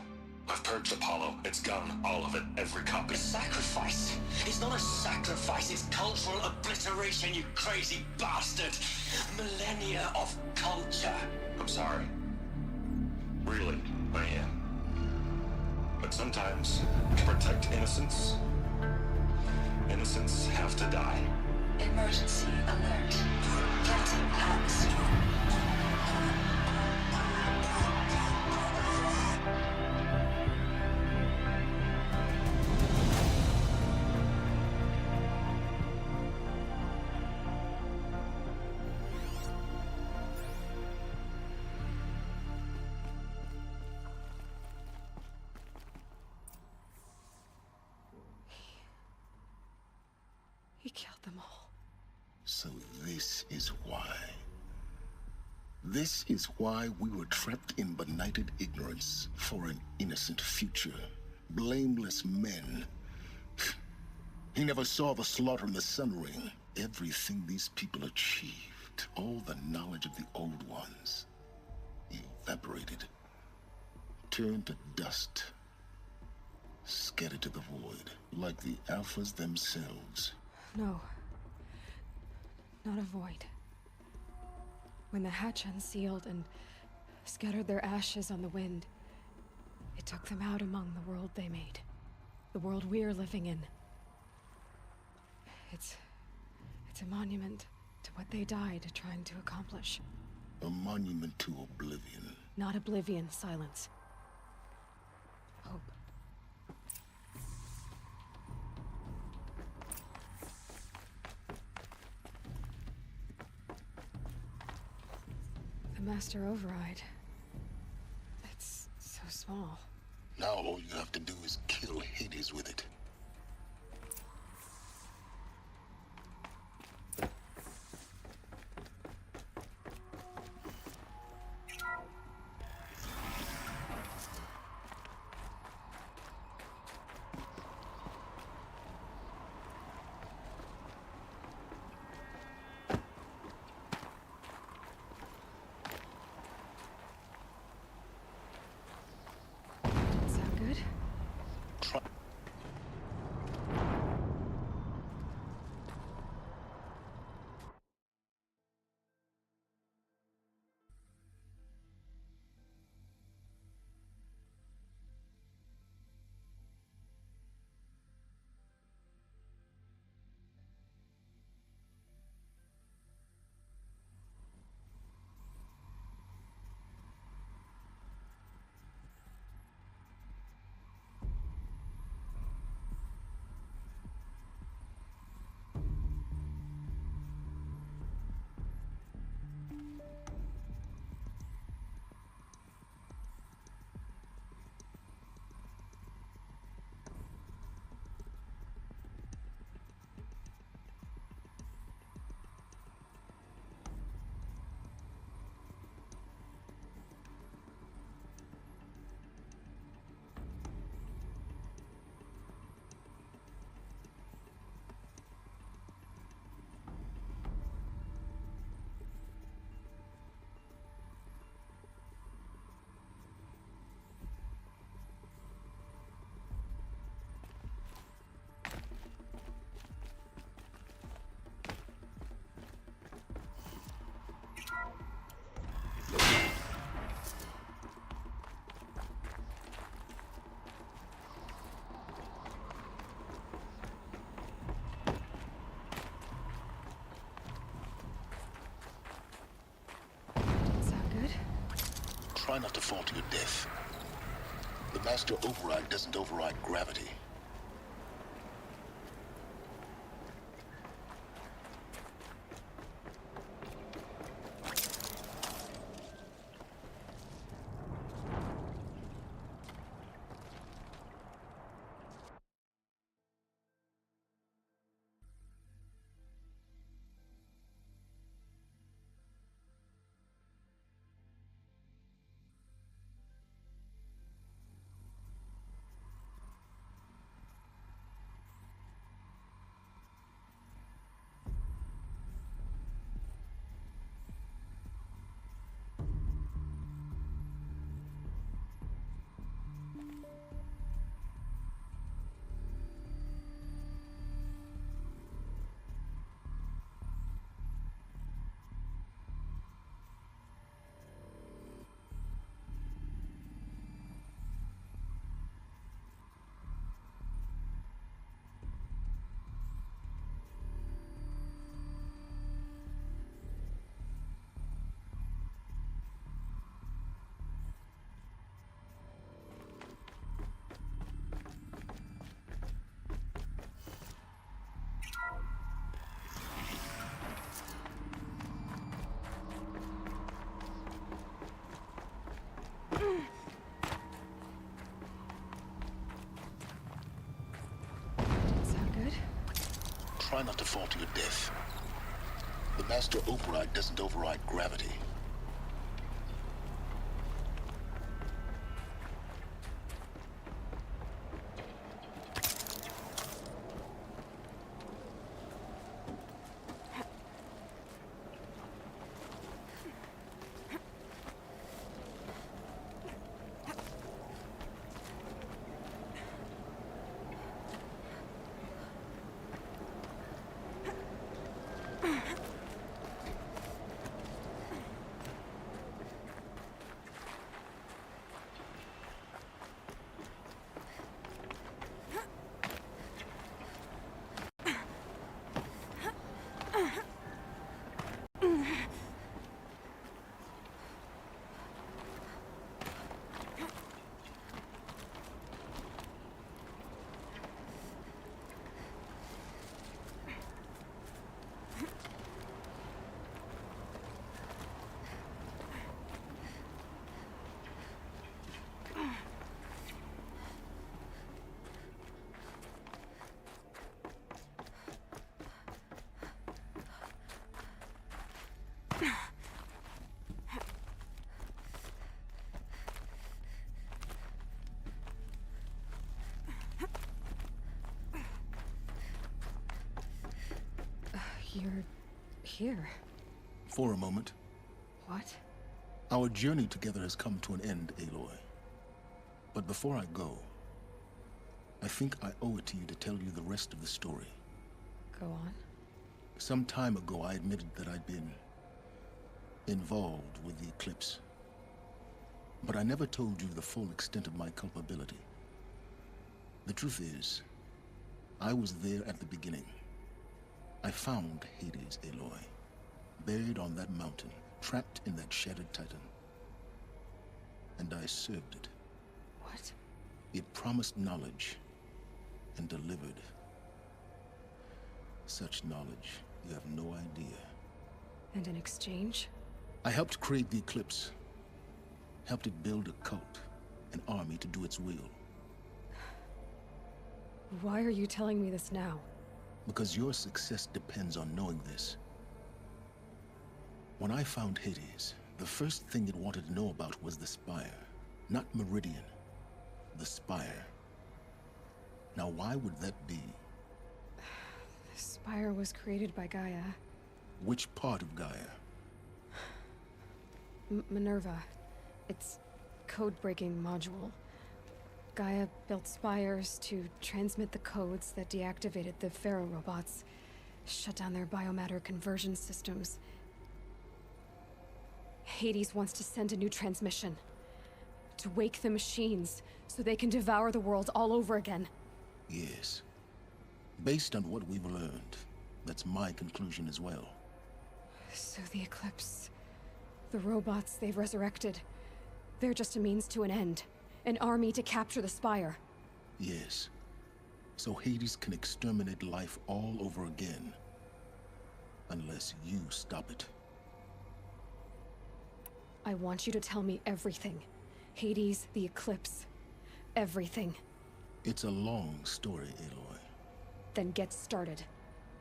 I've purged Apollo. It's gone. All of it. Every copy. A sacrifice? It's not a sacrifice, it's cultural obliteration, you crazy bastard! Millennia of culture. I'm sorry. Really, I am. But sometimes, to protect innocence, innocents have to die. Emergency alert. Venting atmosphere. He killed them all. So this is why. This is why we were trapped in benighted ignorance for an innocent future. Blameless men. He never saw the slaughter in the Sun Ring. Everything these people achieved, all the knowledge of the old ones, evaporated, turned to dust, scattered to the void, like the Alphas themselves. No. Not a void. When the hatch unsealed and scattered their ashes on the wind, it took them out among the world they made. The world we're living in. It's a monument to what they died trying to accomplish. A monument to oblivion. Not oblivion, silence. Hope. The Master Override. It's so small. Now all you have to do is kill Hades with it. Sound good? Try not to fall to your death. The Master Override doesn't override gravity. Try not to fall to your death. The master override doesn't override gravity. You're here. For a moment. What? Our journey together has come to an end, Aloy. But before I go, I think I owe it to you to tell you the rest of the story. Go on. Some time ago, I admitted that I'd been involved with the Eclipse. But I never told you the full extent of my culpability. The truth is, I was there at the beginning. I found Hades, Aloy, buried on that mountain, trapped in that shattered titan. And I served it. What? It promised knowledge and delivered. Such knowledge, you have no idea. And in exchange? I helped create the Eclipse. Helped it build a cult, an army to do its will. Why are you telling me this now? Because your success depends on knowing this. When I found Hades, the first thing it wanted to know about was the Spire. Not Meridian. The Spire. Now why would that be? The Spire was created by Gaia. Which part of Gaia? Minerva. Its code-breaking module. Gaia built spires to transmit the codes that deactivated the Pharaoh robots, shut down their biomatter conversion systems. Hades wants to send a new transmission. To wake the machines, so they can devour the world all over again. Yes. Based on what we've learned, that's my conclusion as well. So the Eclipse... the robots they've resurrected... they're just a means to an end. An army to capture the Spire. Yes. So Hades can exterminate life all over again. Unless you stop it. I want you to tell me everything. Hades, the Eclipse. Everything. It's a long story, Aloy. Then get started.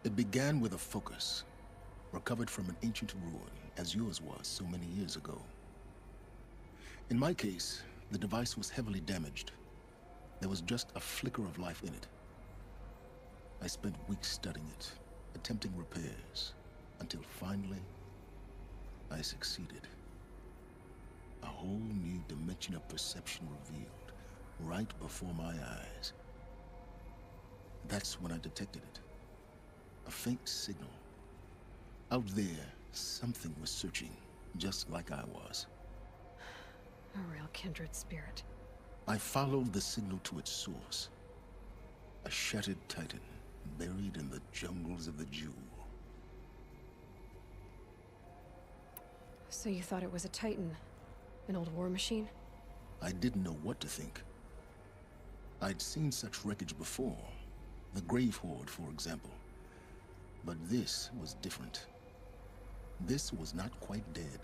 It began with a focus. Recovered from an ancient ruin, as yours was so many years ago. In my case, the device was heavily damaged. There was just a flicker of life in it. I spent weeks studying it, attempting repairs, until finally, I succeeded. A whole new dimension of perception revealed, right before my eyes. That's when I detected it. A faint signal. Out there, something was searching, just like I was. A real kindred spirit. I followed the signal to its source. A shattered titan, buried in the jungles of the Jewel. So you thought it was a titan? An old war machine? I didn't know what to think. I'd seen such wreckage before. The Grave Horde, for example. But this was different. This was not quite dead.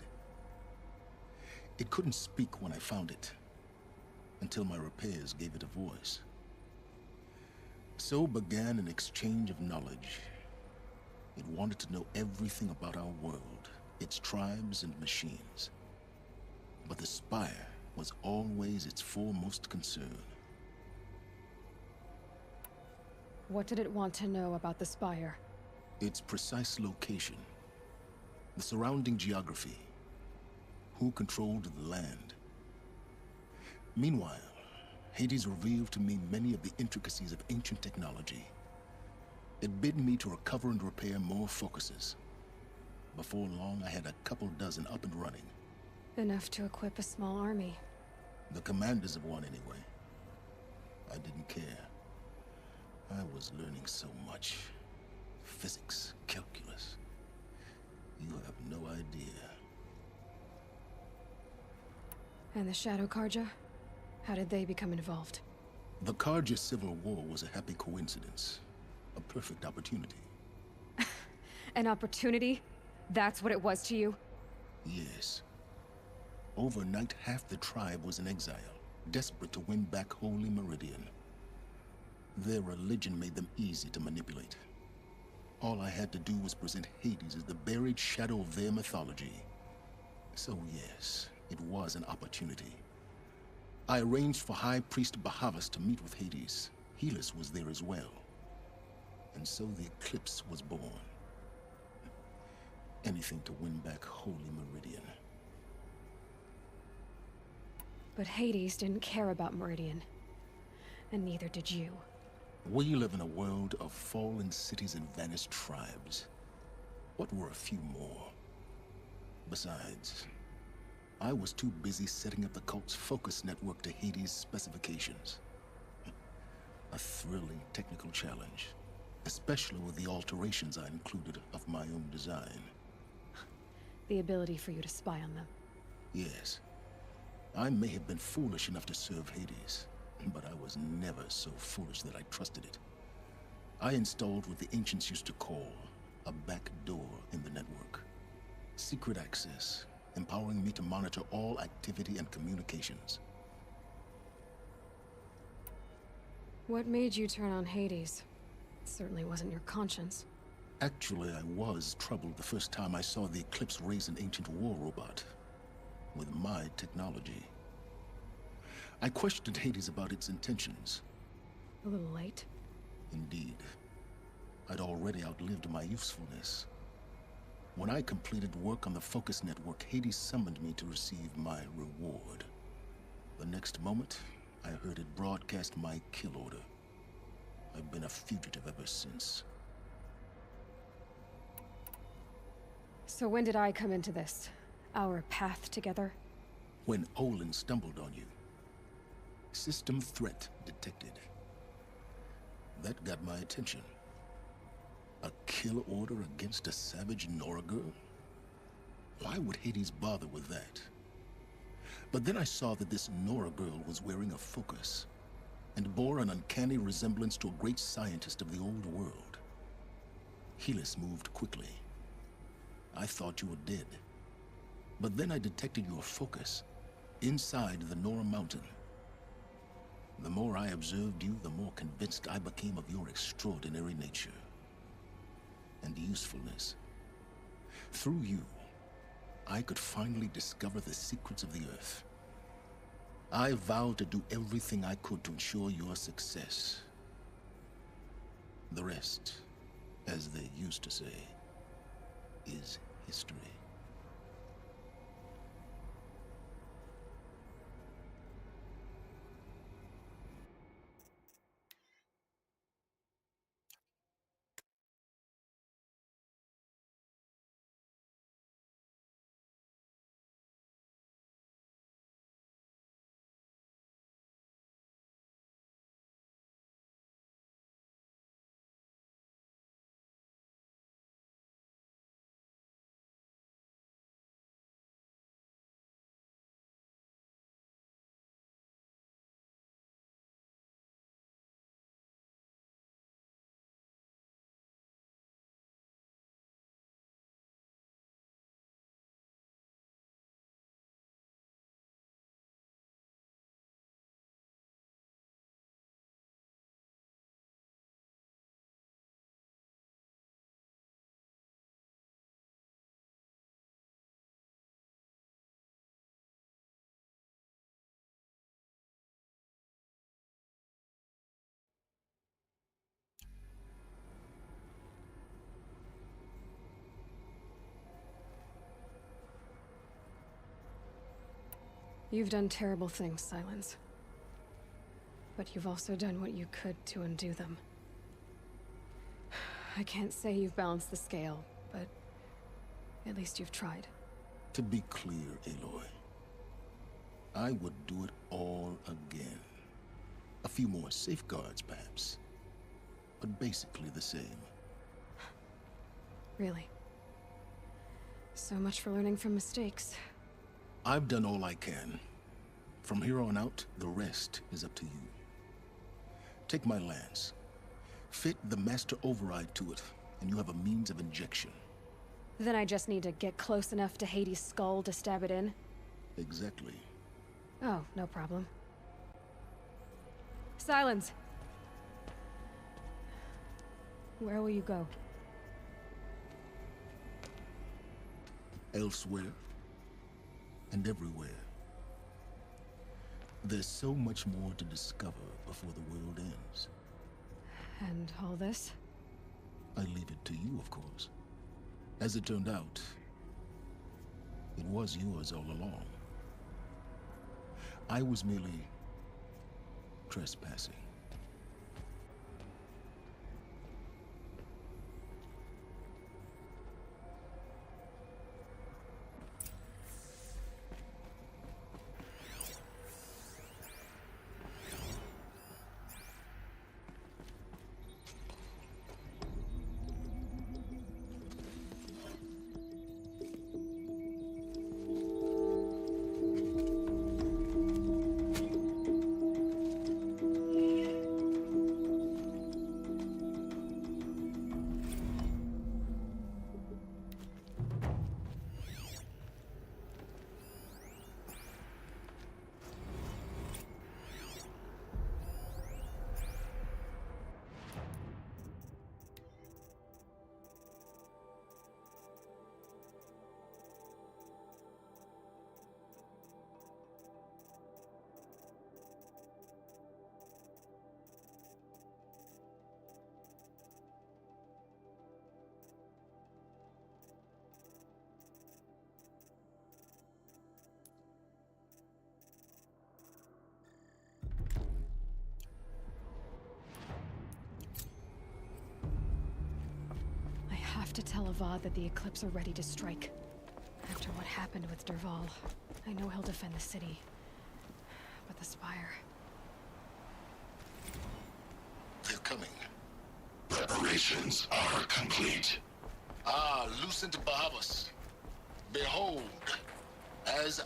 It couldn't speak when I found it, until my repairs gave it a voice. So began an exchange of knowledge, It wanted to know everything about our world, its tribes and machines. But the Spire was always its foremost concern. What did it want to know about the Spire? Its precise location, the surrounding geography, who controlled the land. Meanwhile, Hades revealed to me many of the intricacies of ancient technology. It bid me to recover and repair more focuses. Before long, I had a couple dozen up and running. Enough to equip a small army. The commanders of one, anyway. I didn't care. I was learning so much. Physics, calculus. You have no idea. And the Shadow Carja? How did they become involved? The Carja Civil War was a happy coincidence. A perfect opportunity. An opportunity? That's what it was to you? Yes. Overnight, half the tribe was in exile, desperate to win back Holy Meridian. Their religion made them easy to manipulate. All I had to do was present Hades as the buried shadow of their mythology. So yes, it was an opportunity. I arranged for High Priest Bahavas to meet with Hades. Helis was there as well. And so the Eclipse was born. Anything to win back Holy Meridian. But Hades didn't care about Meridian. And neither did you. We live in a world of fallen cities and vanished tribes. What were a few more? Besides, I was too busy setting up the cult's focus network to Hades' specifications. A thrilling technical challenge, especially with the alterations I included of my own design. The ability for you to spy on them. Yes. I may have been foolish enough to serve Hades, but I was never so foolish that I trusted it. I installed what the ancients used to call a back door in the network. Secret access, empowering me to monitor all activity and communications. What made you turn on Hades? It certainly wasn't your conscience. Actually, I was troubled the first time I saw the Eclipse raise an ancient war robot. With my technology. I questioned Hades about its intentions. A little late? Indeed. I'd already outlived my usefulness. When I completed work on the Focus Network, Hades summoned me to receive my reward. The next moment, I heard it broadcast my kill order. I've been a fugitive ever since. So when did I come into this? Our path together? When Olin stumbled on you. System threat detected. That got my attention. A kill order against a savage Nora girl? Why would Hades bother with that? But then I saw that this Nora girl was wearing a focus, and bore an uncanny resemblance to a great scientist of the old world. Helis moved quickly. I thought you were dead. But then I detected your focus, inside the Nora Mountain. The more I observed you, the more convinced I became of your extraordinary nature. And usefulness. Through you, I could finally discover the secrets of the Earth. I vowed to do everything I could to ensure your success. The rest, as they used to say, is history. You've done terrible things, Silence. But you've also done what you could to undo them. I can't say you've balanced the scale, but at least you've tried. To be clear, Aloy, I would do it all again. A few more safeguards, perhaps, but basically the same. Really? So much for learning from mistakes. I've done all I can. From here on out, the rest is up to you. Take my lance. Fit the Master Override to it, and you have a means of injection. Then I just need to get close enough to Hades' skull to stab it in? Exactly. Oh, no problem. Silence! Where will you go? Elsewhere. And everywhere. There's so much more to discover before the world ends. And all this? I leave it to you, of course. As it turned out, it was yours all along. I was merely trespassing. I have to tell Avad that the Eclipse are ready to strike. After what happened with Dervahl, I know he'll defend the city. But the Spire... They're coming. Preparations are complete. Ah, Lucent Bahavas. Behold, as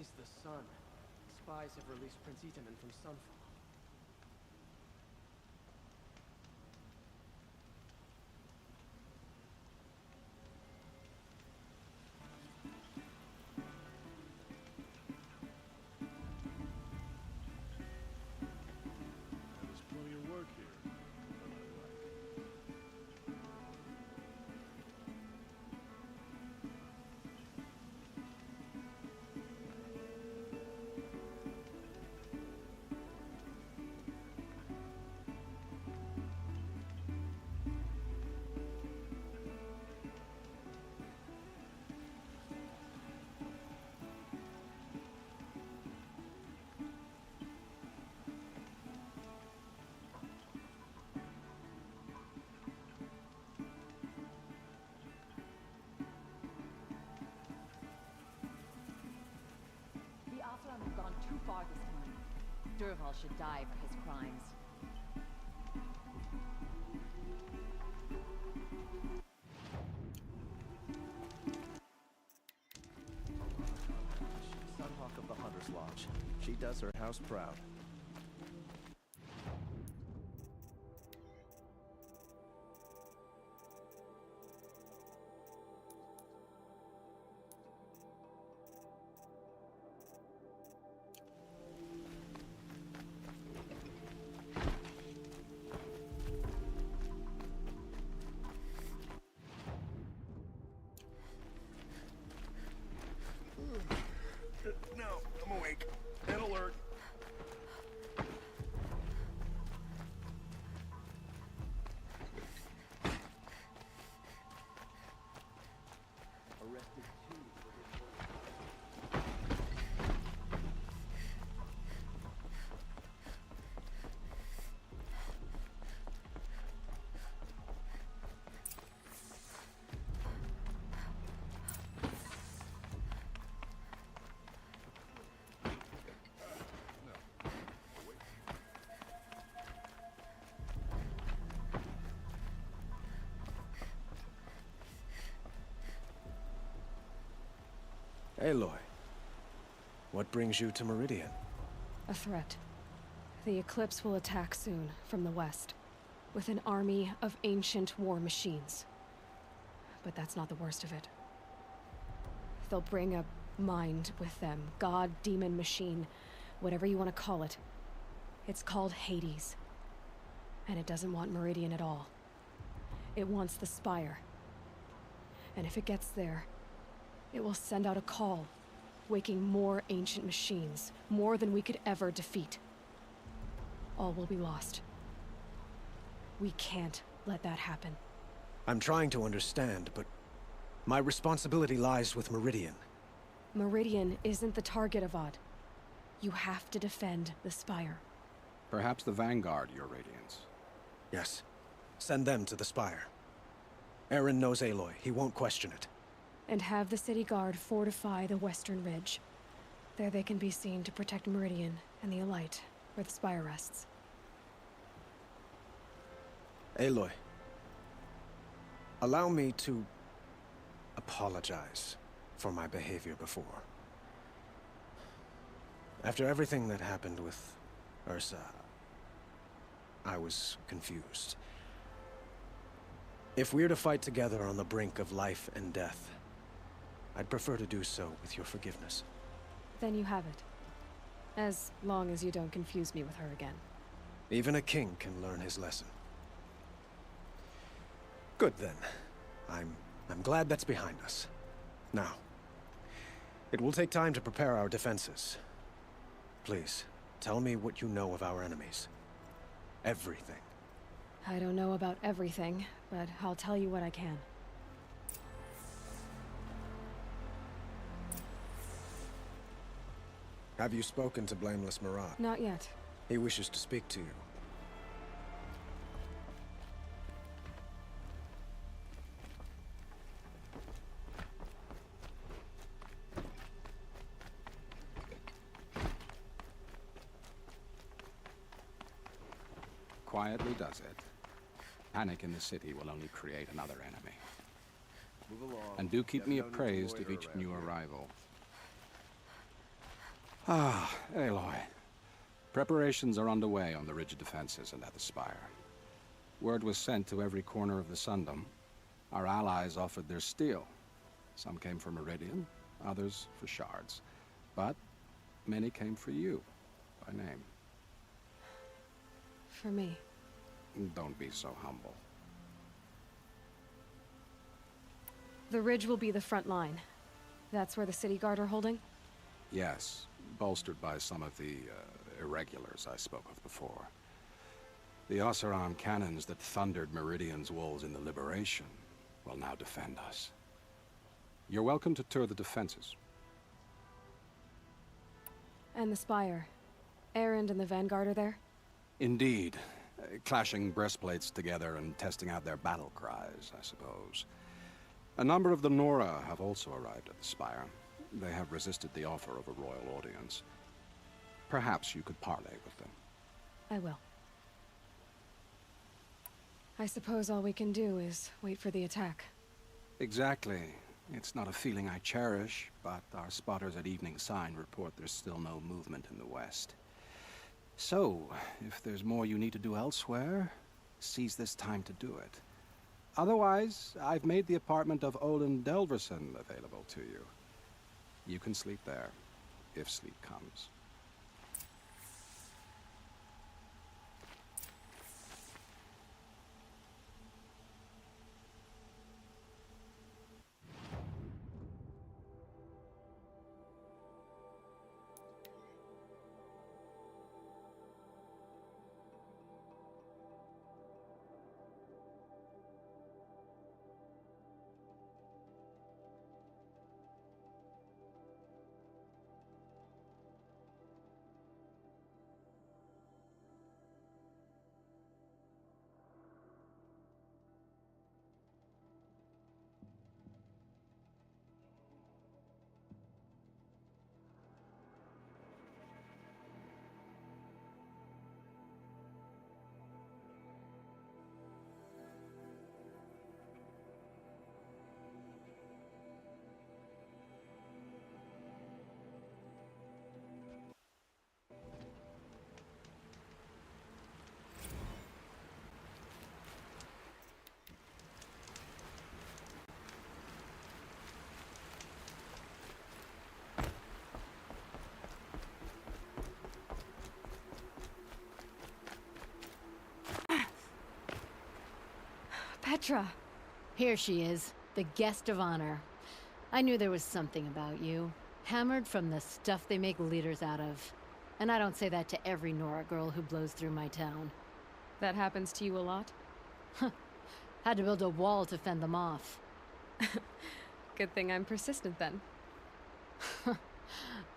Praise the sun. Spies have released Prince Itaman from Sunfall. There's plenty of work here. The Oseram have gone too far this time. Dervahl should die for his crimes. Sunhawk of the Hunter's Lodge. She does her house proud. No, I'm awake. And alert. Arrested two for Aloy, what brings you to Meridian? A threat. The Eclipse will attack soon, from the west, with an army of ancient war machines. But that's not the worst of it. They'll bring a mind with them. God, demon, machine, whatever you want to call it. It's called Hades. And it doesn't want Meridian at all. It wants the Spire. And if it gets there, it will send out a call, waking more ancient machines, more than we could ever defeat. All will be lost. We can't let that happen. I'm trying to understand, but my responsibility lies with Meridian. Meridian isn't the target, Avad. You have to defend the Spire. Perhaps the Vanguard, Your Radiance. Yes. Send them to the Spire. Eren knows Aloy. He won't question it. And have the City Guard fortify the Western Ridge. There they can be seen to protect Meridian and the Elite, where the Spire rests. Aloy, allow me to apologize for my behavior before. After everything that happened with Ursa, I was confused. If we're to fight together on the brink of life and death, I'd prefer to do so with your forgiveness. Then you have it. As long as you don't confuse me with her again. Even a king can learn his lesson. Good then. I'm glad that's behind us. Now, it will take time to prepare our defenses. Please, tell me what you know of our enemies. Everything. I don't know about everything, but I'll tell you what I can. Have you spoken to Blameless Marat? Not yet. He wishes to speak to you. Quietly does it. Panic in the city will only create another enemy. Move along. And do keep me No need to appraised of loiter each around new here. arrival. Ah, Aloy. Preparations are underway on the ridge defenses and at the Spire. Word was sent to every corner of the Sundom. Our allies offered their steel. Some came for Meridian, others for shards. But many came for you, by name. For me. Don't be so humble. The ridge will be the front line. That's where the city guard are holding? Yes, bolstered by some of the irregulars I spoke of before. The Oseram cannons that thundered Meridian's walls in the Liberation will now defend us. You're welcome to tour the defenses. And the Spire. Erend and the Vanguard are there? Indeed. Clashing breastplates together and testing out their battle cries, I suppose. A number of the Nora have also arrived at the Spire. They have resisted the offer of a royal audience. Perhaps you could parley with them. I will. I suppose all we can do is wait for the attack. Exactly. It's not a feeling I cherish, but our spotters at Evening Sign report there's still no movement in the west. So, if there's more you need to do elsewhere, seize this time to do it. Otherwise, I've made the apartment of Olin Delverson available to you. You can sleep there, if sleep comes. Petra! Here she is, the guest of honor. I knew there was something about you. Hammered from the stuff they make leaders out of. And I don't say that to every Nora girl who blows through my town. That happens to you a lot? Had to build a wall to fend them off. Good thing I'm persistent then.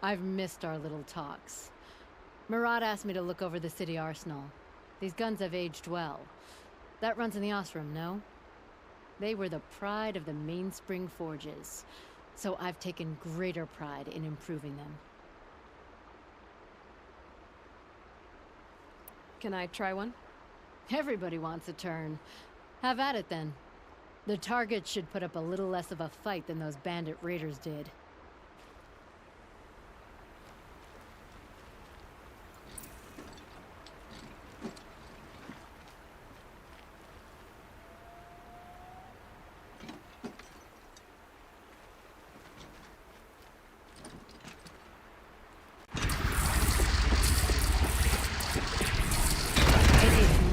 I've missed our little talks. Murad asked me to look over the city arsenal. These guns have aged well. That runs in the Osram, no? They were the pride of the Mainspring Forges, so I've taken greater pride in improving them. Can I try one? Everybody wants a turn. Have at it then. The target should put up a little less of a fight than those bandit raiders did.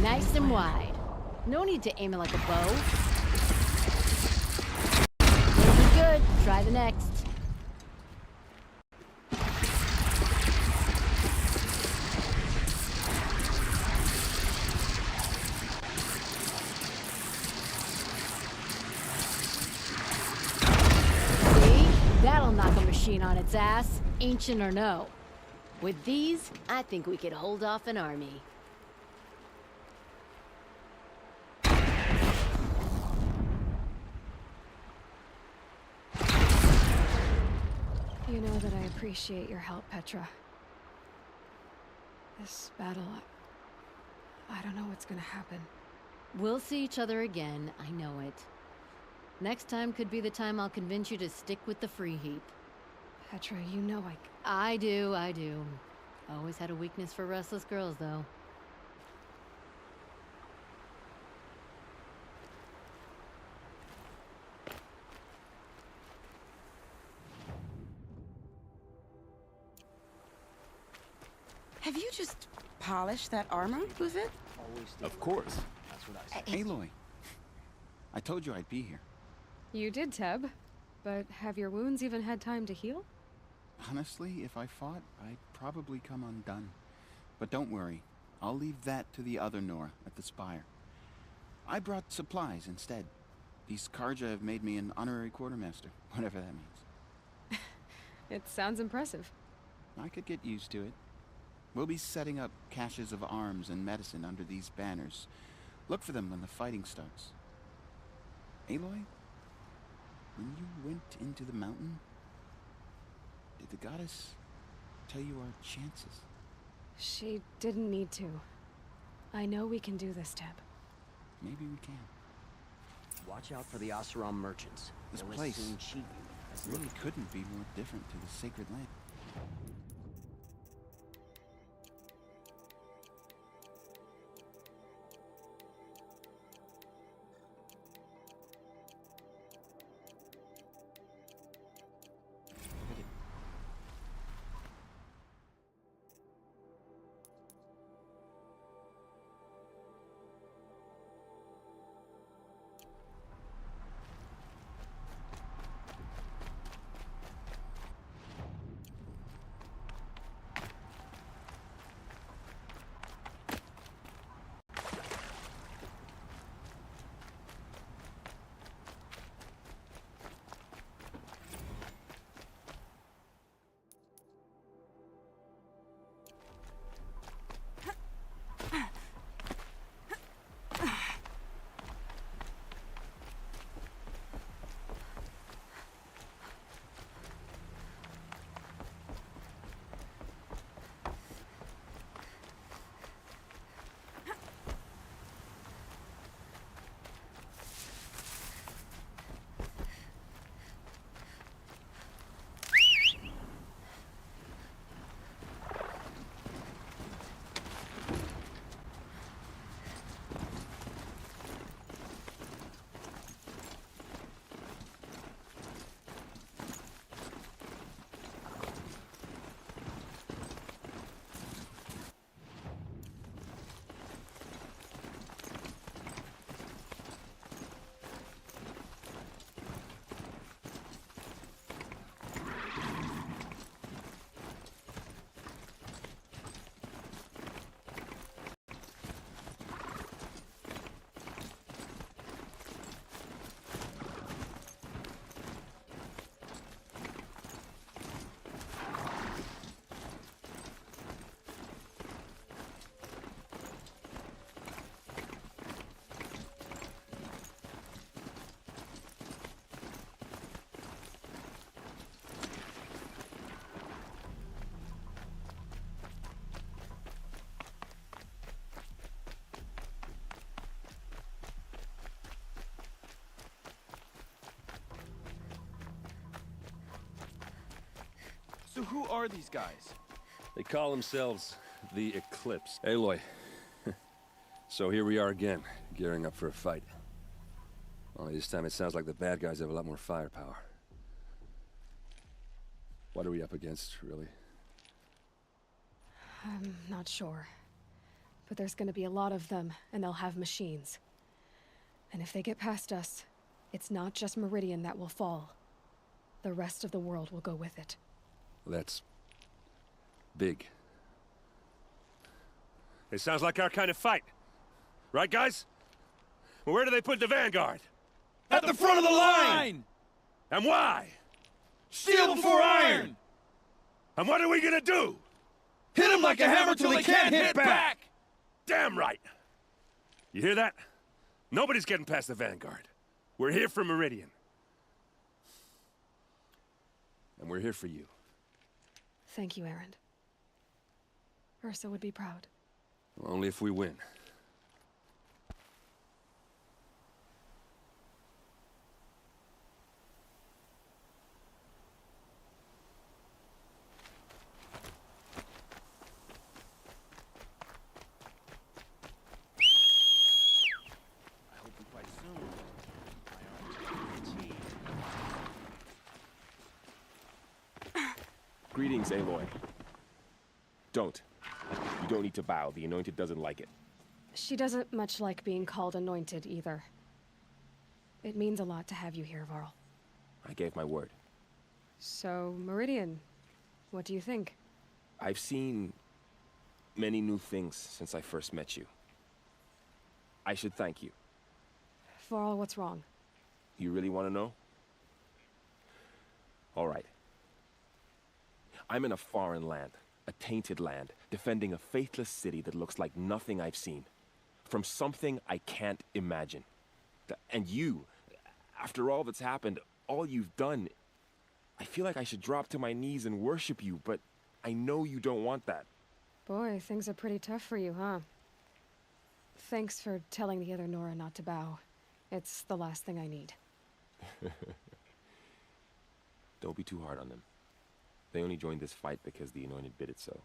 Nice and wide. No need to aim it like a bow. Looking good. Try the next. See? That'll knock a machine on its ass, ancient or no. With these, I think we could hold off an army. You know that I appreciate your help, Petra. This battle, I don't know what's gonna happen. We'll see each other again, I know it. Next time could be the time I'll convince you to stick with the Free Heap. Petra, you know I do. Always had a weakness for restless girls, though. Have you just polished that armor, Buvit? Of course. That's what I said. Aloy, I told you I'd be here. You did, Teb. But have your wounds even had time to heal? Honestly, if I fought, I'd probably come undone. But don't worry, I'll leave that to the other Nora at the Spire. I brought supplies instead. These Karja have made me an honorary quartermaster, whatever that means. It sounds impressive. I could get used to it. We'll be setting up caches of arms and medicine under these banners. Look for them when the fighting starts. Aloy, when you went into the mountain, did the goddess tell you our chances? She didn't need to. I know we can do this, Teb. Maybe we can. Watch out for the Oseram merchants. This They'll place soon cheat you. really couldn't be more different to the Sacred Land. So who are these guys? They call themselves the Eclipse. Aloy. So here we are again, gearing up for a fight. Only this time it sounds like the bad guys have a lot more firepower. What are we up against, really? I'm not sure. But there's gonna be a lot of them, and they'll have machines. And if they get past us, it's not just Meridian that will fall. The rest of the world will go with it. That's big. It sounds like our kind of fight. Right, guys? Well, where do they put the Vanguard? At the front of the line! And why? Steel before iron! And what are we gonna do? Hit him like a hammer till he can't hit back! Damn right! You hear that? Nobody's getting past the Vanguard. We're here for Meridian. And we're here for you. Thank you, Erend. Ursa would be proud. Well, only if we win. Greetings, Aloy. Don't. You don't need to bow. The Anointed doesn't like it. She doesn't much like being called Anointed, either. It means a lot to have you here, Varl. I gave my word. So, Meridian, what do you think? I've seen many new things since I first met you. I should thank you. Varl, what's wrong? You really want to know? All right. I'm in a foreign land, a tainted land, defending a faithless city that looks like nothing I've seen. From something I can't imagine. And you, after all that's happened, all you've done, I feel like I should drop to my knees and worship you, but I know you don't want that. Boy, things are pretty tough for you, huh? Thanks for telling the other Nora not to bow. It's the last thing I need. Don't be too hard on them. They only joined this fight because the Anointed bid it so.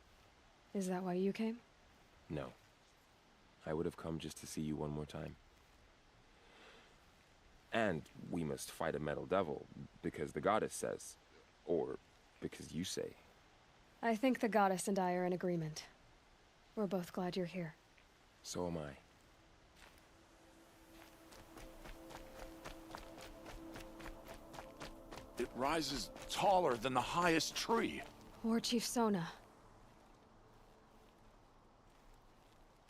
Is that why you came? No. I would have come just to see you one more time. And we must fight a metal devil, because the goddess says. Or because you say. I think the goddess and I are in agreement. We're both glad you're here. So am I. It rises taller than the highest tree. War Chief Sona.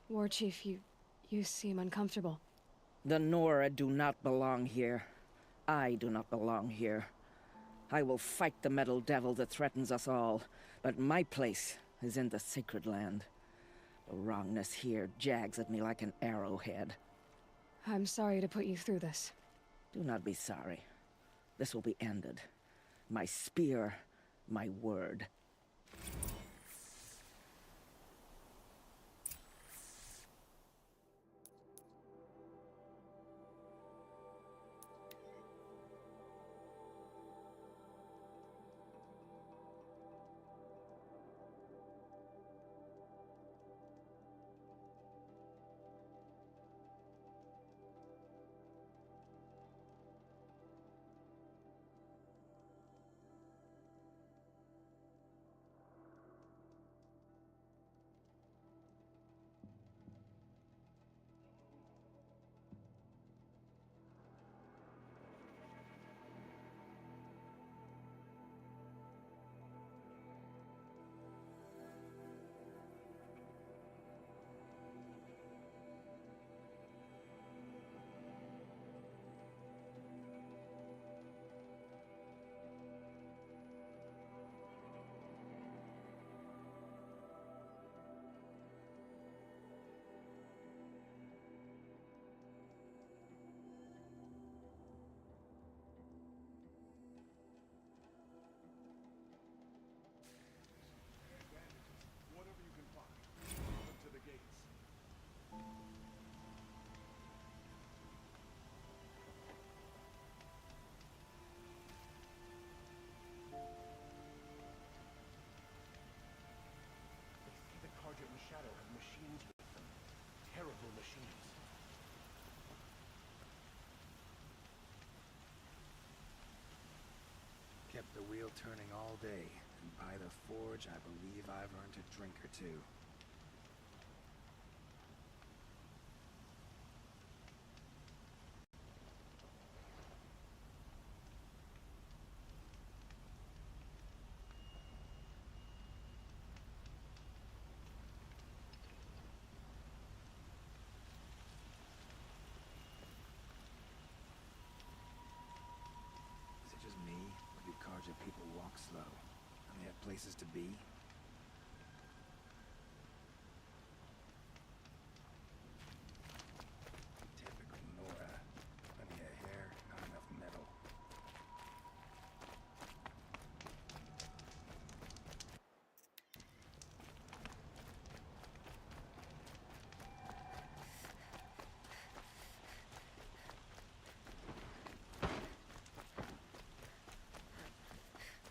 War Chief, you seem uncomfortable. The Nora do not belong here. I do not belong here. I will fight the metal devil that threatens us all, but my place is in the sacred land. The wrongness here jags at me like an arrowhead. I'm sorry to put you through this. Do not be sorry. This will be ended. My spear, my word. Shadow have machines with them. Terrible machines. Kept the wheel turning all day, and by the forge, I believe I've earned a drink or two. People walk slow, and they have places to be. Typical Nora. Plenty of hair, not enough metal.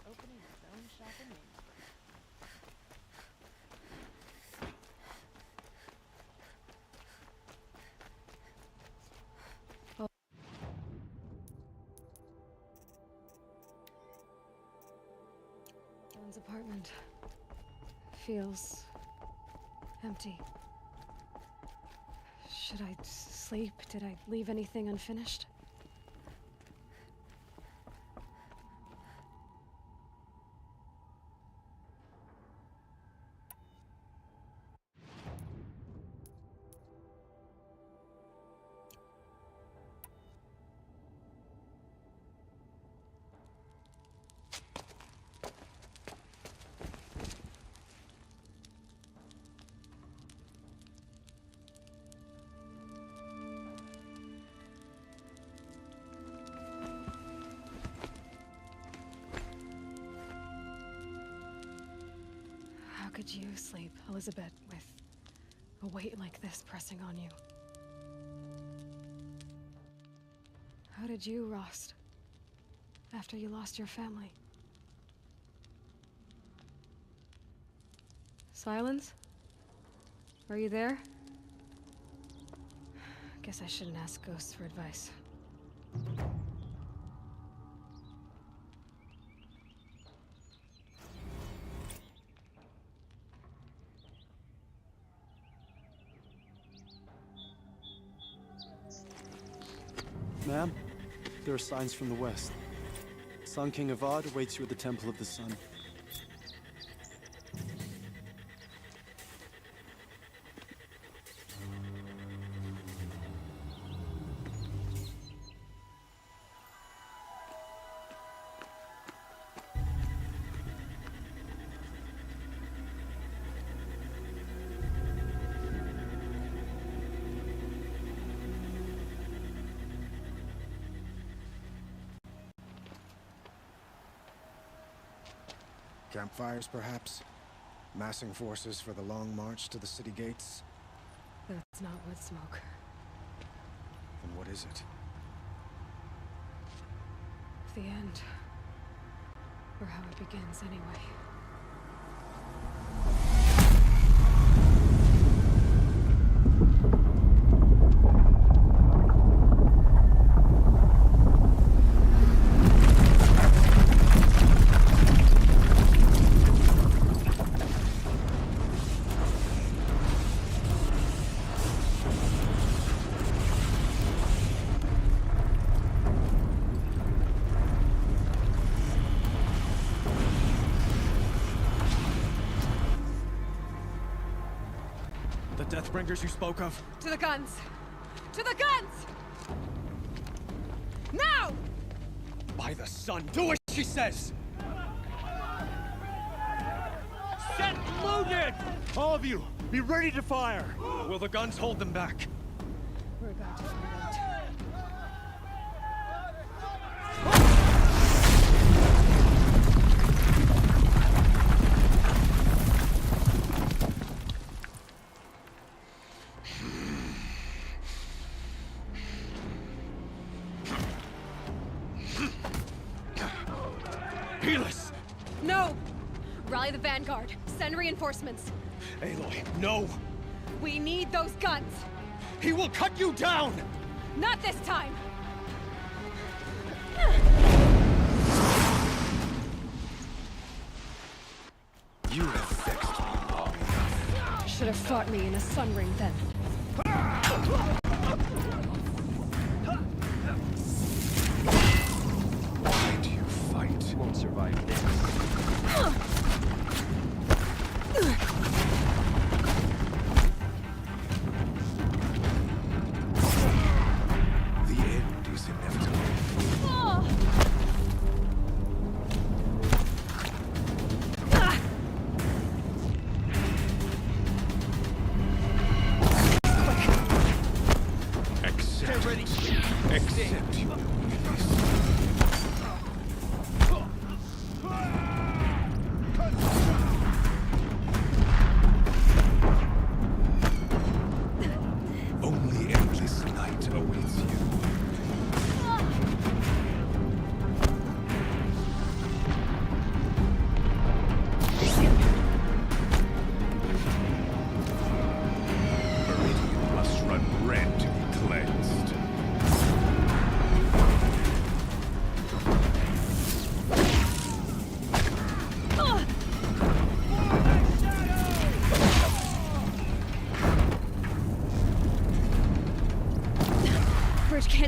Opening his own shop in Main Street. Dawn's apartment feels empty. Should I sleep? Did I leave anything unfinished? How could you sleep, Elizabeth, with a weight like this pressing on you? How did you, Rost, after you lost your family? Silence? Are you there? Guess I shouldn't ask ghosts for advice. Ma'am, there are signs from the west. Sun King Avad awaits you at the Temple of the Sun. Campfires, perhaps? Massing forces for the long march to the city gates? That's not wood smoke. Then what is it? The end. Or how it begins, anyway. Deathbringers you spoke of? To the guns! To the guns! Now! By the sun, do as she says! Set loaded! All of you, be ready to fire! Will the guns hold them back? We're about to find out. Helis! No! Rally the Vanguard. Send reinforcements. Aloy, no! We need those guns! He will cut you down! Not this time! You have vexed me long enough. Should have fought me in a sun ring then. Why do you fight? You won't survive this. The end is inevitable.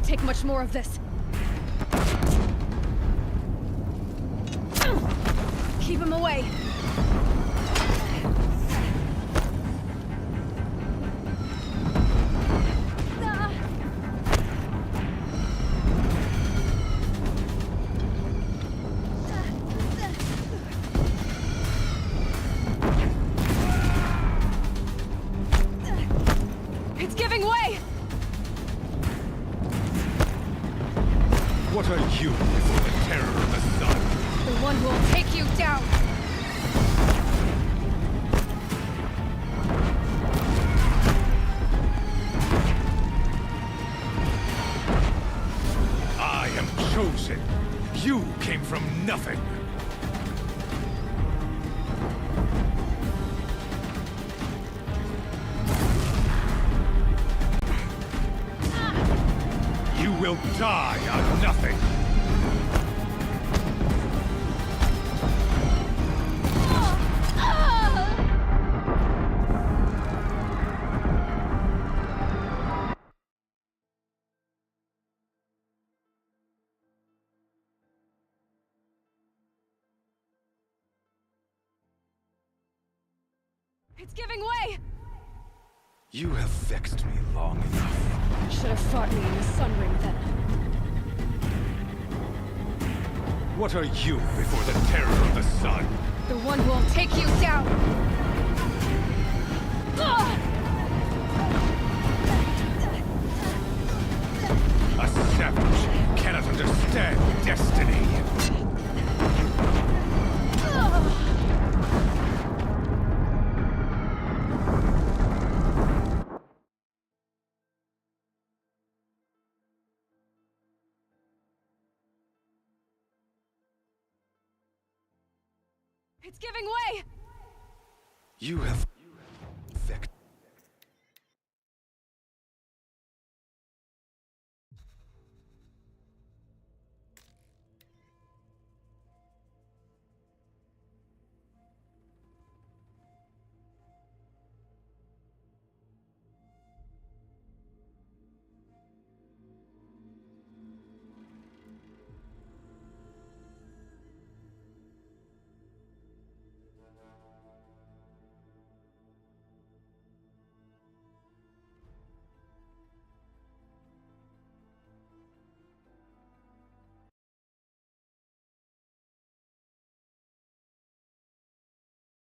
take much more of this. Keep him away. It's giving way! What are you before the terror of the sun? The one who will take you down! I am chosen. You came from nothing. You will die on nothing. It's giving way! You have vexed me long enough. Should have fought me in the Sun Ring then. What are you before the terror of the sun? The one who will take you down! A savage cannot understand destiny. It's giving way! You have